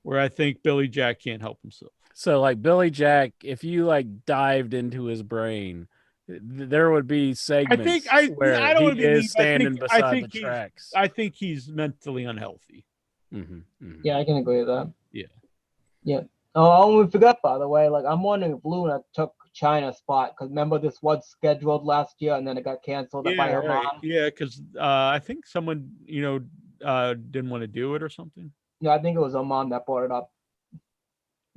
Where I think Billy Jack can't help himself. So like Billy Jack, if you like dived into his brain, there would be segments where I don't he is standing beside the tracks. I think he's mentally unhealthy. Yeah, I can agree with that. Yeah. Oh, we forgot, by the way. Like, I'm wondering if Luna took China's spot, because remember this was scheduled last year and then it got canceled by Yeah, her right. mom. Yeah, because I think someone didn't want to do it or something. Yeah, I think it was her mom that brought it up.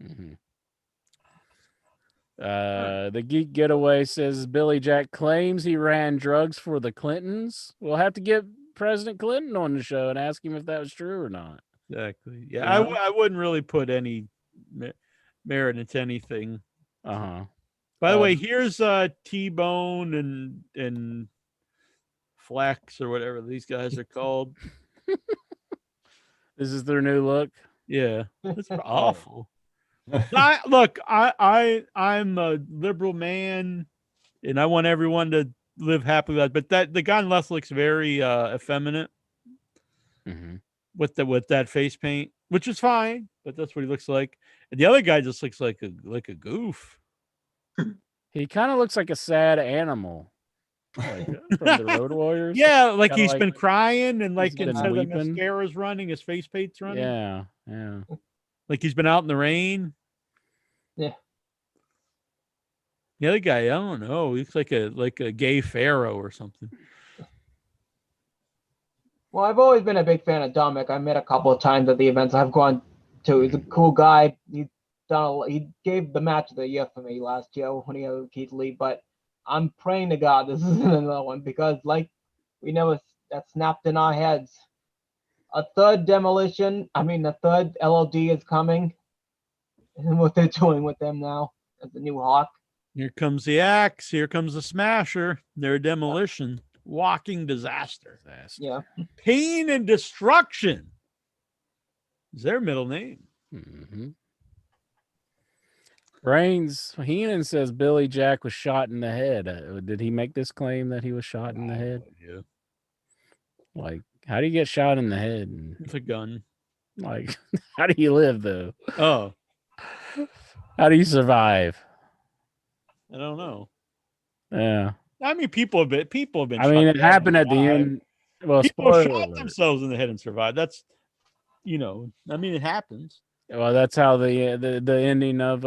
Mm-hmm. The Geek Getaway says Billy Jack claims he ran drugs for the Clintons. We'll have to get President Clinton on the show and ask him if that was true or not. Exactly. Yeah, You know? I wouldn't really put any merit into anything. Uh-huh. By the way, here's T-Bone and Flex or whatever these guys are called. This is their new look. Yeah, it's awful. I'm a liberal man, and I want everyone to live happily. But the guy on left looks very effeminate with that face paint, which is fine. But that's what he looks like. And the other guy just looks like a goof. He kind of looks like a sad animal, like from the Road Warriors. Yeah, like Kinda he's been crying, and like been instead of the weeping. mascara's running, his face paint's running. Yeah. Like he's been out in the rain. Yeah. The other guy, I don't know. He looks like a gay pharaoh or something. Well, I've always been a big fan of Dominic. I met a couple of times at the events I've gone to. He's a cool guy. He gave the match of the year for me last year when he had Keith Lee. But I'm praying to God this isn't another one, because like we never that snapped in our heads. A third LOD is coming, and what they're doing with them now as the new Hawk. Here comes the axe. Here comes the smasher. They're demolition. Walking disaster. Yeah. Pain and destruction is their middle name. Mm-hmm. Brains Heenan says Billy Jack was shot in the head. Did he make this claim that he was shot in the head? Yeah. Like, how do you get shot in the head? With a gun. Like, how do you live though? Oh. How do you survive? I don't know. Yeah. I mean, people have been. I mean, it happened at the end. Well, people spoiler shot alert. themselves in the head and survived. That's, I mean, it happens. Well, that's how the ending of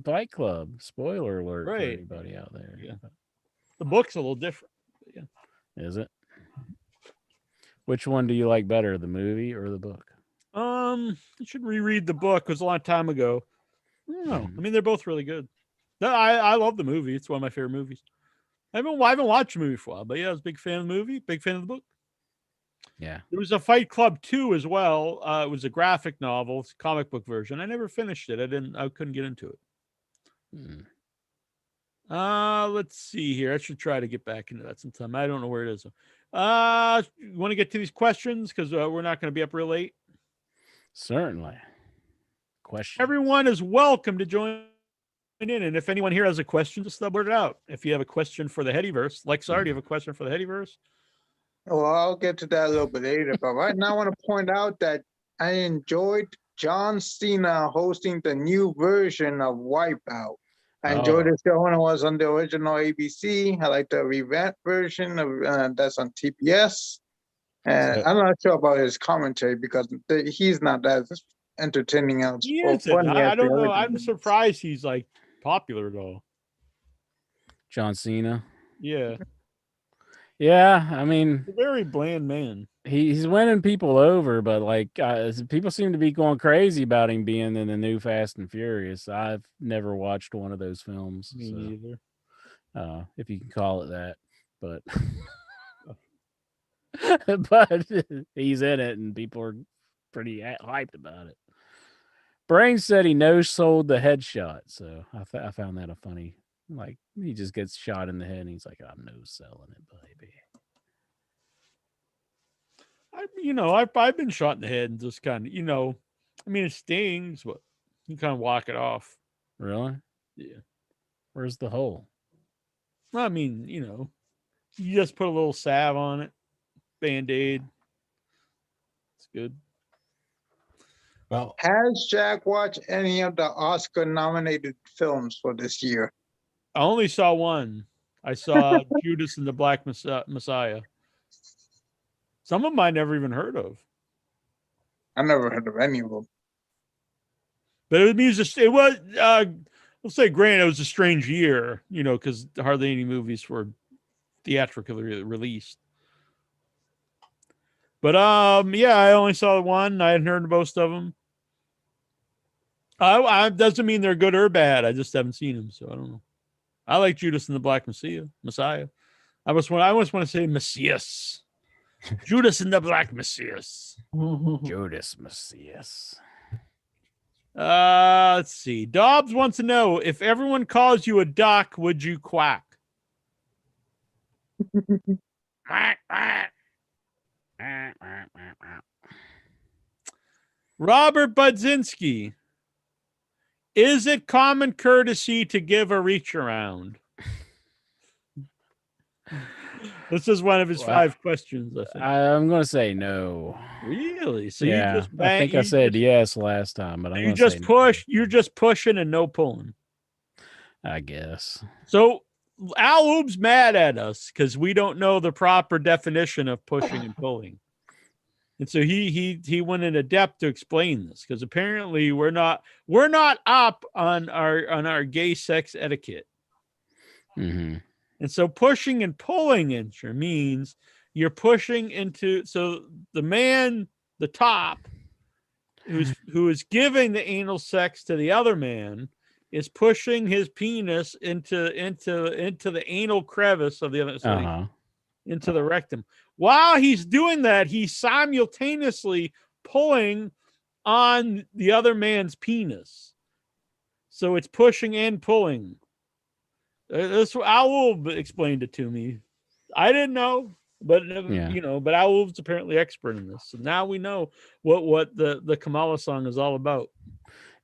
Fight Club. Spoiler alert for anybody out there. Yeah. The book's a little different. Yeah. Is it? Which one do you like better, the movie or the book? I should reread the book. It was a long time ago. I don't know. I mean, they're both really good. No, I love the movie. It's one of my favorite movies. I haven't watched the movie for a while, but yeah, I was a big fan of the movie, big fan of the book. Yeah. There was a Fight Club 2 as well. It was a graphic novel, it's a comic book version. I never finished it. I couldn't get into it. Let's see here. I should try to get back into that sometime. I don't know where it is. You want to get to these questions? Because we're not going to be up real late. Certainly. Question. Everyone is welcome to join in. And if anyone here has a question, just blurt it out. If you have a question for the Headyverse, Lexar, do you have a question for the Headyverse? Well, I'll get to that a little bit later. But right now, I want to point out that I enjoyed John Cena hosting the new version of Wipeout. I enjoyed the show when it was on the original ABC. I like the revamped version of that's on TBS. And I'm not sure about his commentary because he's not as entertaining as I don't know. I'm surprised he's like popular though. John Cena. Yeah. Yeah, I mean, a very bland man. He's winning people over, but like people seem to be going crazy about him being in the new Fast and Furious. I've never watched one of those films. Me neither. If you can call it that, but but he's in it, and people are pretty hyped about it. Brain said he no-sold the headshot, so I found that a funny. Like, he just gets shot in the head, and he's like, "I'm no-selling it, baby." I've been shot in the head and just kind of, I mean, it stings, but you kind of walk it off. Really? Yeah. Where's the hole? I mean, you just put a little salve on it, Band-Aid. It's good. Well, has Jack watched any of the Oscar-nominated films for this year? I only saw one. I saw Judas and the Black Messiah. Some of them I never even heard of. I never heard of any of them. But it was it was we'll say granted it was a strange year, because hardly any movies were theatrically released. But yeah, I only saw the one. I hadn't heard of most of them. I doesn't mean they're good or bad. I just haven't seen them, so I don't know. I like Judas and the Black Messiah. I always want to say Messias. Judas and the Black Messias. Judas Messias. Let's see. Dobbs wants to know, if everyone calls you a duck, would you quack? Robert Budzinski. Is it common courtesy to give a reach around? This is one of his 5 questions, I think. I'm going to say no. Really? So yeah, you just I think I said yes last time, but I'm you just push. No. You're just pushing and no pulling. I guess. So Al Oob's mad at us because we don't know the proper definition of pushing and pulling, and so he went in depth to explain this, because apparently we're not up on our gay sex etiquette. Mm-hmm. And so pushing and pulling means you're pushing into, so the man, the top, who is giving the anal sex to the other man, is pushing his penis into the anal crevice of the other, so into the rectum. While he's doing that, he's simultaneously pulling on the other man's penis. So it's pushing and pulling. That's what Al Wolf explained it to me. I didn't know, but but Al Wolf's apparently expert in this. So now we know what the Kamala song is all about.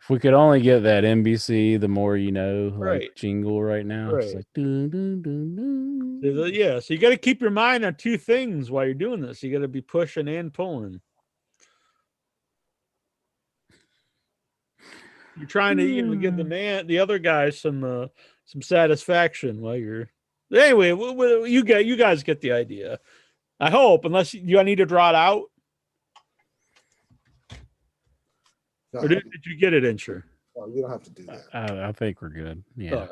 If we could only get that NBC, the more you know, right, jingle right now. Right. It's like dun, dun, dun, dun. Yeah, so you got to keep your mind on 2 things while you're doing this. You got to be pushing and pulling. You're trying to give the other guy some satisfaction while you're. Anyway, you guys get the idea. I hope, unless I need to draw it out. Or did you get it, Insure? Oh, you don't have to do that. I think we're good. Yeah.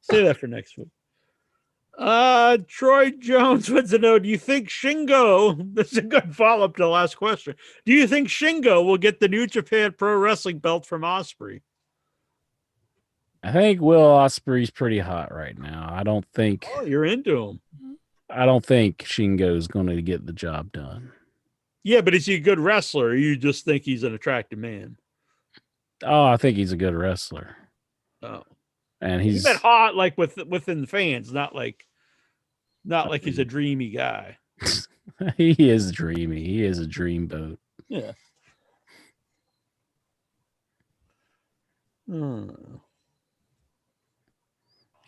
Say that for next week. Troy Jones wants to know, do you think Shingo, this is a good follow-up to the last question, do you think Shingo will get the New Japan Pro Wrestling belt from Ospreay? I think Will Ospreay's pretty hot right now. I don't think... Oh, you're into him. I don't think Shingo's going to get the job done. Yeah, but is he a good wrestler, or you just think he's an attractive man? Oh, I think he's a good wrestler. Oh. And he's been hot like within the fans, not like he's a dreamy guy. He is dreamy. He is a dreamboat. Yeah.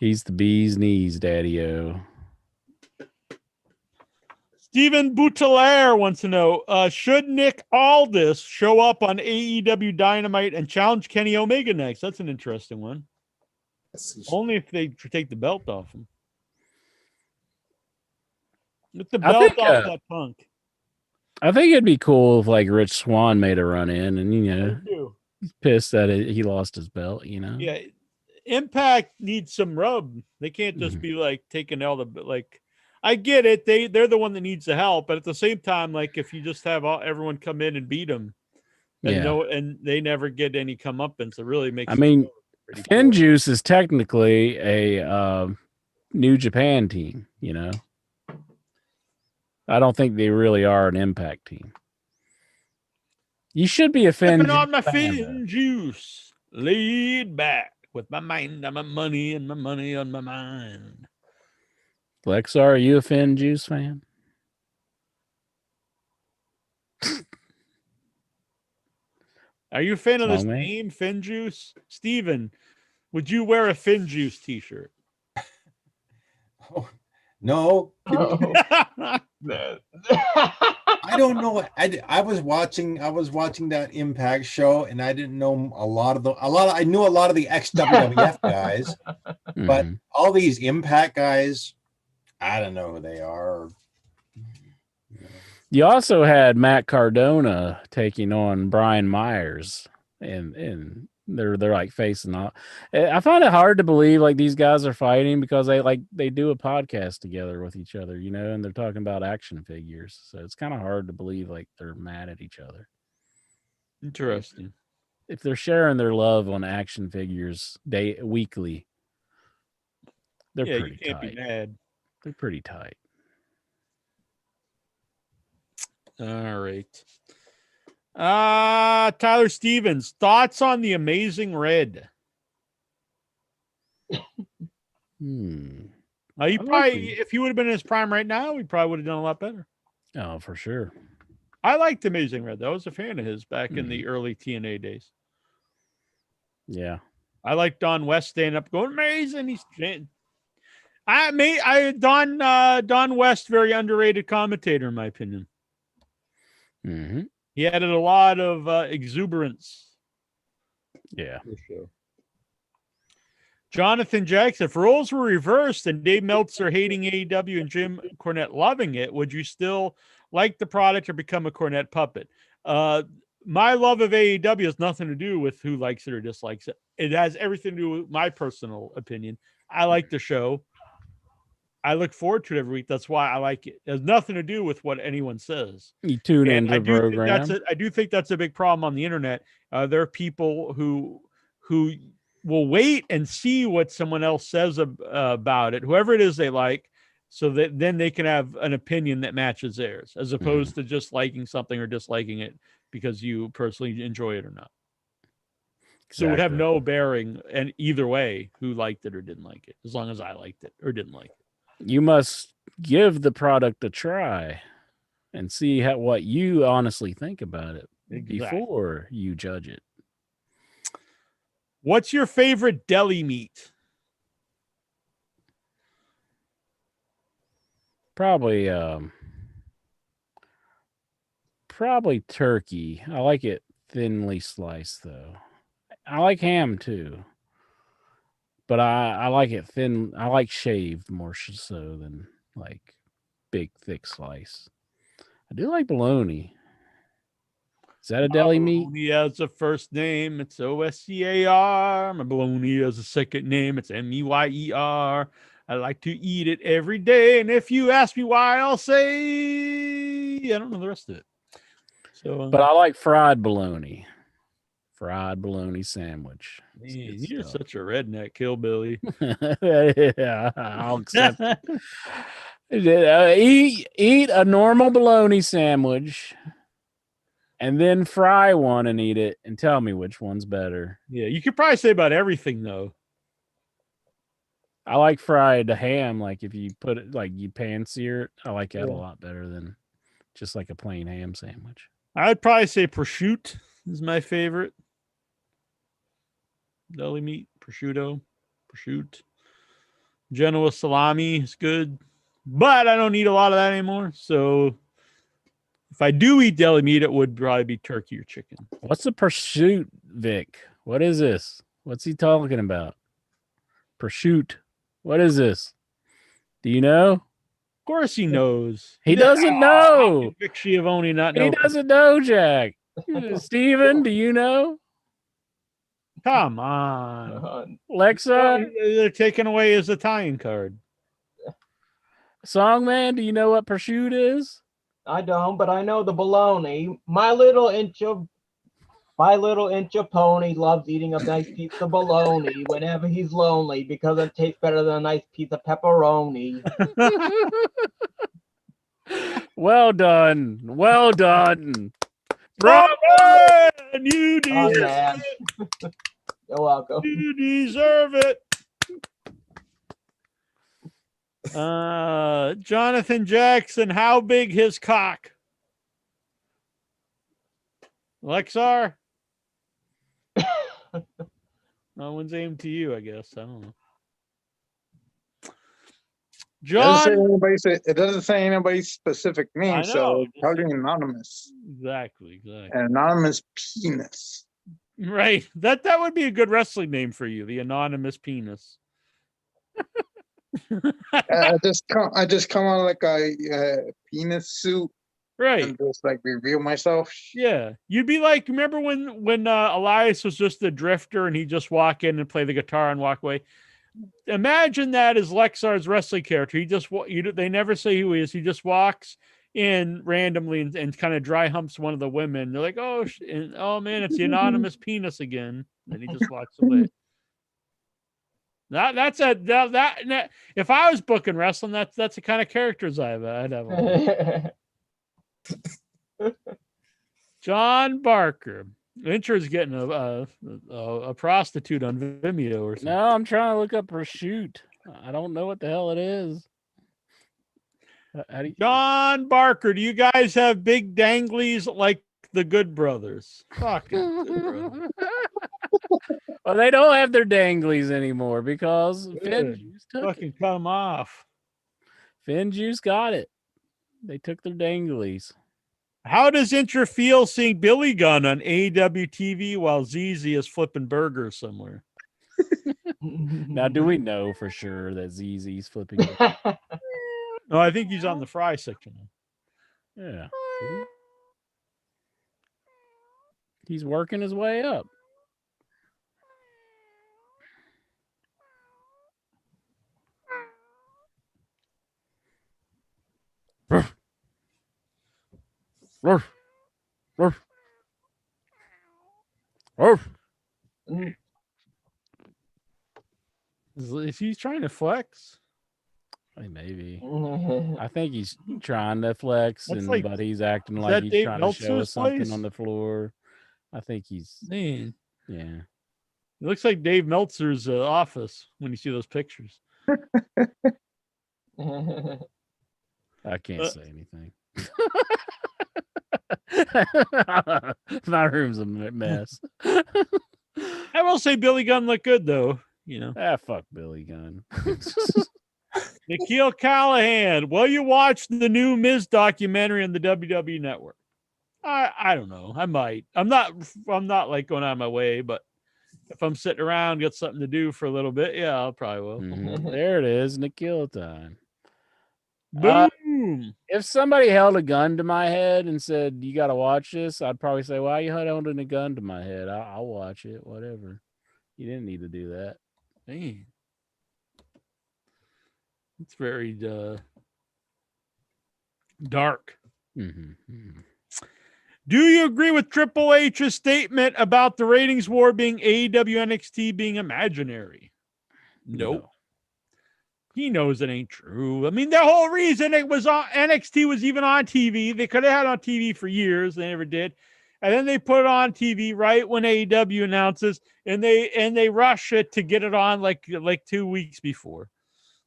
He's the bee's knees, Daddy-o. Stephen Boutelaire wants to know, should Nick Aldis show up on AEW Dynamite and challenge Kenny Omega next? That's an interesting one. Only if they take the belt off him. Get the belt off that Punk. I think it'd be cool if Rich Swann made a run in, and he's pissed that he lost his belt. Yeah, Impact needs some rub. They can't just be taking all the I get it. They're the one that needs the help, but at the same time, if you just have everyone come in and beat them, and they never get any comeuppance, it really makes. Finn Juice is technically a New Japan team. I don't think they really are an Impact team. You should be a Finn. On my Finn Juice, laid back with my mind on my money and my money on my mind. Lexar, are you a Finn Juice fan? Are you a fan of this name, Finn Juice? Steven, would you wear a Finn Juice t-shirt? Oh, no. I don't know. I was watching that Impact show, and I didn't know I knew a lot of the ex-WWF guys, but all these Impact guys, I don't know who they are. You also had Matt Cardona taking on Brian Myers and they're like facing off. I find it hard to believe like these guys are fighting because they do a podcast together with each other, and they're talking about action figures. So it's kind of hard to believe like they're mad at each other. Interesting. If they're sharing their love on action figures weekly, they're pretty you can't tight. be mad. They're pretty tight. All right. Tyler Stevens, thoughts on the Amazing Red? You probably, if he would have been in his prime right now, he probably would have done a lot better. Oh, for sure. I liked Amazing Red, though. I was a fan of his back in the early TNA days. Yeah. I like Don West standing up going, amazing. Don West, very underrated commentator, in my opinion. Mm-hmm. He added a lot of exuberance. Yeah. For sure. Jonathan Jackson, if roles were reversed and Dave Meltzer hating AEW and Jim Cornette loving it, would you still like the product or become a Cornette puppet? My love of AEW has nothing to do with who likes it or dislikes it. It has everything to do with my personal opinion. I like the show. I look forward to it every week. That's why I like it. It has nothing to do with what anyone says. You tune into the program. I do think that's a big problem on the internet. There are people who will wait and see what someone else says about it, whoever it is they like, so that then they can have an opinion that matches theirs, as opposed to just liking something or disliking it because you personally enjoy it or not. So it would have no bearing and either way who liked it or didn't like it, as long as I liked it or didn't like it. You must give the product a try and see what you honestly think about it before you judge it. What's your favorite deli meat? Probably turkey. I like it thinly sliced though. I like ham too. But I like it thin. I like shaved more so than like big, thick slice. I do like bologna. Is that a deli meat? Bologna has a first name. It's OSCAR. My bologna has a second name. It's MEYER. I like to eat it every day. And if you ask me why, I'll say I don't know the rest of it. So, but I like fried bologna. Fried bologna sandwich. Man, you're such a redneck hillbilly. Yeah, I'll accept it. Eat a normal bologna sandwich and then fry one and eat it and tell me which one's better. Yeah, you could probably say about everything, though. I like fried ham. Like if you put it, like you pan sear it, I like that a lot better than just like a plain ham sandwich. I'd probably say prosciutto is my favorite. Deli meat, prosciutto. Genoa salami is good, but I don't eat a lot of that anymore. So if I do eat deli meat, it would probably be turkey or chicken. What's a prosciutto, Vic? What is this? What's he talking about? Prosciutto. What is this? Do you know? Of course he knows. He doesn't know. Vic Schiavone not know. He doesn't know, Jack. Steven, do you know? Come on. Lexa? They're taking away his Italian card. Songman, do you know what prosciutto is? I don't, but I know the bologna. My little inch of pony loves eating a nice piece of bologna whenever he's lonely because it tastes better than a nice piece of pepperoni. Well done. Well done. Bravo! And you deserve it. You're welcome. You deserve it. Jonathan Jackson, how big his cock? Lexar? No one's aimed to you, I guess. I don't know. John? It doesn't say anybody's specific name, so it's probably anonymous. Exactly. An anonymous penis. Right. That would be a good wrestling name for you, the anonymous penis. I just come on like a penis suit Right. and just like review myself. Yeah. You'd be like, remember when Elias was just a drifter and he'd just walk in and play the guitar and walk away? Imagine that as Lexar's wrestling character. He just they never say who he is. He just walks in randomly and kind of dry humps one of the women. They're like, oh man, it's the anonymous penis again. And he just walks away. That's that. If I was booking wrestling, that's the kind of characters I'd have on. John Barker. Incher's getting a prostitute on Vimeo or something. No, I'm trying to look up her shoot. I don't know what the hell it is. John Barker, do you guys have big danglies like the Good Brothers? Fucking Good Brothers. Well, they don't have their danglies anymore because Finn Juice took fucking cut them off. Finn Juice got it. They took their danglies. How does Incher feel seeing Billy Gunn on AEW TV while ZZ is flipping burgers somewhere? Now, do we know for sure that ZZ's flipping? No, I think he's on the fry section. Yeah. He's working his way up. Ruff. Is he trying to flex? Maybe. I think he's trying to flex, Like, but he's acting like he's Dave trying to show us something place? on the floor. I think he's. Man. Yeah. It looks like Dave Meltzer's office when you see those pictures. I can't say anything. My room's a mess. I will say Billy Gunn looked good though. You know. Fuck Billy Gunn. Nikhil Callahan. Will you watch the new Miz documentary on the WWE Network? I don't know. I might. I'm not like going out of my way, but if I'm sitting around, got something to do for a little bit, yeah, I probably will. Mm-hmm. There it is, Nikhil time. Boom. If somebody held a gun to my head and said, you got to watch this, I'd probably say, why are you holding a gun to my head? I'll watch it, whatever. You didn't need to do that. Dang. It's very dark. Mm-hmm. Mm-hmm. Do you agree with Triple H's statement about the ratings war being AEW NXT being imaginary? Nope. No. He knows it ain't true. I mean, the whole reason it was on NXT was even on TV. They could have had it on TV for years. They never did. And then they put it on TV right when AEW announces, and they rush it to get it on like 2 weeks before.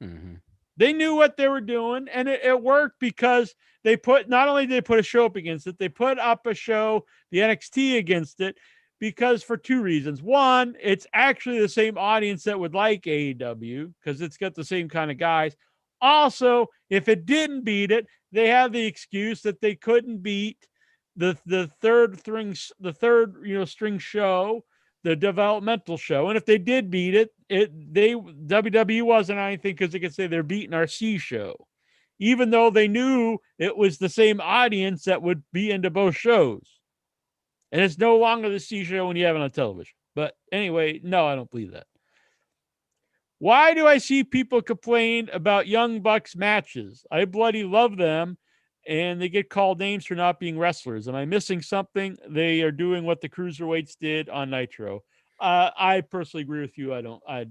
Mm-hmm. They knew what they were doing, and it worked because not only did they put a show up against it, they put up a show, the NXT, against it, because for two reasons. One, it's actually the same audience that would like AEW because it's got the same kind of guys. Also, if it didn't beat it, they have the excuse that they couldn't beat the third string show, the developmental show. And if they did beat it, WWE wasn't anything because they could say they're beating our C show, even though they knew it was the same audience that would be into both shows. And it's no longer the C show when you have it on television. But anyway, no, I don't believe that. Why do I see people complain about Young Bucks matches? I bloody love them, and they get called names for not being wrestlers. Am I missing something? They are doing what the Cruiserweights did on Nitro. I personally agree with you. I don't know.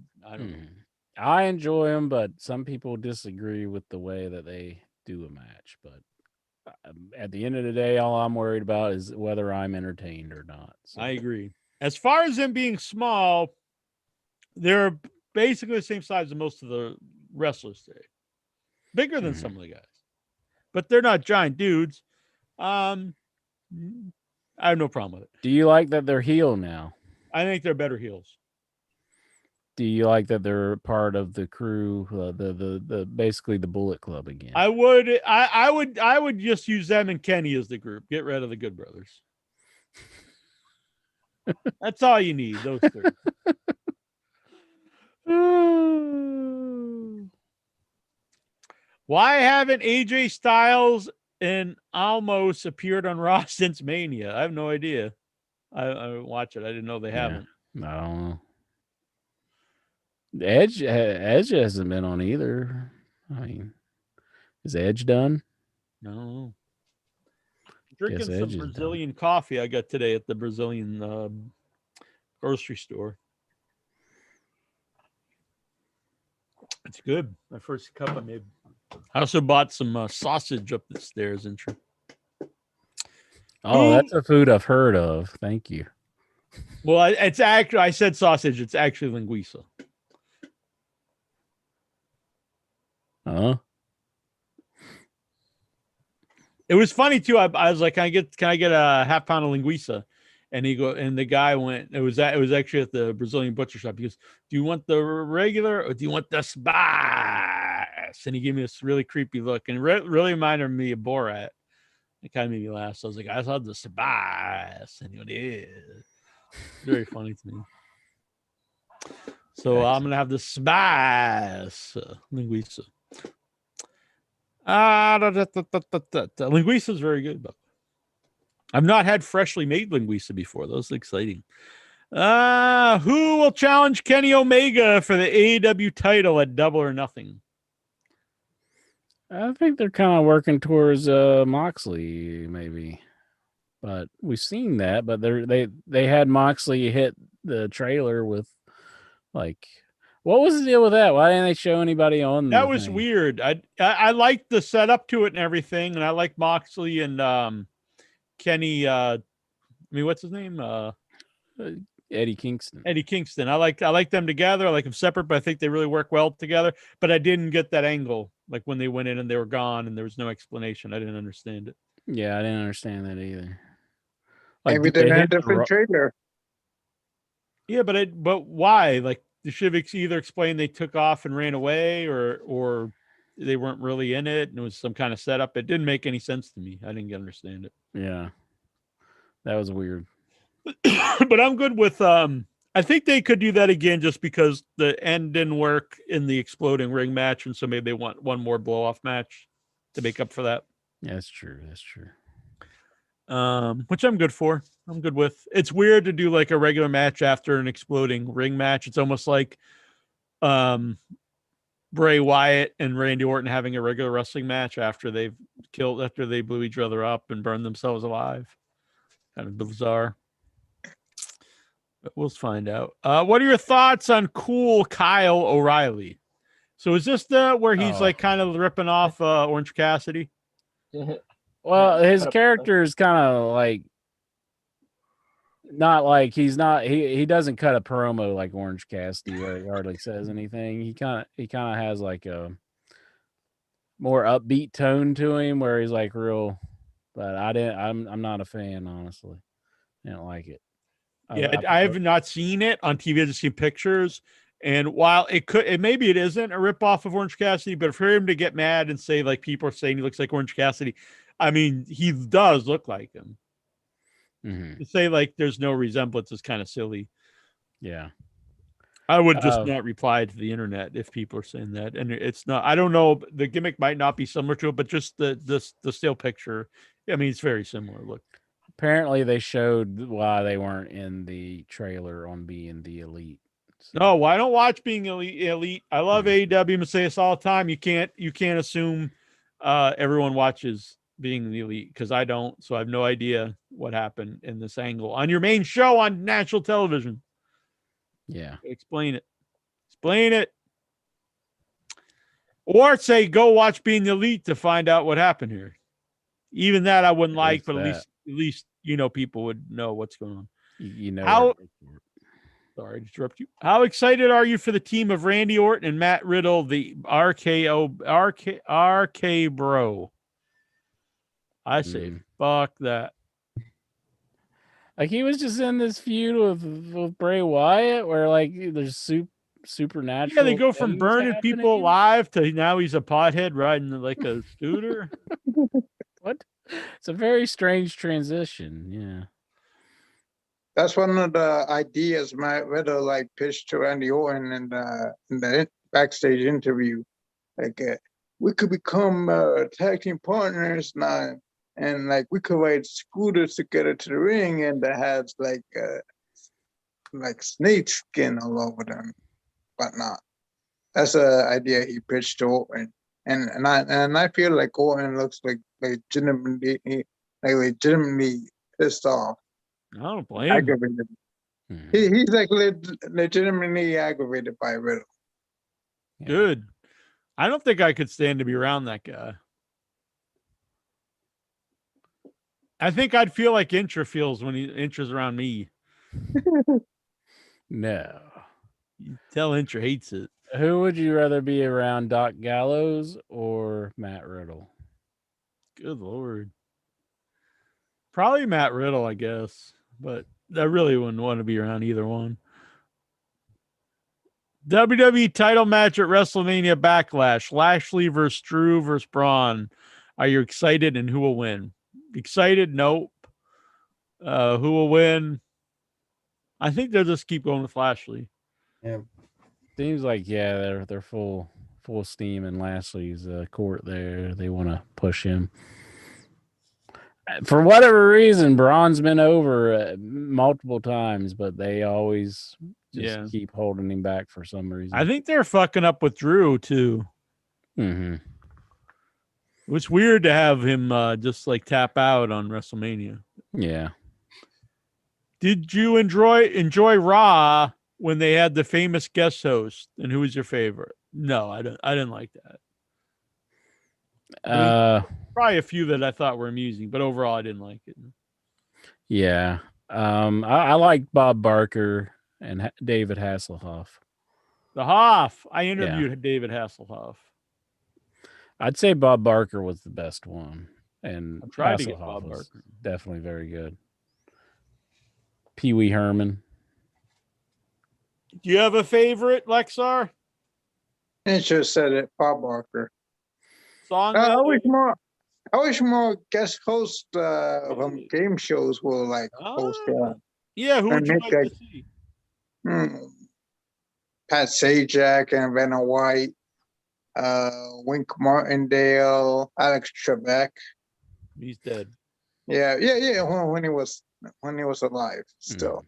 I enjoy them, but some people disagree with the way that they do a match. But at the end of the day, all I'm worried about is whether I'm entertained or not. So. I agree. As far as them being small, they're basically the same size as most of the wrestlers today. Bigger than some of the guys. But they're not giant dudes. I have no problem with it. Do you like that they're heel now? I think they're better heels. Do you like that they're part of the crew, the basically the Bullet Club again? I would just use them and Kenny as the group. Get rid of the Good Brothers. That's all you need, those three. Why haven't AJ Styles and almost appeared on Raw since Mania. I have no idea. I watch it. I didn't know they haven't. I don't know. Edge hasn't been on either. I mean, is Edge done? No. Drinking Guess some Edge is Brazilian coffee I got today at the Brazilian grocery store. It's good. My first cup I made. I also bought some sausage up the stairs. Oh, that's a food I've heard of. Thank you. Well, it's actually, I said sausage. It's actually linguiça. Huh? It was funny too. I was like, can I get a half pound of linguiça? And the guy went, it was actually at the Brazilian butcher shop. He goes, do you want the regular or do you want the spice? And he gave me this really creepy look and really reminded me of Borat. It kind of made me laugh. So I was like, I saw the spice. And he went, yeah. Very funny to me. So I'm going to have the spice linguiça. Linguiça is very good, but I've not had freshly made linguiça before. Those are exciting. Who will challenge Kenny Omega for the AEW title at Double or Nothing? I think they're kind of working towards Moxley, maybe. But we've seen that. But they had Moxley hit the trailer with like. What was the deal with that? Why didn't they show anybody on that? Was weird. I liked the setup to it and everything, and I like Moxley and Kenny. I mean, what's his name? Eddie Kingston. Eddie Kingston. I like them together. I like them separate, but I think they really work well together. But I didn't get that angle, like when they went in and they were gone and there was no explanation. I didn't understand it. Yeah, I didn't understand that either. Like, maybe they had a different trailer. Yeah, but why? Like, they should have either explained they took off and ran away, or they weren't really in it and it was some kind of setup. It didn't make any sense to me. I didn't understand it. Yeah, that was weird. But I'm good with I think they could do that again just because the end didn't work in the exploding ring match, and so maybe they want one more blow off match to make up for that. Yeah, that's true. Which I'm good for. I'm good with. It's weird to do like a regular match after an exploding ring match. It's almost like Bray Wyatt and Randy Orton having a regular wrestling match after they blew each other up and burned themselves alive. Kind of bizarre. But we'll find out. What are your thoughts on Cool Kyle O'Reilly? So is this where he's like kind of ripping off Orange Cassidy? Well, his character is kind of like not like he doesn't cut a promo like Orange Cassidy where he hardly says anything. He kind of has like a more upbeat tone to him where he's like real. But I'm not a fan, honestly. I don't like it. Yeah, I have not seen it on TV. I've just seen pictures. And while maybe it isn't a ripoff of Orange Cassidy, but for him to get mad and say like people are saying he looks like Orange Cassidy, I mean, he does look like him. Mm-hmm. To say like there's no resemblance is kind of silly. Yeah. I would just not reply to the internet if people are saying that. And it's not, I don't know, the gimmick might not be similar to it, but just the still picture. I mean, it's very similar. Look. Apparently they showed why they weren't in the trailer on Being the Elite. So. No, I don't watch Being Elite. I love AEW. I say this all the time. You can't assume everyone watches Being the Elite because I don't. So I have no idea what happened in this angle on your main show on national television. Yeah. Explain it. Or say, go watch Being the Elite to find out what happened here. Even that I wouldn't like, but at least, people would know what's going on. You know. How, sorry to interrupt you. How excited are you for the team of Randy Orton and Matt Riddle, the RK Bro? I say, fuck that. Like he was just in this feud with Bray Wyatt where like there's supernatural. Yeah, they go from burning people alive to now he's a pothead riding like a scooter. What? It's a very strange transition. Yeah. That's one of the ideas Matt Riddle like pitched to Randy Orton in the backstage interview. Like we could become tag team partners now, and like we could ride scooters together to the ring, and that has like snake skin all over them, whatnot. That's an idea he pitched to Orton, and I feel like Orton looks like legitimately pissed off, I don't blame him. aggravated. He's like legitimately aggravated by Riddle. Yeah. Good. I don't think I could stand to be around that guy. I think I'd feel like Intra feels when Intra's around me. No. You tell Intra hates it. Who would you rather be around, Doc Gallows or Matt Riddle? Good Lord. Probably Matt Riddle, I guess. But I really wouldn't want to be around either one. WWE title match at WrestleMania Backlash. Lashley versus Drew versus Braun. Are you excited, and who will win? Excited? Nope. Who will win? I think they'll just keep going with Lashley. Yeah. Seems like they're full steam in Lashley's court there. They want to push him. For whatever reason, Braun's been over multiple times, but they always just keep holding him back for some reason. I think they're fucking up with Drew too. Mm-hmm. It's weird to have him just like tap out on WrestleMania. Yeah. Did you enjoy Raw when they had the famous guest host? And who was your favorite? No, I didn't like that. Probably a few that I thought were amusing, but overall I didn't like it. Yeah. I like Bob Barker and David Hasselhoff. The Hoff. I interviewed David Hasselhoff. I'd say Bob Barker was the best one, and I tried to get Hasselhoff Bob was Barker. definitely very good. Pee Wee Herman. Do you have a favorite, Lexar? And just said it, Bob Barker. Song? I wish more guest hosts from game shows will like host. Yeah, who would you like to see? Pat Sajak and Vanna White, Wink Martindale, Alex Trebek. He's dead. Yeah. When he was alive, still.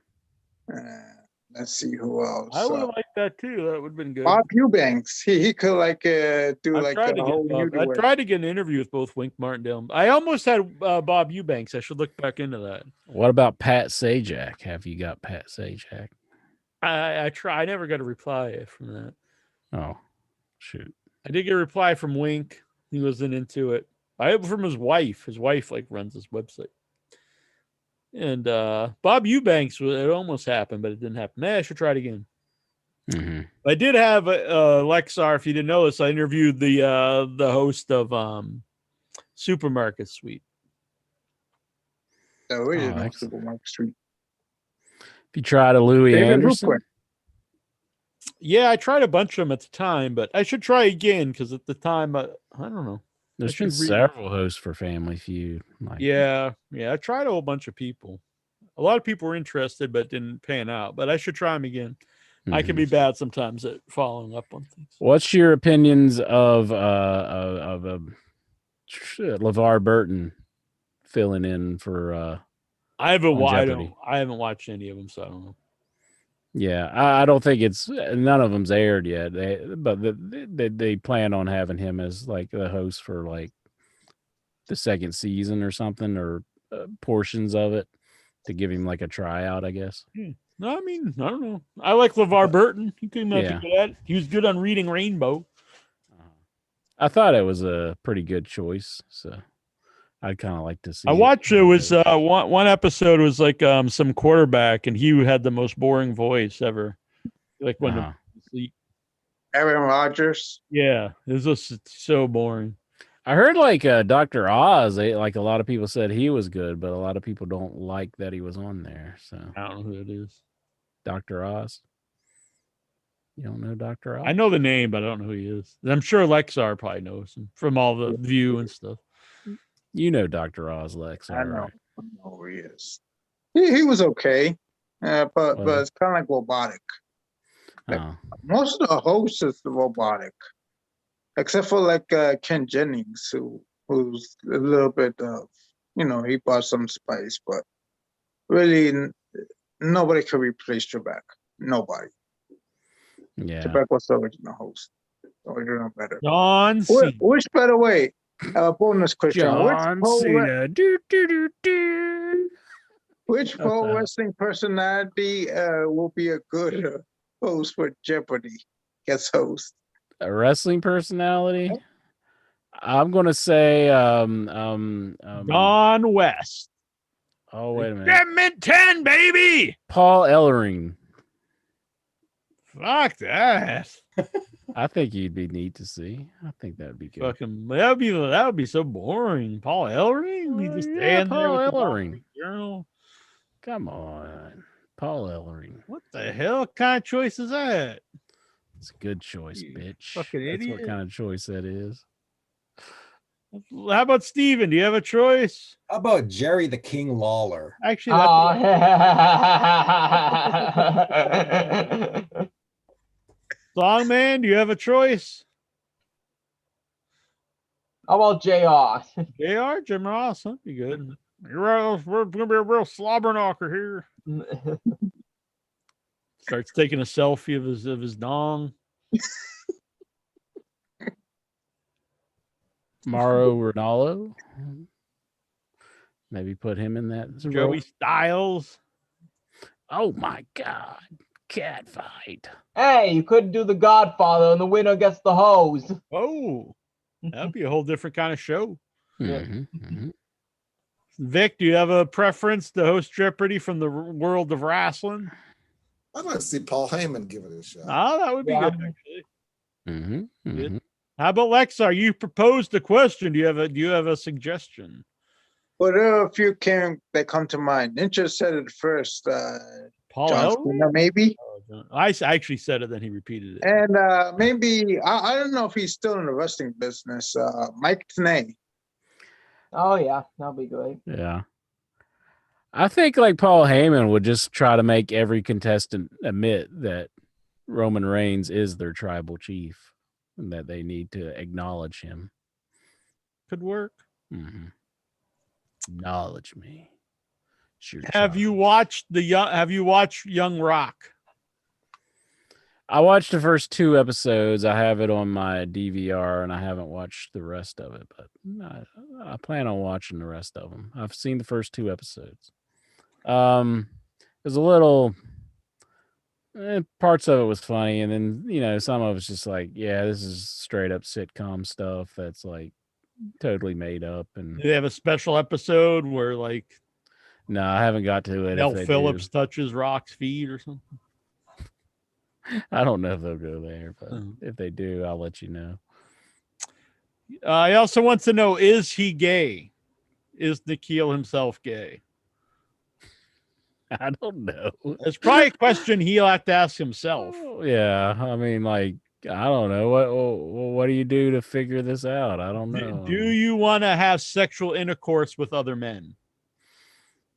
Let's see who else. I would have liked that too. That would have been good. Bob Eubanks. He could like do I like tried a whole new. I tried to get an interview with both Wink Martindale. I almost had Bob Eubanks. I should look back into that. What about Pat Sajak? Have you got Pat Sajak? I try. I never got a reply from that. Oh, shoot! I did get a reply from Wink. He wasn't into it. I have from his wife. His wife like runs this website. And Bob Eubanks, it almost happened, but it didn't happen. I should try it again. Mm-hmm. I did have Lexar. If you didn't know this, I interviewed the host of Supermarket Suite. The original Supermarket Suite. If you tried a Louis Anderson. Hooper. Yeah, I tried a bunch of them at the time, but I should try again because at the time, I don't know. There's been several hosts for Family Feud. Yeah. I tried a whole bunch of people. A lot of people were interested, but didn't pan out. But I should try them again. Mm-hmm. I can be bad sometimes at following up on things. What's your opinions of LeVar Burton filling in for? I haven't watched any of them, so I don't know. Yeah, I don't think none of them's aired yet. They plan on having him as like the host for like the second season or something, or portions of it to give him like a tryout, I guess. No, I mean, I don't know. I like LeVar Burton. He came out to good at it. He was good on Reading Rainbow. I thought it was a pretty good choice, so I'd kind of like to see. I watched it was one episode was like some quarterback, and he had the most boring voice ever. Like when to sleep. Aaron Rodgers. Yeah, it was just so boring. I heard like Dr. Oz. Like a lot of people said he was good, but a lot of people don't like that he was on there. So I don't know who it is. Dr. Oz. You don't know Dr. Oz? I know the name, but I don't know who he is. I'm sure Lexar probably knows him from all the View and stuff. You know Dr. Oz, Lex. I know who he is. He was okay, but it's kind of like robotic. Like, most of the hosts is robotic. except for like Ken Jennings, who's a little bit of, he brought some spice, but really nobody could replace Trebek. Nobody. Yeah. Trebek was the original host. Original better. John Cena. Which, by the way, bonus question: John Cena. Which pro Okay. wrestling personality will be a good host for Jeopardy? Guest host. A wrestling personality? I'm gonna say Don West. oh, wait a minute. Segment 10, baby. Paul Ellering. Fuck that. I think he'd be neat to see. I think that'd be good. Fucking that would be so boring. Paul Ellering? He just stand there Paul with the Wall Ellering. Street Journal. Come on. Paul Ellering. What the hell kind of choice is that? It's a good choice, You bitch. fucking That's idiot. what kind of choice that is. How about Steven? Do you have a choice? How about Jerry the King Lawler? Actually, Oh, Songman, do you have a choice? how about JR? JR, Jim Ross, that'd be good. You're right, we're gonna be a real slobber knocker here. Starts taking a selfie of his dong. Mauro Ronaldo. Maybe put him in that. role. Joey Styles. Oh my God. Cat fight. Hey, you could do the Godfather and the winner gets the hose. Oh, that'd be a whole different kind of show. Yeah. Vic, do you have a preference to host Jeopardy from the world of wrestling? I'd like to see Paul Heyman give it a shot. Oh, that would be Yeah. good, actually. Mm-hmm. How about Lexar? You proposed a question. Do you have a suggestion? Well, there are a few that come to mind. Ninja said it first. Paul John Ellering? Cena, maybe. I actually said it, then he repeated it. And maybe, I don't know if he's still in the wrestling business. Mike Tenay. Oh yeah, that'll be great. Yeah. I think like Paul Heyman would just try to make every contestant admit that Roman Reigns is their tribal chief and that they need to acknowledge him. Could work. Mm-hmm. Acknowledge me. Have you watched Young Rock? I watched the first 2 episodes. I have it on my DVR and I haven't watched the rest of it, but I plan on watching the rest of them. I've seen the first 2 episodes. It was a little parts of it was funny, and then some of it's just like, yeah, this is straight up sitcom stuff that's like totally made up. And Do they have a special episode where like no, I haven't got to it. Mel if they Phillips do. touches Rock's feet or something? I don't know if they'll go there, but Mhm. if they do, I'll let you know. He also wants to know, is he gay? Is Nikhil himself gay? I don't know. It's probably a question he'll have to ask himself. Yeah, I mean, like, I don't know. What do you do to figure this out? I don't know. Do you want to have sexual intercourse with other men?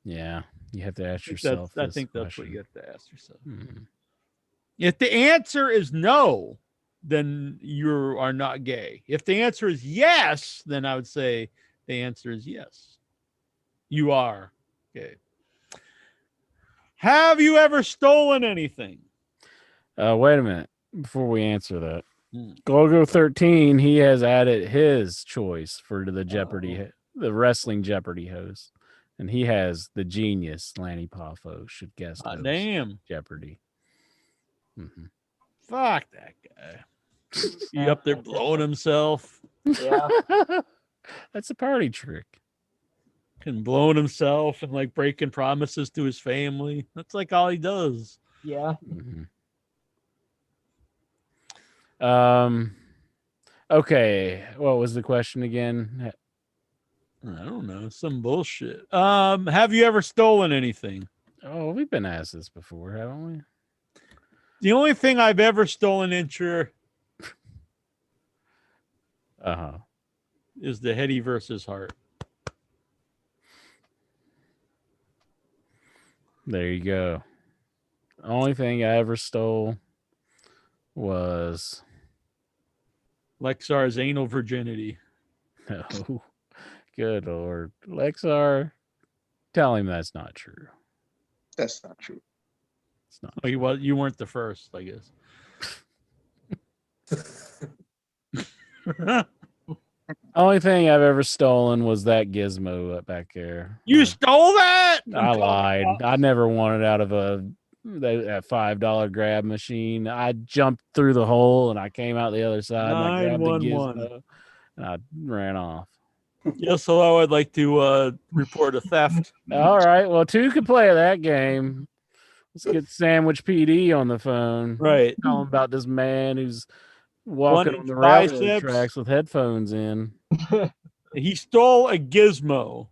Yeah, you have to ask yourself. I think that's what you have to ask yourself. Hmm. If the answer is no, then you are not gay. If the answer is yes, then I would say the answer is yes. You are gay. Have you ever stolen anything? Wait a minute. Before we answer that, Hmm. Gogo 13, he has added his choice for the Jeopardy, the wrestling Jeopardy host, and he has the genius Lanny Poffo should guest host Damn. Jeopardy. Mm-hmm. Fuck that guy. He up there blowing himself. Yeah. That's a party trick. And blowing himself and like breaking promises to his family. That's like all he does. Yeah. Mm-hmm. Okay, what was the question again? I don't know. Some bullshit. Have you ever stolen anything? Oh, we've been asked this before, haven't we? The only thing I've ever stolen is the Hetty versus Hart. There you go. Only thing I ever stole was Lexar's anal virginity. No. Good Lord. Lexar, tell him that's not true. That's not true. It's not Oh, you weren't the first, I guess. Only thing I've ever stolen was that gizmo up back there. You stole that? I lied. I never wanted out of that $5 grab machine. I jumped through the hole and I came out the other side and I grabbed the 911. gizmo and I ran off. Yes, hello. I'd like to report a theft. All right. Well, 2 could play that game. Let's get Sandwich PD on the phone. Right. Tell him about this man who's walking on 1-inch the railroad biceps. tracks with headphones in. He stole a gizmo.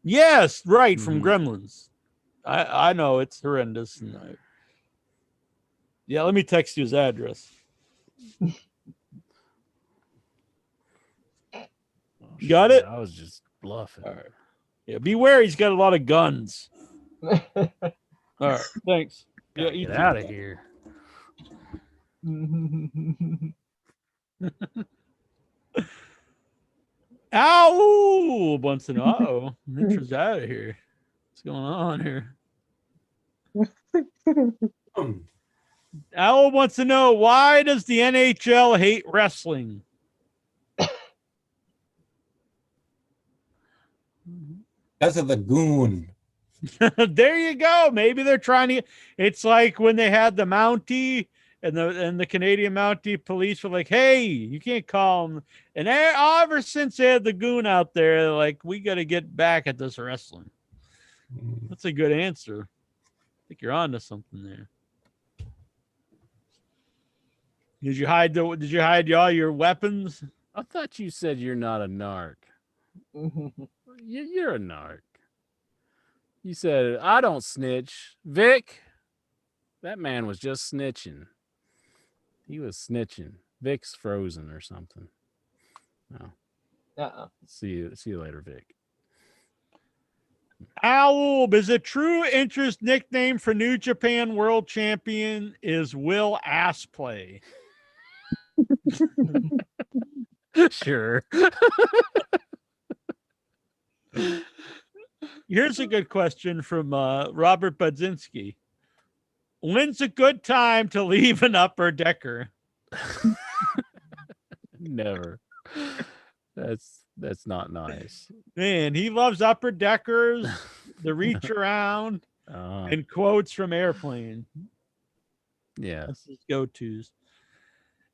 Yes, right, from Mhm. Gremlins. I know it's horrendous. Yeah, let me text you his address. You got it? I was just bluffing. All right. Yeah, beware. He's got a lot of guns. All right. Thanks. Yeah, Get out of here. Ow! Wants to know. Uh-oh. Ninja's out of here. What's going on here? Owl wants to know, why does the NHL hate wrestling? Because of the goon. There you go. Maybe they're trying to. It's like when they had the Mountie and the Canadian Mountie police were like, "Hey, you can't call them." And ever since they had the goon out there, they're like, we got to get back at this wrestling. That's a good answer. I think you're on to something there. Did you hide all your weapons? I thought you said you're not a narc. You're a narc. You said, I don't snitch. Vic, that man was just snitching. He was snitching. Vic's frozen or something. No. See you later, Vic. Owl, is it true Inter's nickname for New Japan World Champion is Will Assplay? Sure. Here's a good question from Robert Budzinski. When's a good time to leave an upper decker? Never. That's not nice. Man, he loves upper deckers, the reach around, and quotes from Airplane. Yeah. That's his go-tos.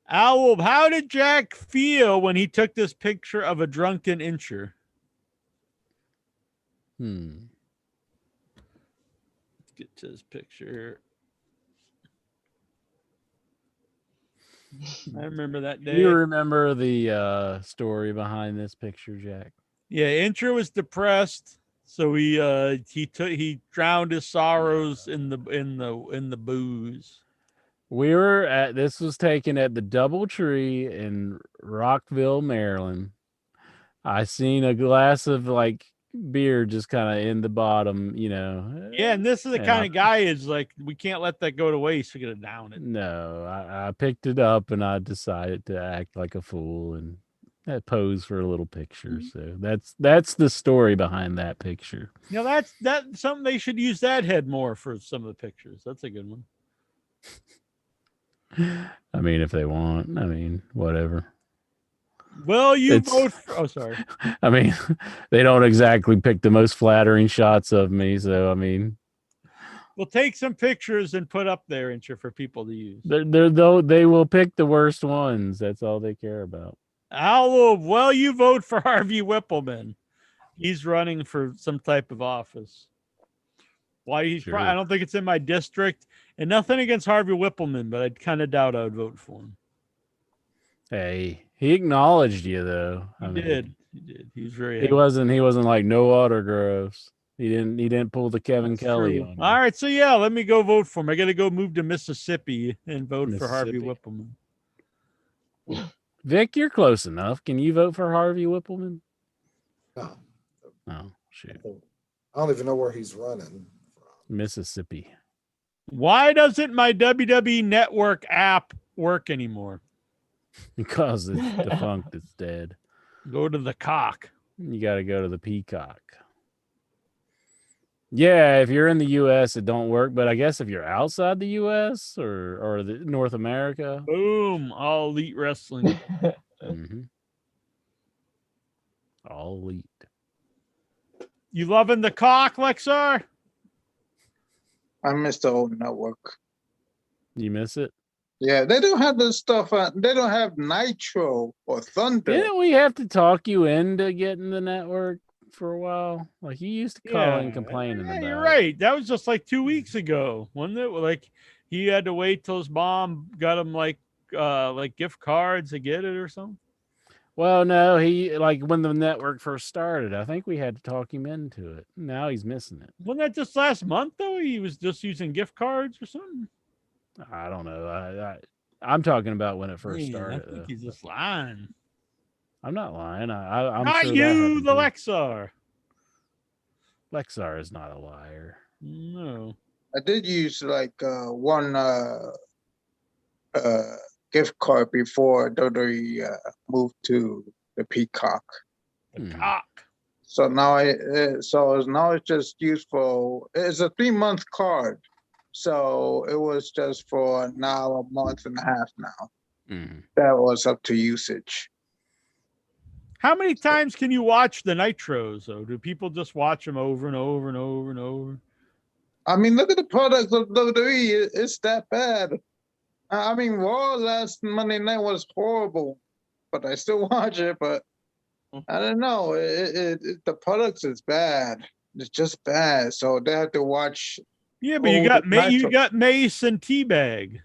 Owl, how did Jack feel when he took this picture of a drunken Incher? Let's get to this picture. I remember that day. You remember the story behind this picture, Jack? Yeah, Incher was depressed, so he drowned his sorrows in the booze. This was taken at the Doubletree in Rockville, Maryland. I seen a glass of beer just kind of in the bottom, Yeah, and this is the kind of guy is like, we can't let that go to waste. We're gonna down it. No, I picked it up and I decided to act like a fool and pose for a little picture. So that's the story behind that picture. That's something they should use that head more for some of the pictures. That's a good one. I mean, if they want, whatever. Well, vote for, oh, sorry. I mean, they don't exactly pick the most flattering shots of me. So, we'll take some pictures and put up there, Incher, for people to use. They will pick the worst ones. That's all they care about. Well, you vote for Harvey Whippleman. He's running for some type of office. Why? Sure. I don't think it's in my district. And nothing against Harvey Whippleman, but I kind of doubt I would vote for him. Hey, he acknowledged you though. He did. He's very. He wasn't like no autographs. He didn't pull the Kevin Kelly on him. All right, so yeah, let me go vote for him. I got to go move to Mississippi and vote for Harvey Whippleman. Vic, you're close enough. Can you vote for Harvey Whippleman? No. Oh, shoot. I don't even know where he's running from. Mississippi. Why doesn't my WWE Network app work anymore? Because it's defunct, it's dead. Go to the cock. You got to go to the Peacock. Yeah, if you're in the U.S., it don't work. But I guess if you're outside the U.S. or the North America, Boom. All Elite Wrestling. All Elite. You loving the cock, Lexar? I miss the old network. You miss it? Yeah, they don't have this stuff. They don't have Nitro or Thunder. Didn't we have to talk you into getting the network for a while? Like you used to call and complaining about. You're right. That was just like 2 weeks ago, wasn't it? Like he had to wait till his mom got him like gift cards to get it or something. Well, no, he like when the network first started, I think we had to talk him into it. Now he's missing it. Wasn't that just last month though? He was just using gift cards or something. I don't know. I'm talking about when it first started. I think he's just lying. I'm not lying. I'm not sure you, the too. Lexar. Lexar is not a liar. No. I did use like one gift card before WWE moved to the Peacock. The cock. So now it's just used for. It's a 3-month card. So it was just for now a month and a half now. That was up to usage. How many times can you watch the Nitros, though? Do people just watch them over and over and over and over? I mean, look at the products of WWE. It's that bad. I mean, Raw last Monday night was horrible, but I still watch it. But I don't know. The products is bad. It's just bad. So they have to watch. Yeah, but you got Mace and Teabag.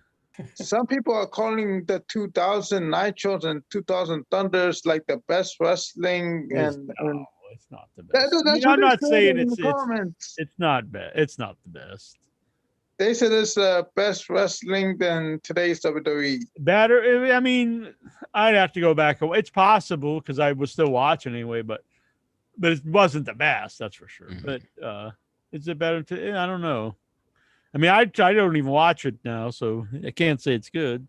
Some people are calling the 2000 Nitros and 2000 Thunders like the best wrestling, It's not the best. I'm not saying it's not bad. It's not the best. They said it's the best wrestling than today's WWE. Better. I mean, I'd have to go back. It's possible because I was still watching anyway, but it wasn't the best. That's for sure. But is it better? I don't know. I mean, I don't even watch it now, so I can't say it's good.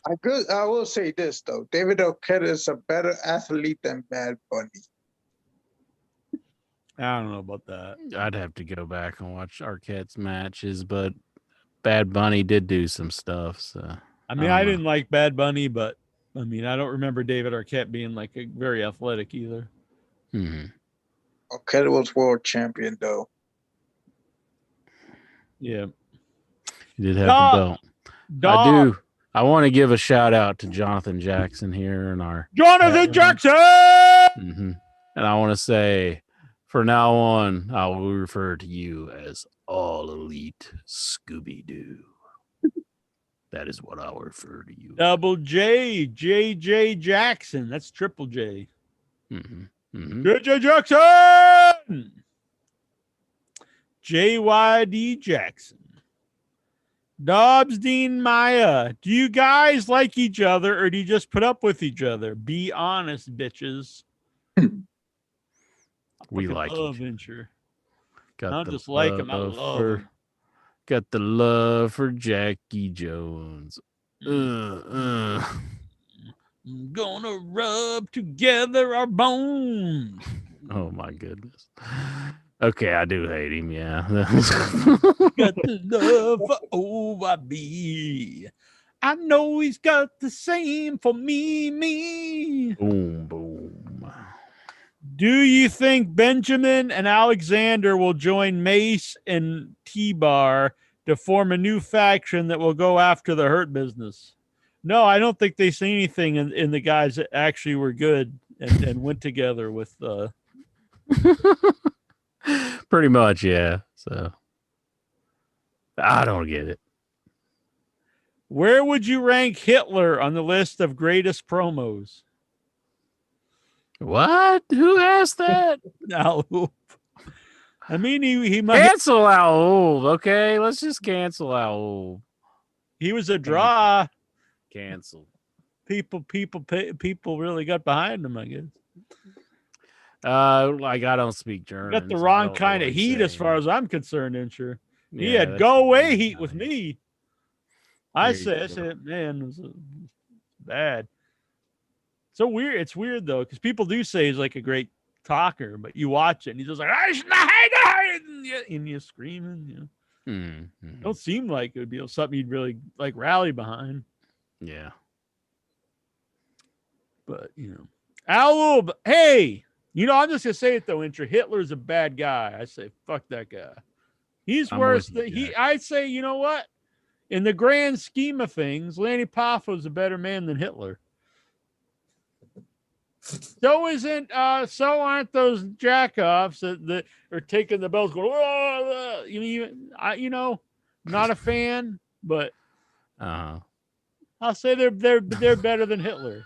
I will say this though: David Arquette is a better athlete than Bad Bunny. I don't know about that. I'd have to go back and watch Arquette's matches, but Bad Bunny did do some stuff. So I mean, I didn't like Bad Bunny, but I mean, I don't remember David Arquette being like very athletic either. Arquette was world champion though. Yeah. He did have the belt. I do. I want to give a shout out to Jonathan Jackson here in our Jonathan Jackson. And I want to say, from now on, I will refer to you as All Elite Scooby-Doo. That is what I'll refer to you. Double J, JJ Jackson. That's Triple J. JJ Jackson. JYD Jackson. Dobbs Dean Maya. Do you guys like each other or do you just put up with each other? Be honest, bitches. We like love Venture. Got I don't just like him. I love him. Got the love for Jackie Jones. I'm gonna rub together our bones. Oh my goodness. Okay, I do hate him, yeah. Got the love for OYB. I know he's got the same for me. Boom, boom. Do you think Benjamin and Alexander will join Mace and T-Bar to form a new faction that will go after the Hurt Business? No, I don't think they see anything in the guys that actually were good and went together with Pretty much, yeah. So I don't get it. Where would you rank Hitler on the list of greatest promos? What? Who asked that? No. I mean, he might cancel Al. Okay, let's just cancel Al. He was a draw. Cancel. People really got behind him, I guess. Like I don't speak German. Got the wrong kind of heat as far as I'm concerned, Insure. He had go away heat with me. I said, man, it was bad. So weird. It's weird though, because people do say he's like a great talker, but you watch it and he's just like, and you're screaming. You know? Mm-hmm. Don't seem like it would be something you'd really like rally behind. Yeah. But you know, Al, hey, you know, I'm just gonna say it though, Intra. Hitler's a bad guy. I say, fuck that guy. He's I'm worse with you, than he. Jack. I'd say, you know what? In the grand scheme of things, Lanny Poffo is a better man than Hitler. So isn't so aren't those jackoffs that are taking the bells going, oh, you know, not a fan, but Uh-huh. I'll say they're better than Hitler.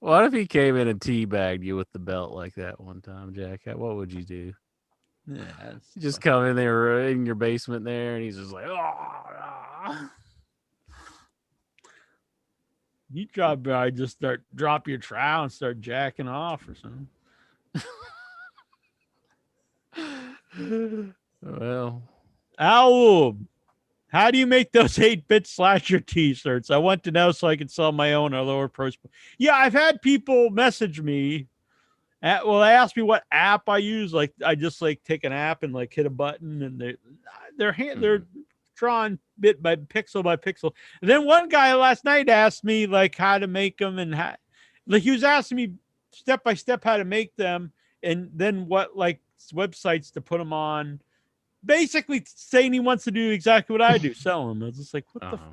What if he came in and teabagged you with the belt like that one time, Jack? What would you do? Yeah, You just come in there in your basement there, and he's just like, oh. You just drop your trowel and start jacking off or something. Well, Al, how do you make those 8-bit slasher t-shirts? I want to know so I can sell my own at a lower price. Yeah, I've had people message me. They asked me what app I use. Like, I just like take an app and like hit a button, and they're drawn bit by pixel. And then one guy last night asked me like how to make them, and how, like he was asking me step by step how to make them, and then what like websites to put them on. Basically saying he wants to do exactly what I do, sell them. I was just like,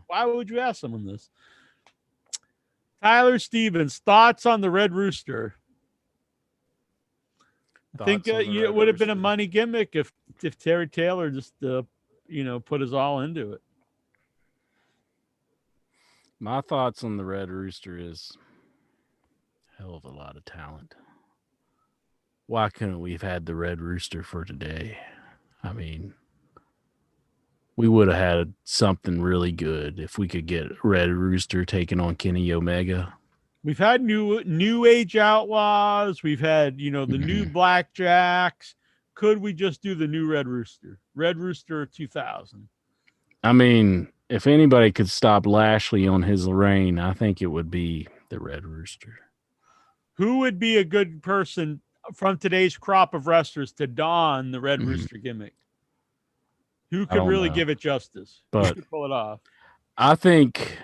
why would you ask someone this? Tyler Stevens, thoughts on the Red Rooster? I think it would have been a money gimmick if Terry Taylor just put his all into it. My thoughts on the Red Rooster is hell of a lot of talent. Why couldn't we have had the Red Rooster for today? I mean, we would have had something really good if we could get Red Rooster taking on Kenny Omega. We've had new age outlaws. We've had, the new Blackjacks. Could we just do the new Red Rooster? Red Rooster 2000. I mean, if anybody could stop Lashley on his reign, I think it would be the Red Rooster. Who would be a good person from today's crop of wrestlers to don the Red Rooster gimmick? Who could really give it justice? But who could pull it off? I think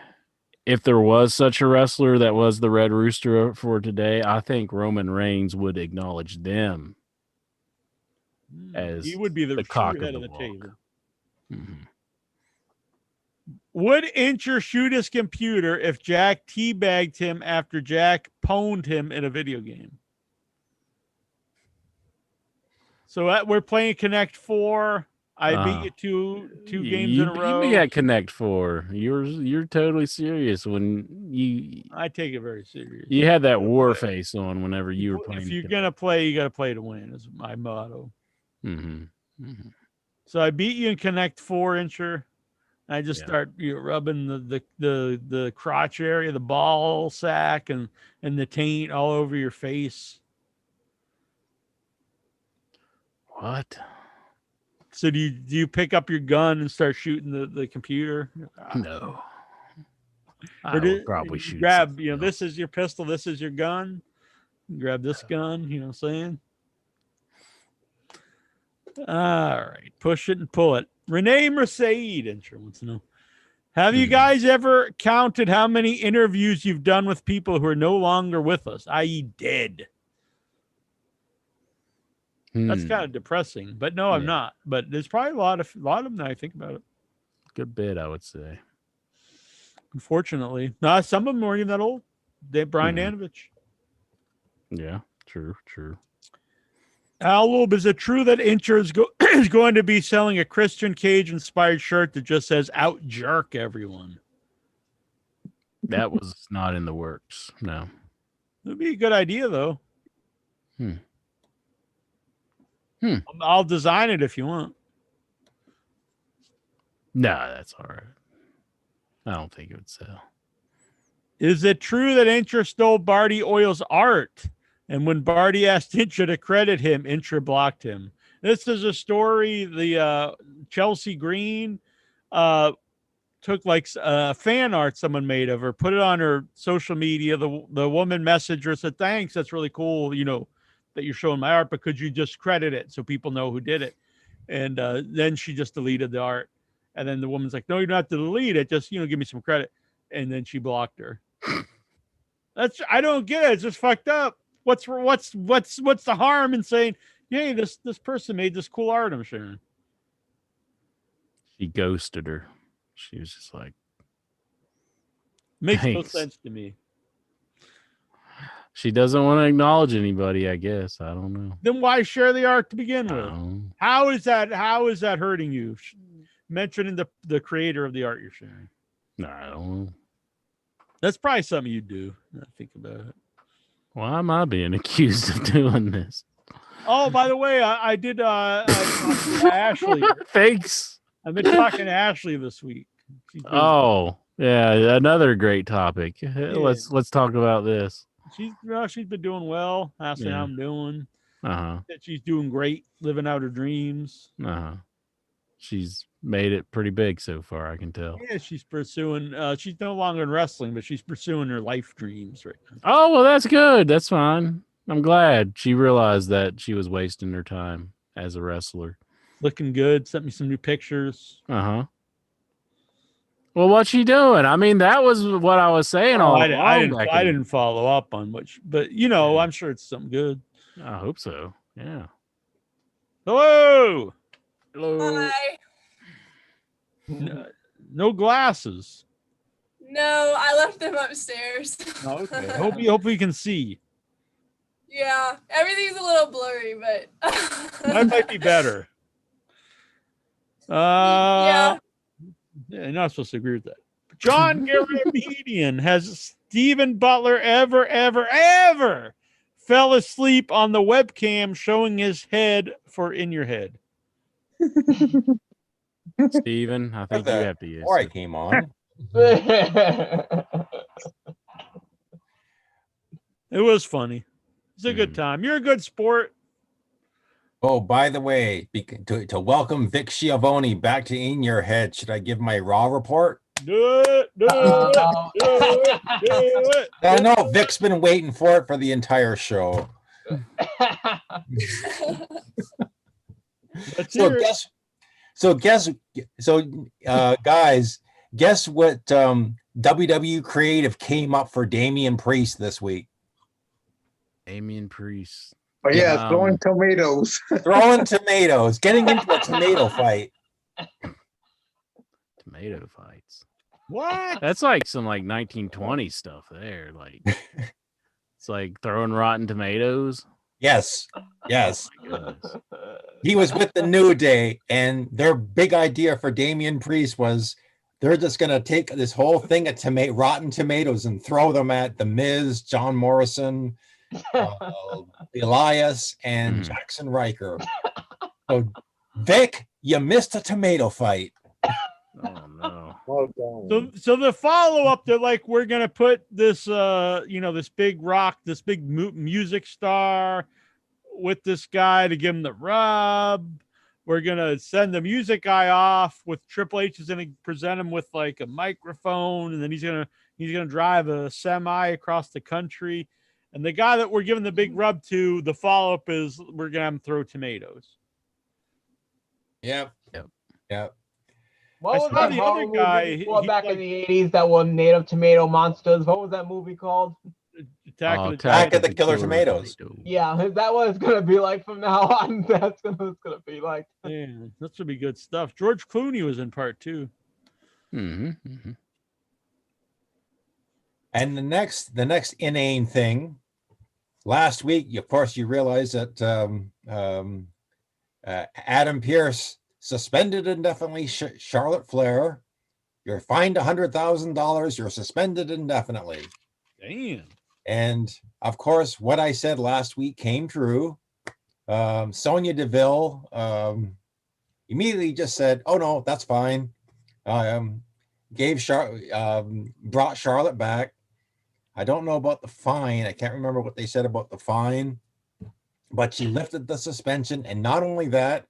if there was such a wrestler that was the Red Rooster for today, I think Roman Reigns would acknowledge them as he would be the cock head of the table. Mm-hmm. Would Incher shoot his computer if Jack teabagged him after Jack pwned him in a video game? So we're playing Connect 4. I beat you two games in a row. You beat me at Connect 4. You're totally serious when you. I take it very serious. You had that war face on whenever you were playing. If you're gonna play, you got to play to win. Is my motto. Mm-hmm. Mm-hmm. So I beat you in Connect 4, Incher. I just start rubbing the crotch area, the ball sack, and the taint all over your face. What? So do you pick up your gun and start shooting the computer? No. I would probably shoot. Grab, this is your pistol, this is your gun. Grab this gun, you know what I'm saying? All right. Push it and pull it. Renee Mercedes, Incher wants to know. Have you guys ever counted how many interviews you've done with people who are no longer with us, i.e. dead? That's kind of depressing, but no, I'm not. But there's probably a lot of them that I think about it. Good bit, I would say. Unfortunately, some of them weren't even that old. Brian Danovich. Yeah, true. Al Lube, is it true that Incher is going to be selling a Christian Cage inspired shirt that just says "out jerk everyone"? That was not in the works. No. It would be a good idea, though. I'll design it if you want. No, that's all right. I don't think it would sell. Is it true that Incher stole Barty Oil's art? And when Barty asked Incher to credit him, Incher blocked him. This is a story. The Chelsea Green took like fan art someone made of her, put it on her social media. The woman messaged her, said, "Thanks, that's really cool. That you're showing my art, but could you just credit it so people know who did it?" And then she just deleted the art. And then the woman's like, "No, you don't have to delete it. Just give me some credit." And then she blocked her. I don't get it. It's just fucked up. What's the harm in saying, "Hey, this person made this cool art I'm sharing"? She ghosted her. She was just like, Makes no thanks. sense to me. She doesn't want to acknowledge anybody, I guess. I don't know. Then why share the art to begin with? How is that hurting you? Mentioning the creator of the art you're sharing. No, I don't know. That's probably something you do. I think about it. Why am I being accused of doing this? Oh, by the way, I did Ashley. Thanks. I've been talking to Ashley this week. Oh, yeah, another great topic. Yeah. Let's talk about this. She's been doing well. Asking how I'm doing. She's doing great, living out her dreams. She's made it pretty big so far, I can tell. Yeah, she's pursuing. She's no longer in wrestling, but she's pursuing her life dreams right now. Oh, well, that's good. That's fine. I'm glad she realized that she was wasting her time as a wrestler. Looking good. Sent me some new pictures. Well, what's she doing? I mean, that was what I was saying all along. I didn't follow up on much, but I'm sure it's something good. I hope so. Yeah. Hello. Hi. No glasses. No, I left them upstairs. Oh, okay. Hope we can see. Yeah, everything's a little blurry, but that might be better. Yeah. You're not supposed to agree with that. John Garabedian, has Stephen Butler ever fell asleep on the webcam showing his head for In Your Head? Steven, I think you have to use before I came on. It was funny. It's a good time. You're a good sport. Oh, by the way, to welcome Vic Schiavone back to In Your Head, should I give my Raw report? Do it. I know Vic's been waiting for it for the entire show. Guys, guess what WWE Creative came up for Damian Priest this week? Damian Priest. Oh yeah, throwing tomatoes. Throwing tomatoes, getting into a tomato fight. Tomato fights. What? That's like some 1920 stuff there. Like it's like throwing rotten tomatoes. Yes. Oh, he was with the New Day, and their big idea for Damian Priest was they're just going to take this whole thing of rotten tomatoes and throw them at The Miz, John Morrison, Elias, and Jackson Riker. So, Vic, you missed a tomato fight. Oh no. So the follow-up, they're like, we're gonna put this this big rock, this big music star with this guy to give him the rub. We're gonna send the music guy off with Triple H is gonna present him with like a microphone, and then he's gonna drive a semi across the country. And the guy that we're giving the big rub to, the follow-up is we're gonna have him throw tomatoes. Yep. What was that the other guy back in the 80s that was Native Tomato Monsters? What was that movie called? Attack of the Killer Tomatoes. Yeah, is that what it's gonna be like from now on? That's what it's gonna be like. Yeah, that should be good stuff. George Clooney was in part 2. And the next inane thing. Last week, of course, you realize that Adam Pearce suspended indefinitely Charlotte Flair. You're fined $100,000. You're suspended indefinitely. Damn. And of course, what I said last week came true. Sonya Deville immediately just said, "Oh no, that's fine." Brought Charlotte back. I don't know about the fine. I can't remember what they said about the fine, but she lifted the suspension, and not only that,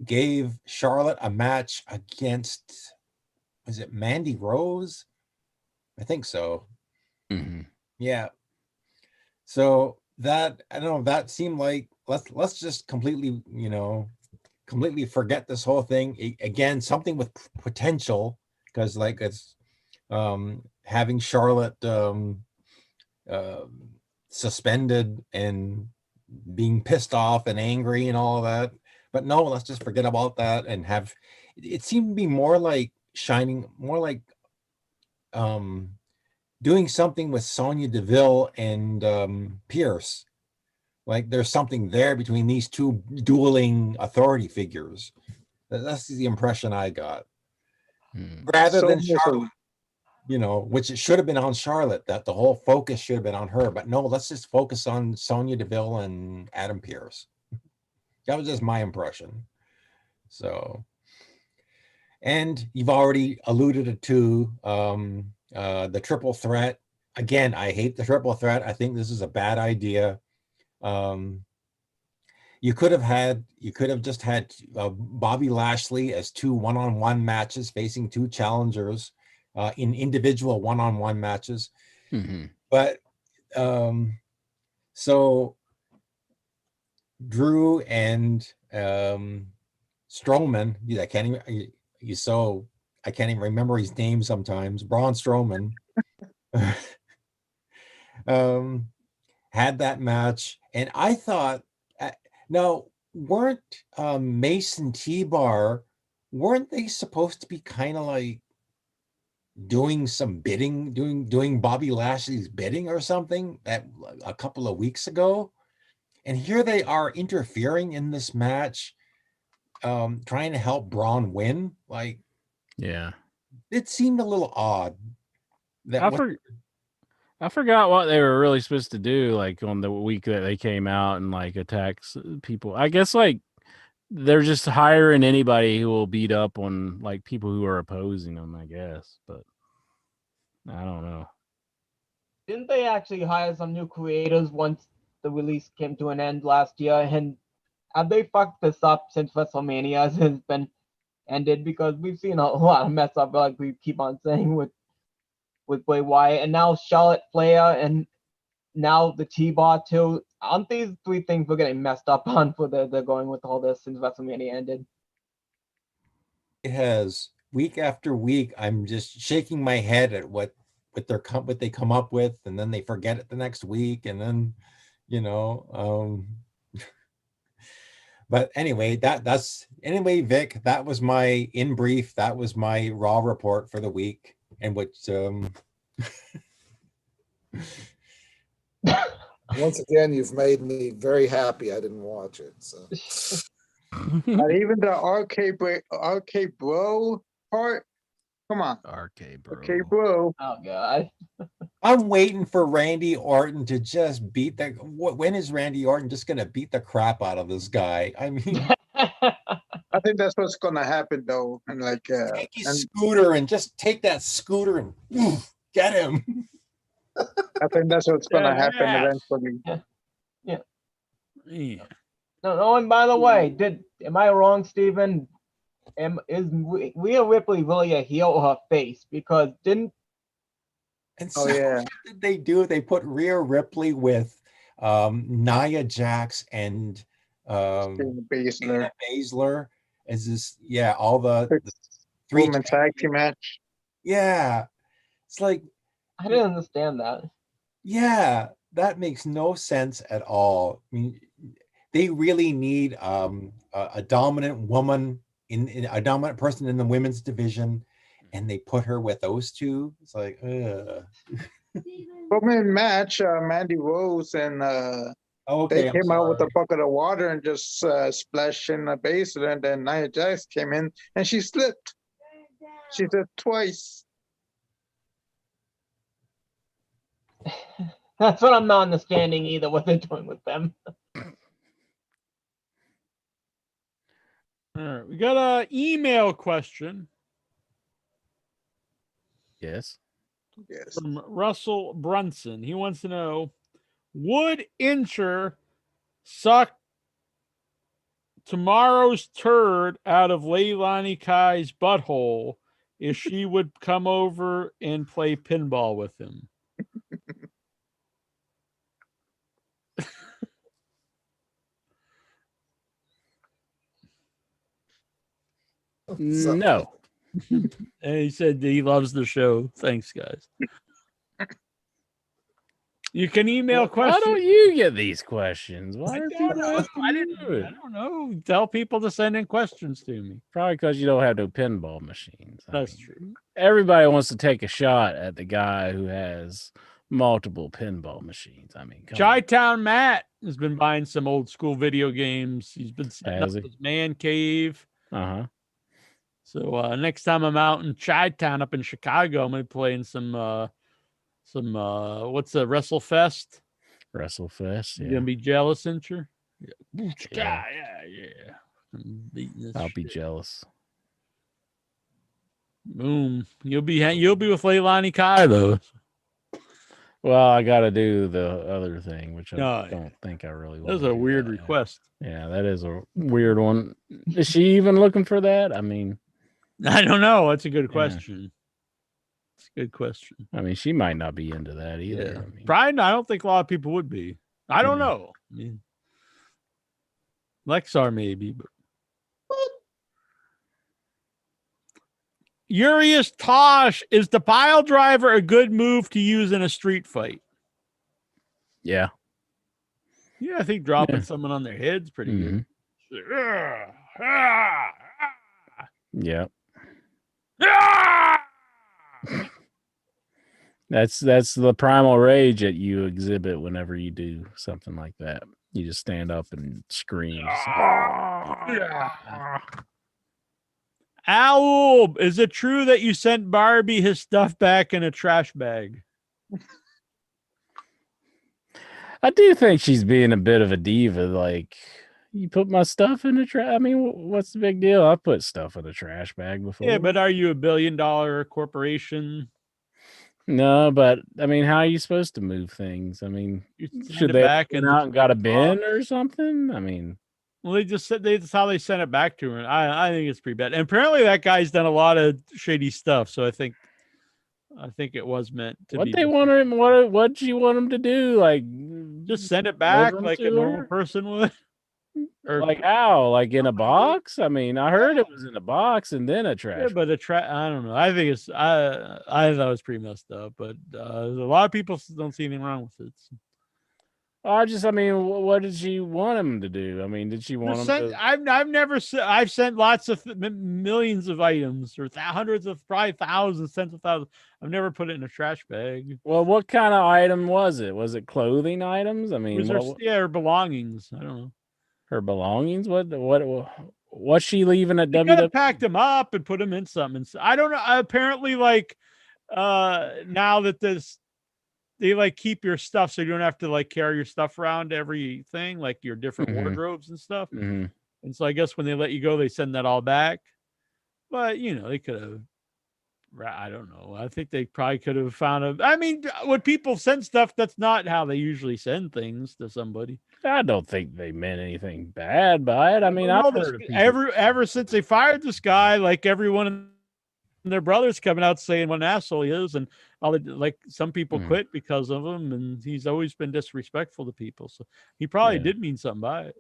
gave Charlotte a match against is it Mandy Rose? I think so. Mm-hmm. Yeah. So that, I don't know, that seemed like let's just completely, completely forget this whole thing. Again, something with potential, because like it's having Charlotte suspended and being pissed off and angry and all of that. But no, let's just forget about that and have it seemed to be more like shining, more like doing something with Sonya Deville and Pierce. Like there's something there between these two dueling authority figures. That's the impression I got. Rather So than much Charlotte, which it should have been on Charlotte, that the whole focus should have been on her. But no, let's just focus on Sonya Deville and Adam Pierce. That was just my impression. So, and you've already alluded to the triple threat. Again, I hate the triple threat. I think this is a bad idea. You could have just had Bobby Lashley as two one-on-one matches facing two challengers in individual one-on-one matches. Mm-hmm. But so Drew and Strowman, I can't even remember his name sometimes. Braun Strowman had that match, and I thought, now weren't Mason T-Bar, weren't they supposed to be kind of like doing some bidding, doing Bobby Lashley's bidding or something that a couple of weeks ago? And here they are interfering in this match, trying to help Braun win. Like, Yeah, it seemed a little odd. I forgot what they were really supposed to do, like on the week that they came out and like attacks people. I guess like they're just hiring anybody who will beat up on like people who are opposing them, I guess. But I don't know. Didn't they actually hire some new creators once the release came to an end last year? And have they fucked this up since WrestleMania has been ended? Because we've seen a lot of mess up, like we keep on saying with Bray Wyatt, and now Charlotte Flair, and now the T-Bar too. Aren't these three things we're getting messed up on for they're going with all this since WrestleMania ended? It has, week after week, I'm just shaking my head at what they come up with, and then they forget it the next week, and then but anyway, Vic, that was my in brief, that was my Raw report for the week, and which Once again, you've made me very happy I didn't watch it. So Not even the arcade bro part. Come on, RK, bro. okay, bro. Oh god. I'm waiting for Randy Orton to just beat the. When is Randy Orton just going to beat the crap out of this guy? I mean, I think that's what's gonna happen though, and like, take his scooter and just take that scooter and get him. I think that's what's gonna happen eventually. Yeah. Yeah. No, and by the way, am I wrong, Steven? Is Rhea Ripley really a heel or a face? Because And so Oh yeah, what did they do? They put Rhea Ripley with Nia Jax and Shayna Baszler. Shayna Baszler as this, all the three Woman tag team match. Yeah, it's like, I didn't understand that. yeah, that makes no sense at all. I mean, they really need a dominant woman in a dominant person in the women's division, and they put her with those two. It's like, Woman match, Mandy Rose and okay, they came out with a bucket of water and just splashed in the Baszler, and then Nia Jax came in and she slipped. She did twice. That's what I'm not understanding either, what they're doing with them. All right, we got a email question Yes. Yes. from Russell Brunson. He wants to know, would Incher suck tomorrow's turd out of Leilani Kai's butthole if she would come over and play pinball with him. No. And he said he loves the show. Thanks, guys. You can email Why questions. don't you get these questions? Why I are don't people know. asking I you? don't know. Tell people to send in questions to me. Probably because you don't have no pinball machines. That's true. Everybody wants to take a shot at the guy who has multiple pinball machines. I mean, come on. Chi-Town Matt has been buying some old school video games. He's been setting up Has he? his man cave. Uh-huh. So next time I'm out in Chi-Town up in Chicago, I'm gonna be playing some what's the WrestleFest? WrestleFest, You yeah. gonna be jealous, ain't you? Yeah. Yeah. I'm beating this I'll be shit. jealous. Boom. You'll be with Leilani Kai though. Well, I got to do the other thing, which I Oh, don't think I really want. That was a weird request. Yeah, that is a weird one. Is she even looking for that? I mean, I don't know. That's a good question. It's a good question. I mean, she might not be into that either. Yeah. I mean, Probably not. I don't think a lot of people would be. I don't know. I mean, Lexar maybe, but Urias Tosh, is the pile driver a good move to use in a street fight? yeah. Yeah, I think dropping someone on their head's pretty good. Yeah. That's the primal rage that you exhibit whenever you do something like that. You just stand up and scream. Owl, is it true that you sent Barbie his stuff back in a trash bag? I do think she's being a bit of a diva. Like, you put my stuff in the trash. I mean, what's the big deal? I put stuff in a trash bag before. Yeah, but are you a $1 billion corporation? No, but I mean, how are you supposed to move things? I mean, should they back have out and got a bin or something? I mean, well, they just said that's how they sent it back to her. I think it's pretty bad. And apparently that guy's done a lot of shady stuff. So I think it was meant to what be. they want him, what do you want him to do? Like, just send it back deliver 'em like to a normal her? person would. Or Like how? Like in a box? I mean, I heard it was in a box and then a trash. yeah, but I don't know. I think it's I thought it was pretty messed up, but a lot of people don't see anything wrong with it. I mean, what did she want him to do? I mean, did she want him to? I've sent lots of millions of items or hundreds of probably thousands, tens of thousands. I've never put it in a trash bag. Well, what kind of item was it? Was it clothing items? I mean, her belongings. I don't know. Her belongings? What's she leaving at You could have WWE? packed them up and put them in something. I don't know. Apparently, like now that they like keep your stuff so you don't have to like carry your stuff around to everything, like your different wardrobes and stuff. Mm-hmm. And so I guess when they let you go, they send that all back. But they could have. I don't know. I think they probably could have found I mean, when people send stuff, that's not how they usually send things to somebody. I don't think they meant anything bad by it. I mean, I've heard of people. Ever since they fired this guy, like everyone and their brothers coming out saying what an asshole he is, and like some people quit because of him, and he's always been disrespectful to people. So he probably did mean something by it.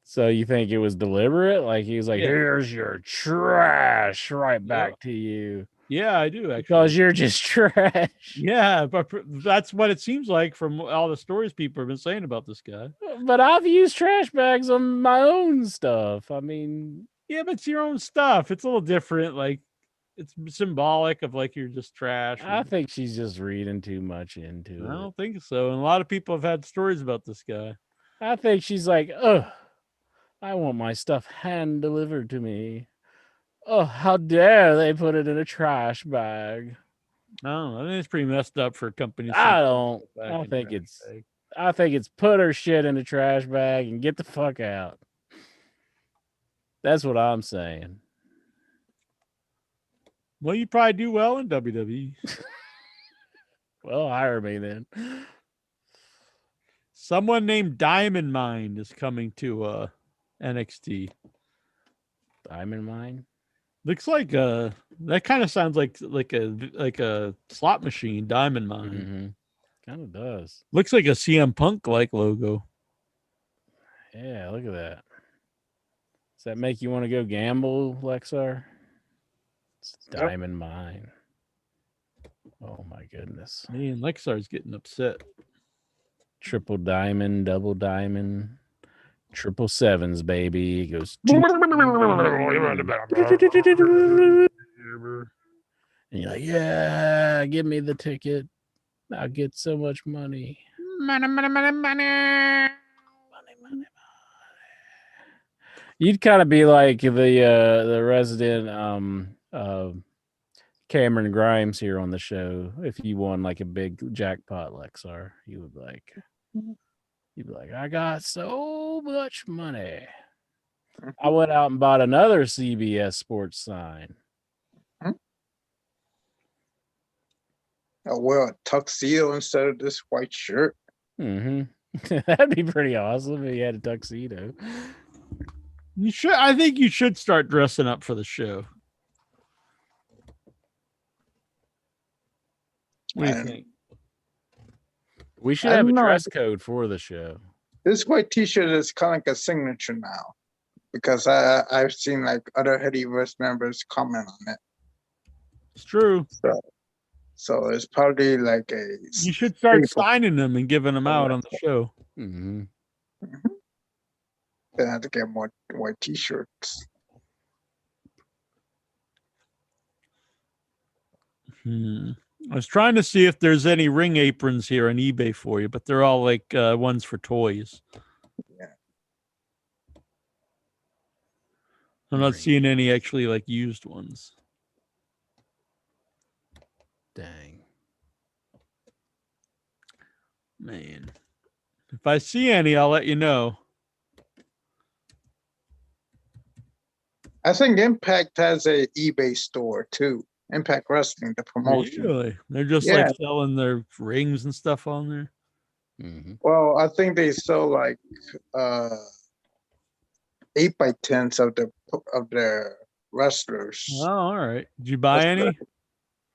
So you think it was deliberate? Like he was like, "Here's your trash, right back to you." Yeah, I do actually. Because you're just trash. Yeah, but that's what it seems like from all the stories people have been saying about this guy. But I've used trash bags on my own stuff. I mean, yeah, but it's your own stuff. It's a little different. Like it's symbolic of like you're just trash. I think she's just reading too much into it. I don't think so. And a lot of people have had stories about this guy. I think she's like, "Ugh, I want my stuff hand delivered to me. Oh, how dare they put it in a trash bag." No, I think it's pretty messed up for companies. I think it's put her shit in a trash bag and get the fuck out. That's what I'm saying. Well, you probably do well in WWE. Well, hire me then. Someone named Diamond Mine is coming to NXT. Diamond Mine? Looks like that kind of sounds like a slot machine, Diamond Mine. Kind of does. Looks like a CM Punk like logo. Yeah, look at that. Does that make you want to go gamble, Lexar? It's Diamond Mine. Oh my goodness. Man, Lexar's getting upset. Triple diamond, double diamond, triple sevens, baby. It goes. And you're like, yeah, give me the ticket. I'll get so much money. Money, money, money, money. Money, money, money. You'd kind of be like the resident Cameron Grimes here on the show. If you won like a big jackpot, Lexar, you'd be like, I got so much money. I went out and bought another CBS Sports sign. I wear a tuxedo instead of this white shirt. That'd be pretty awesome if you had a tuxedo. You should. I think you should start dressing up for the show. What do you think? We should have a dress code for the show. This white T-shirt is kind of like a signature now, because I've seen like other Headyverse members comment on it. It's true. So it's probably like a. You should start signing them and giving them out on the show. Then I have to get more white T-shirts. I was trying to see if there's any ring aprons here on eBay for you, but they're all like ones for toys. Yeah. I'm not seeing any actually like used ones. Dang. Man. If I see any, I'll let you know. I think Impact has a eBay store too. Impact Wrestling, the promotion. Really? They're just like selling their rings and stuff on there. Well, I think they sell like 8x10s of their wrestlers. Oh, all right. Did you buy any?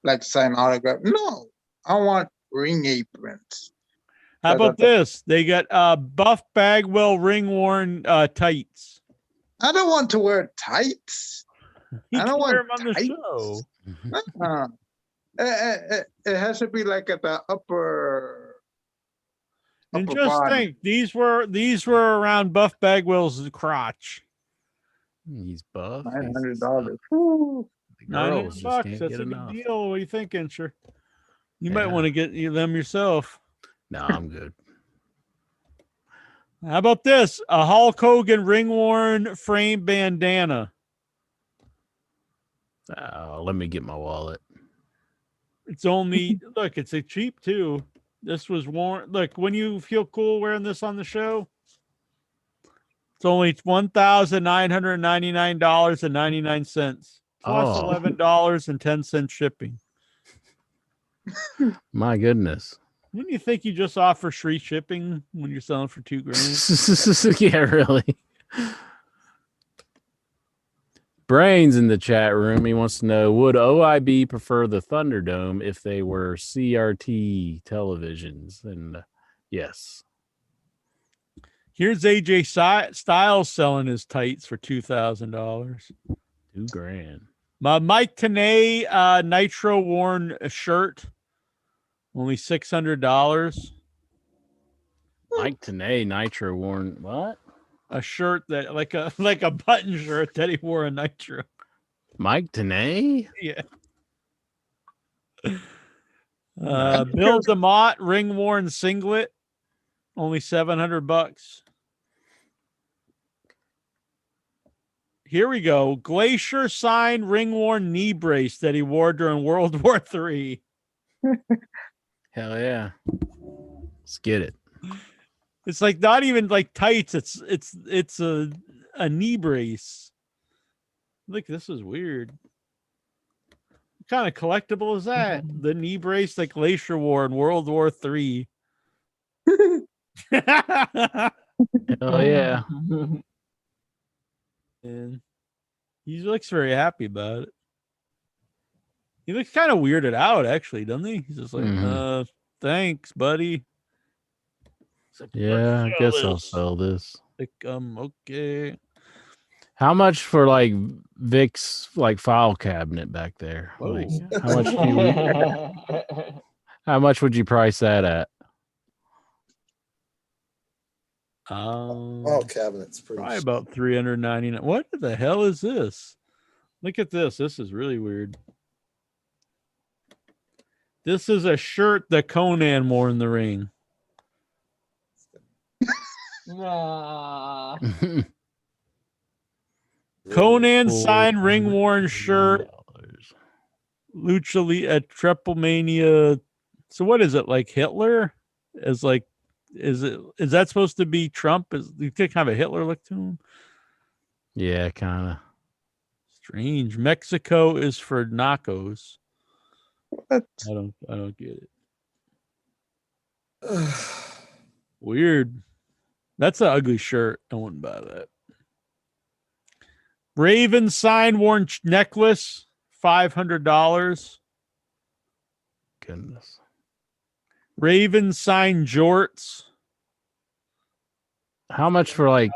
Like sign autograph? No, I want ring aprons. How about this? They got Buff Bagwell ring worn tights. I don't want to wear tights. You I don't want wear them on tights. the show. It has to be like at the upper. And just body. think, these were around Buff Bagwell's crotch. He's buff. $900. $900. That's a good deal. What are you thinking, sir? You might want to get them yourself. No, I'm good. How about this? A Hulk Hogan ring worn frame bandana. Let me get my wallet. It's only look, it's a cheap too. This was worn. Look, when you feel cool wearing this on the show, it's only $1,999.99 plus $11.10 shipping. My goodness. Wouldn't you think you just offer free shipping when you're selling for $2,000? Yeah, really. Brains in the chat room. He wants to know, would OIB prefer the Thunderdome if they were CRT televisions? And yes. Here's AJ Styles selling his tights for $2,000. $2,000. My Mike Tenay Nitro worn shirt, only $600. Mike Tenay Nitro worn what? A shirt that like a button shirt that he wore a Nitro. Mike Tenay? Yeah. Bill DeMott ring worn singlet, only $700. Here we go. Glacier signed ring worn knee brace that he wore during World War III. Hell yeah. Let's get it. It's like not even like tights. It's a knee brace. Look, this is weird. What kind of collectible is that? The knee brace that Glacier wore in World War III. Hell yeah. And He looks very happy about it. He looks kind of weirded out, actually, doesn't he? He's just like, thanks, buddy. Like, Yeah, I guess I'll this. sell this. Like, okay. How much for like Vic's like file cabinet back there? Whoa. Like, how much would you price that at? All cabinets pretty Probably about $399. What the hell is this? Look at this. This is really weird. This is a shirt that Conan wore in the ring. Nah. Conan signed ring worn shirt. Lucha at Triple Mania. So what is it, like Hitler? Is that supposed to be Trump? Is you think kind of a Hitler look to him? Yeah, kind of strange. Mexico is for Nacos. What? I don't get it. Weird. That's an ugly shirt. I wouldn't buy that. Raven sign worn necklace, $500. Goodness. Raven sign jorts. How much for like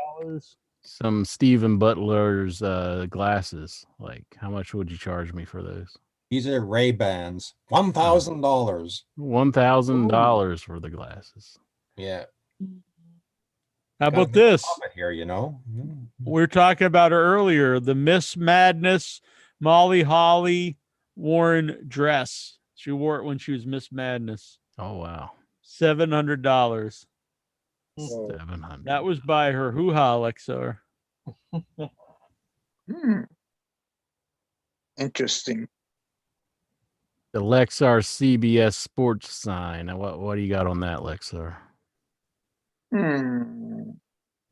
some Stephen Butler's glasses? Like, how much would you charge me for those? These are Ray-Bans. $1,000. $1,000 for the glasses. Yeah. How about this? Here, you know. We were talking about her earlier. The Miss Madness Molly Holly worn dress. She wore it when she was Miss Madness. Oh wow. $700. $700. That was by her hoo-ha, Lexar. Interesting. The Lexar CBS Sports sign. Now, what do you got on that, Lexar?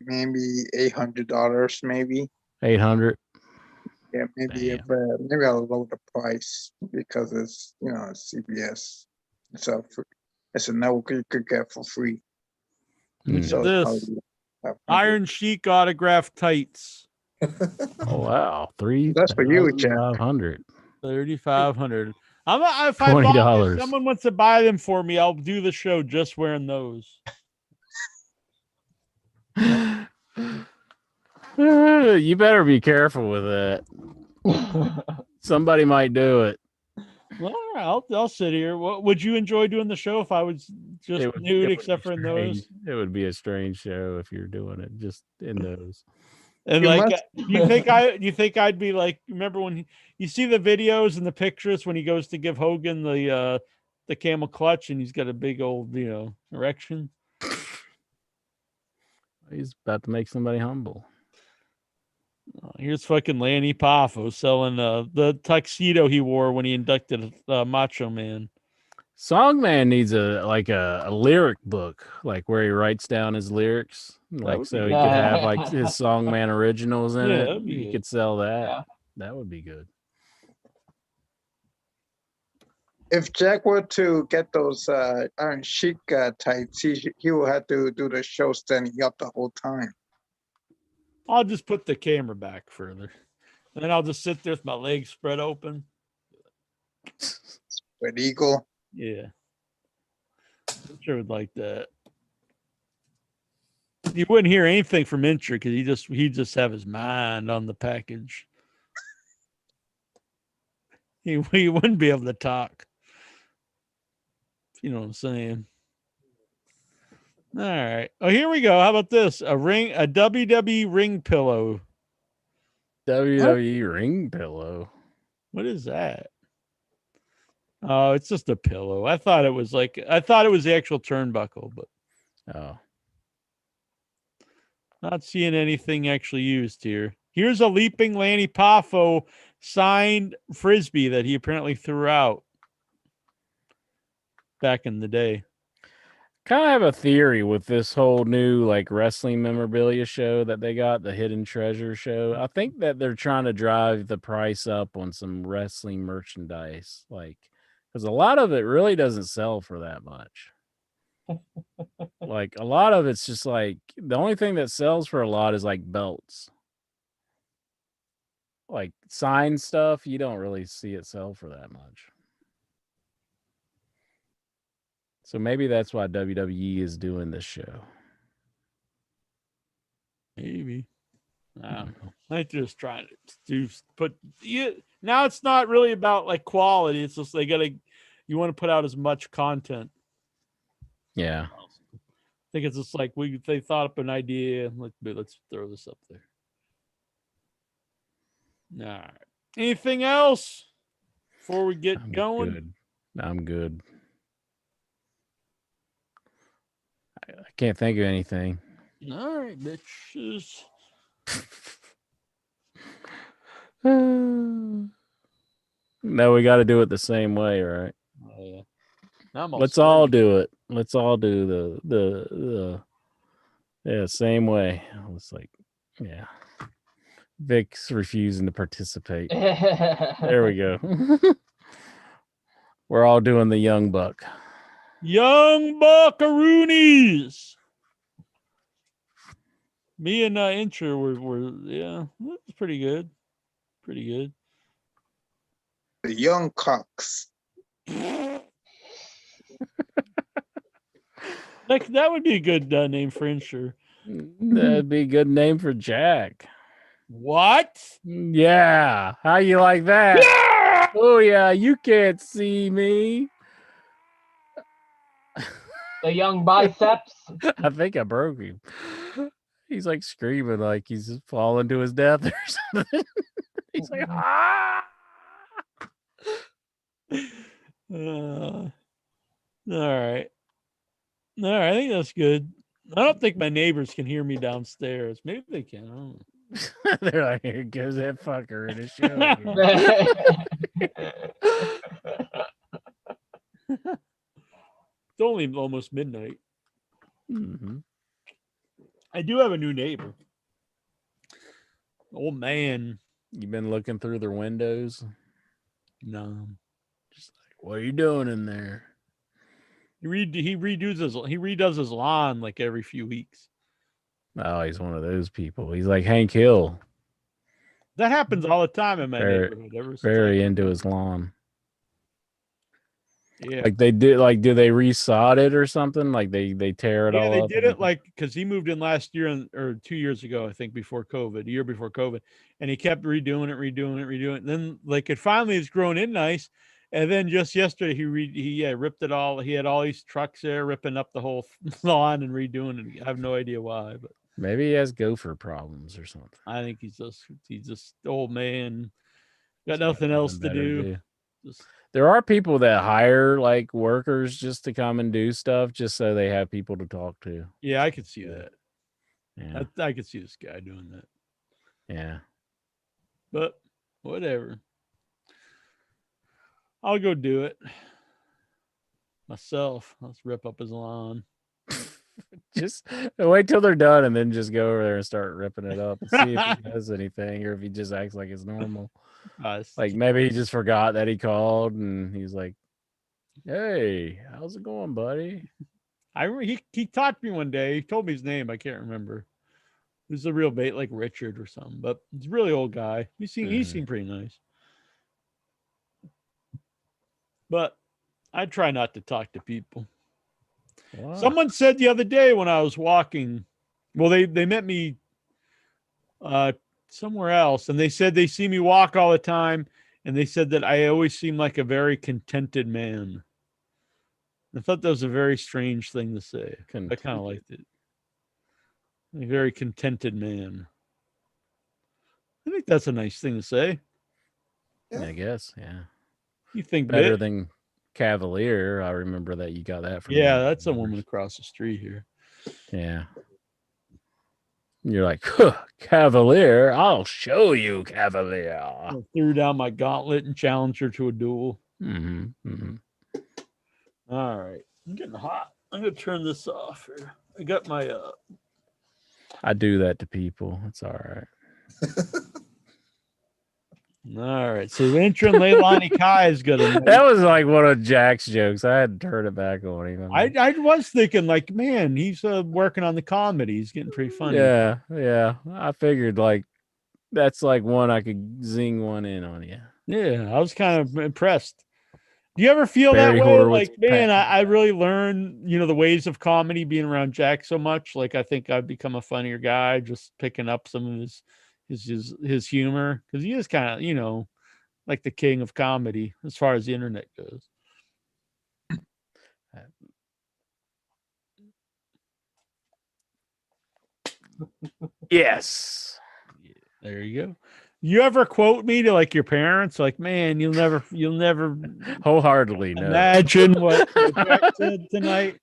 Maybe $800. Maybe 800. Yeah, maybe maybe I'll lower the price because it's it's CBS. It's a network you could get for free. So this Iron Sheik autograph tights. Oh wow, That's for you, Jack. 500. 3,500. If $20. If someone wants to buy them for me, I'll do the show just wearing those. You better be careful with that. Somebody might do it. Well, all right, I'll sit here. Would you enjoy doing the show if I was just nude except for in those? It would be a strange show if you're doing it just in those. And you think I'd be like, remember when you see the videos and the pictures when he goes to give Hogan the camel clutch and he's got a big old erection. He's about to make somebody humble. Here's fucking Lanny Poffo selling the tuxedo he wore when he inducted Macho Man. Songman needs a lyric book, like where he writes down his lyrics, like so he could have like his Songman originals in it. You could sell that. Yeah. That would be good. If Jack were to get those Iron Sheik tights, he will have to do the show standing up the whole time. I'll just put the camera back further. And then I'll just sit there with my legs spread open. Spread eagle. Yeah. I'm sure would like that. You wouldn't hear anything from Incher because he just have his mind on the package. He wouldn't be able to talk. You know what I'm saying? All right. Oh, here we go. How about this? A WWE ring pillow. WWE ring pillow. What is that? Oh, it's just a pillow. I thought it was the actual turnbuckle, but not seeing anything actually used here. Here's a leaping Lanny Poffo signed frisbee that he apparently threw out back in the day. Kind of have a theory with this whole new like wrestling memorabilia show that they got, the Hidden Treasure show. I think that they're trying to drive the price up on some wrestling merchandise, like because a lot of it really doesn't sell for that much. Like a lot of it's just like the only thing that sells for a lot is like belts. like sign stuff, you don't really see it sell for that much. So maybe that's why WWE is doing this show. Maybe. I don't know. I just trying to put now it's not really about like quality. It's just you want to put out as much content. Yeah. I think it's just like they thought up an idea and let's throw this up there. All right. Anything else before we get going? Good. I'm good. I can't think of anything. All right, bitches. No, we got to do it the same way, right? Oh, yeah. Let's all do it. Let's all do the same way. I was like, yeah. Vic's refusing to participate. There we go. We're all doing the Young Buck. Young Buckaroonies. Me and Incher were yeah, that's pretty good. Pretty good. The Young Cocks. Like that would be a good name for Incher. That'd be a good name for Jack. What? Yeah. How you like that? Yeah! Oh yeah, you can't see me. The young biceps. I think I broke him. He's like screaming like he's falling to his death or something. He's like, ah. All right. All right. I think that's good. I don't think my neighbors can hear me downstairs. Maybe they can. I don't know. They're like, here goes that fucker in his show. It's only almost midnight. Mm-hmm. I do have a new neighbor. Old man. You been looking through their windows? No. Just like, what are you doing in there? He redoes his lawn like every few weeks. Oh, he's one of those people. He's like Hank Hill. That happens all the time in my neighborhood. Very into his lawn. Yeah. Like they did, like, do they resod it or something? Like they tear it all up? Yeah, they did it like because he moved in last year or 2 years ago, I think, before COVID, a year before COVID, and he kept redoing it. And then like it finally has grown in nice, and then just yesterday he ripped it all. He had all these trucks there ripping up the whole lawn and redoing it. I have no idea why, but maybe he has gopher problems or something. I think he's just old man, got nothing else to do. There are people that hire like workers just to come and do stuff just so they have people to talk to. Yeah, I could see that. Yeah. I could see this guy doing that. Yeah. But whatever. I'll go do it myself. Let's rip up his lawn. Just wait till they're done and then just go over there and start ripping it up and see if he does anything or if he just acts like it's normal. Like maybe he just forgot that he called and he's like, "Hey, how's it going, buddy?" He talked to me one day. He told me his name. I can't remember. It was a real bait, like Richard or something. But he's a really old guy. He seemed pretty nice. But I try not to talk to people. Wow. Someone said the other day when I was walking, well, they met me somewhere else, and they said they see me walk all the time, and they said that I always seem like a very contented man. I thought that was a very strange thing to say. I kind of liked it. A very contented man. I think that's a nice thing to say. Yeah. I guess, yeah. You think better than Cavalier? I remember that you got that from. Yeah, that's a woman across the street here. Yeah. You're like, Cavalier, I'll show you, Cavalier. I threw down my gauntlet and challenged her to a duel. Mm-hmm. Mm-hmm. All right. I'm getting hot. I'm going to turn this off here. I got my... I do that to people. It's all right. All right. So entering Leilani Kai is good. That was like one of Jack's jokes. I had to turn it back on him. I was thinking like, man, he's working on the comedy. He's getting pretty funny. Yeah. Yeah. I figured like That's like one I could zing one in on you. Yeah, I was kind of impressed. Do you ever feel Barry that way? Horowitz Like, man, pat- I really learned, the ways of comedy being around Jack so much. Like, I think I've become a funnier guy just picking up some of his humor, because he is kind of, like the king of comedy as far as the internet goes. Yes. There you go. You ever quote me to like your parents? Like, man, you'll never Wholeheartedly, no. imagine what Jack said tonight.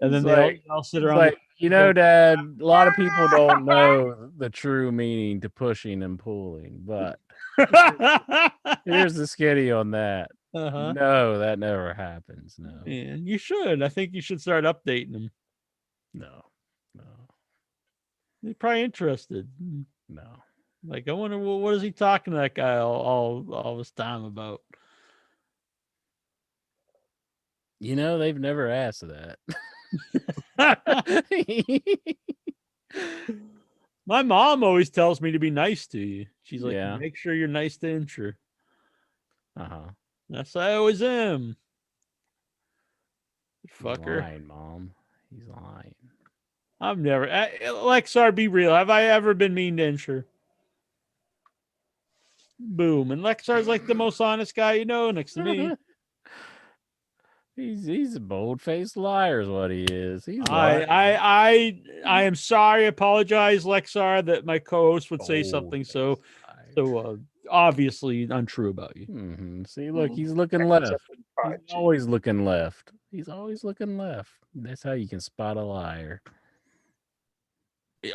And then It's they'll sit It's around. like, Dad, a lot of people don't know the true meaning to pushing and pulling, but here's the skinny on that. Uh-huh. No, that never happens. No. Yeah, you should. I think you should start updating them. No. They're probably interested. No. Like, I wonder what is he talking to that guy all this time about? They've never asked that. My mom always tells me to be nice to you. She's like, Yeah. make sure you're nice to Incher. Uh-huh. That's I always am. He's Fucker. lying, Mom. He's lying. I've never. Lexar, be real. Have I ever been mean to Incher? Boom. And Lexar's like the most honest guy you know next to me. He's a bold-faced liar is what he is. He's lying. I am sorry. Apologize, Lexar, that my co-host would say something so obviously untrue about you. Mm-hmm. See, look, he's looking left. He's always looking left. He's always looking left. That's how you can spot a liar.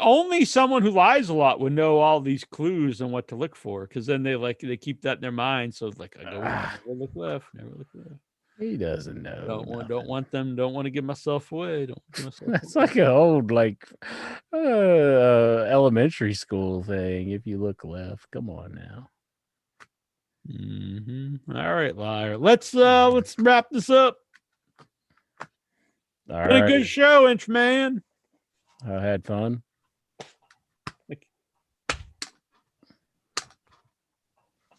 Only someone who lies a lot would know all these clues and what to look for, because then they keep that in their mind. So it's like, I go never look left, never look left. He doesn't know. Don't want to give myself away. That's like an old elementary school thing. If you look left, come on now. Mm-hmm. All right, liar. Let's wrap this up. All Been right. a good show, Inch Man. I had fun. Look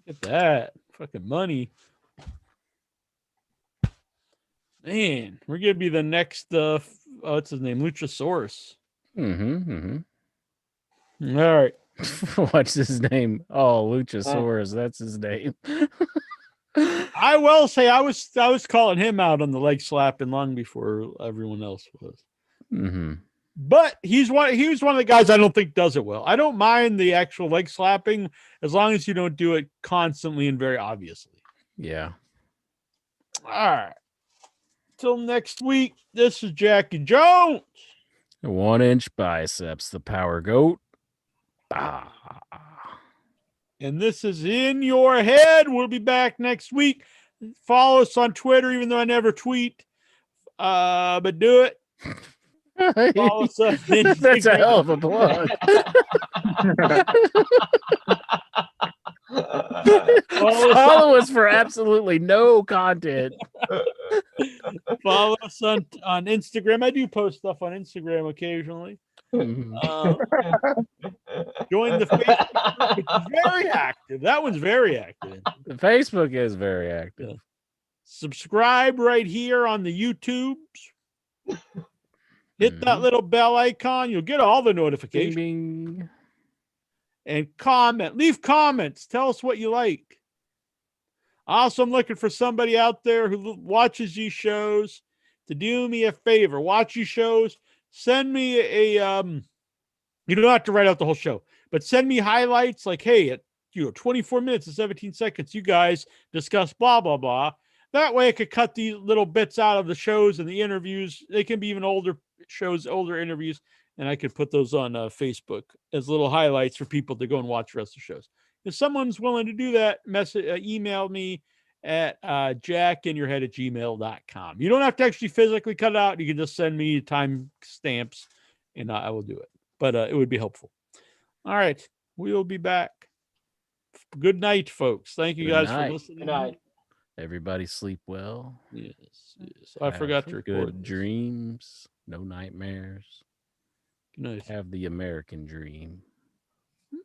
at that fucking money. Man, we're gonna be the next what's his name? Luchasaurus. Mm-hmm. All right. What's his name? Oh, Luchasaurus. That's his name. I will say I was calling him out on the leg slapping long before everyone else was. Mm-hmm. But he was one of the guys I don't think does it well. I don't mind the actual leg slapping as long as you don't do it constantly and very obviously. Yeah. All right. Till next week, this is Jackie Jones. 1-inch biceps, the power goat. Ah. And this is In Your Head. We'll be back next week. Follow us on Twitter, even though I never tweet. But do it. Follow us on That's a hell of a plug. Follow us for absolutely no content. Follow us on Instagram. I do post stuff on Instagram occasionally. Join the Facebook group, which is very active. That one's very active. The Facebook is very active. Yeah. Subscribe right here on the YouTubes. Hit that little bell icon. You'll get all the notifications. Bing, bing. And comment. Leave comments. Tell us what you like. Also, I'm looking for somebody out there who watches these shows to do me a favor. Watch these shows. Send me a you don't have to write out the whole show, but send me highlights like, hey, at 24 minutes and 17 seconds, you guys discuss blah, blah, blah. That way I could cut these little bits out of the shows and the interviews. They can be even older shows, older interviews, and I could put those on Facebook as little highlights for people to go and watch the rest of the shows. If someone's willing to do that, email me at jackinyourhead@gmail.com. You don't have to actually physically cut it out. You can just send me time stamps, and I will do it. But it would be helpful. All right. We will be back. Good night, folks. Thank you guys for listening. Good night. Everybody sleep well. Yes. I forgot to record. Good dreams. No nightmares. Good night. Have the American dream. Man.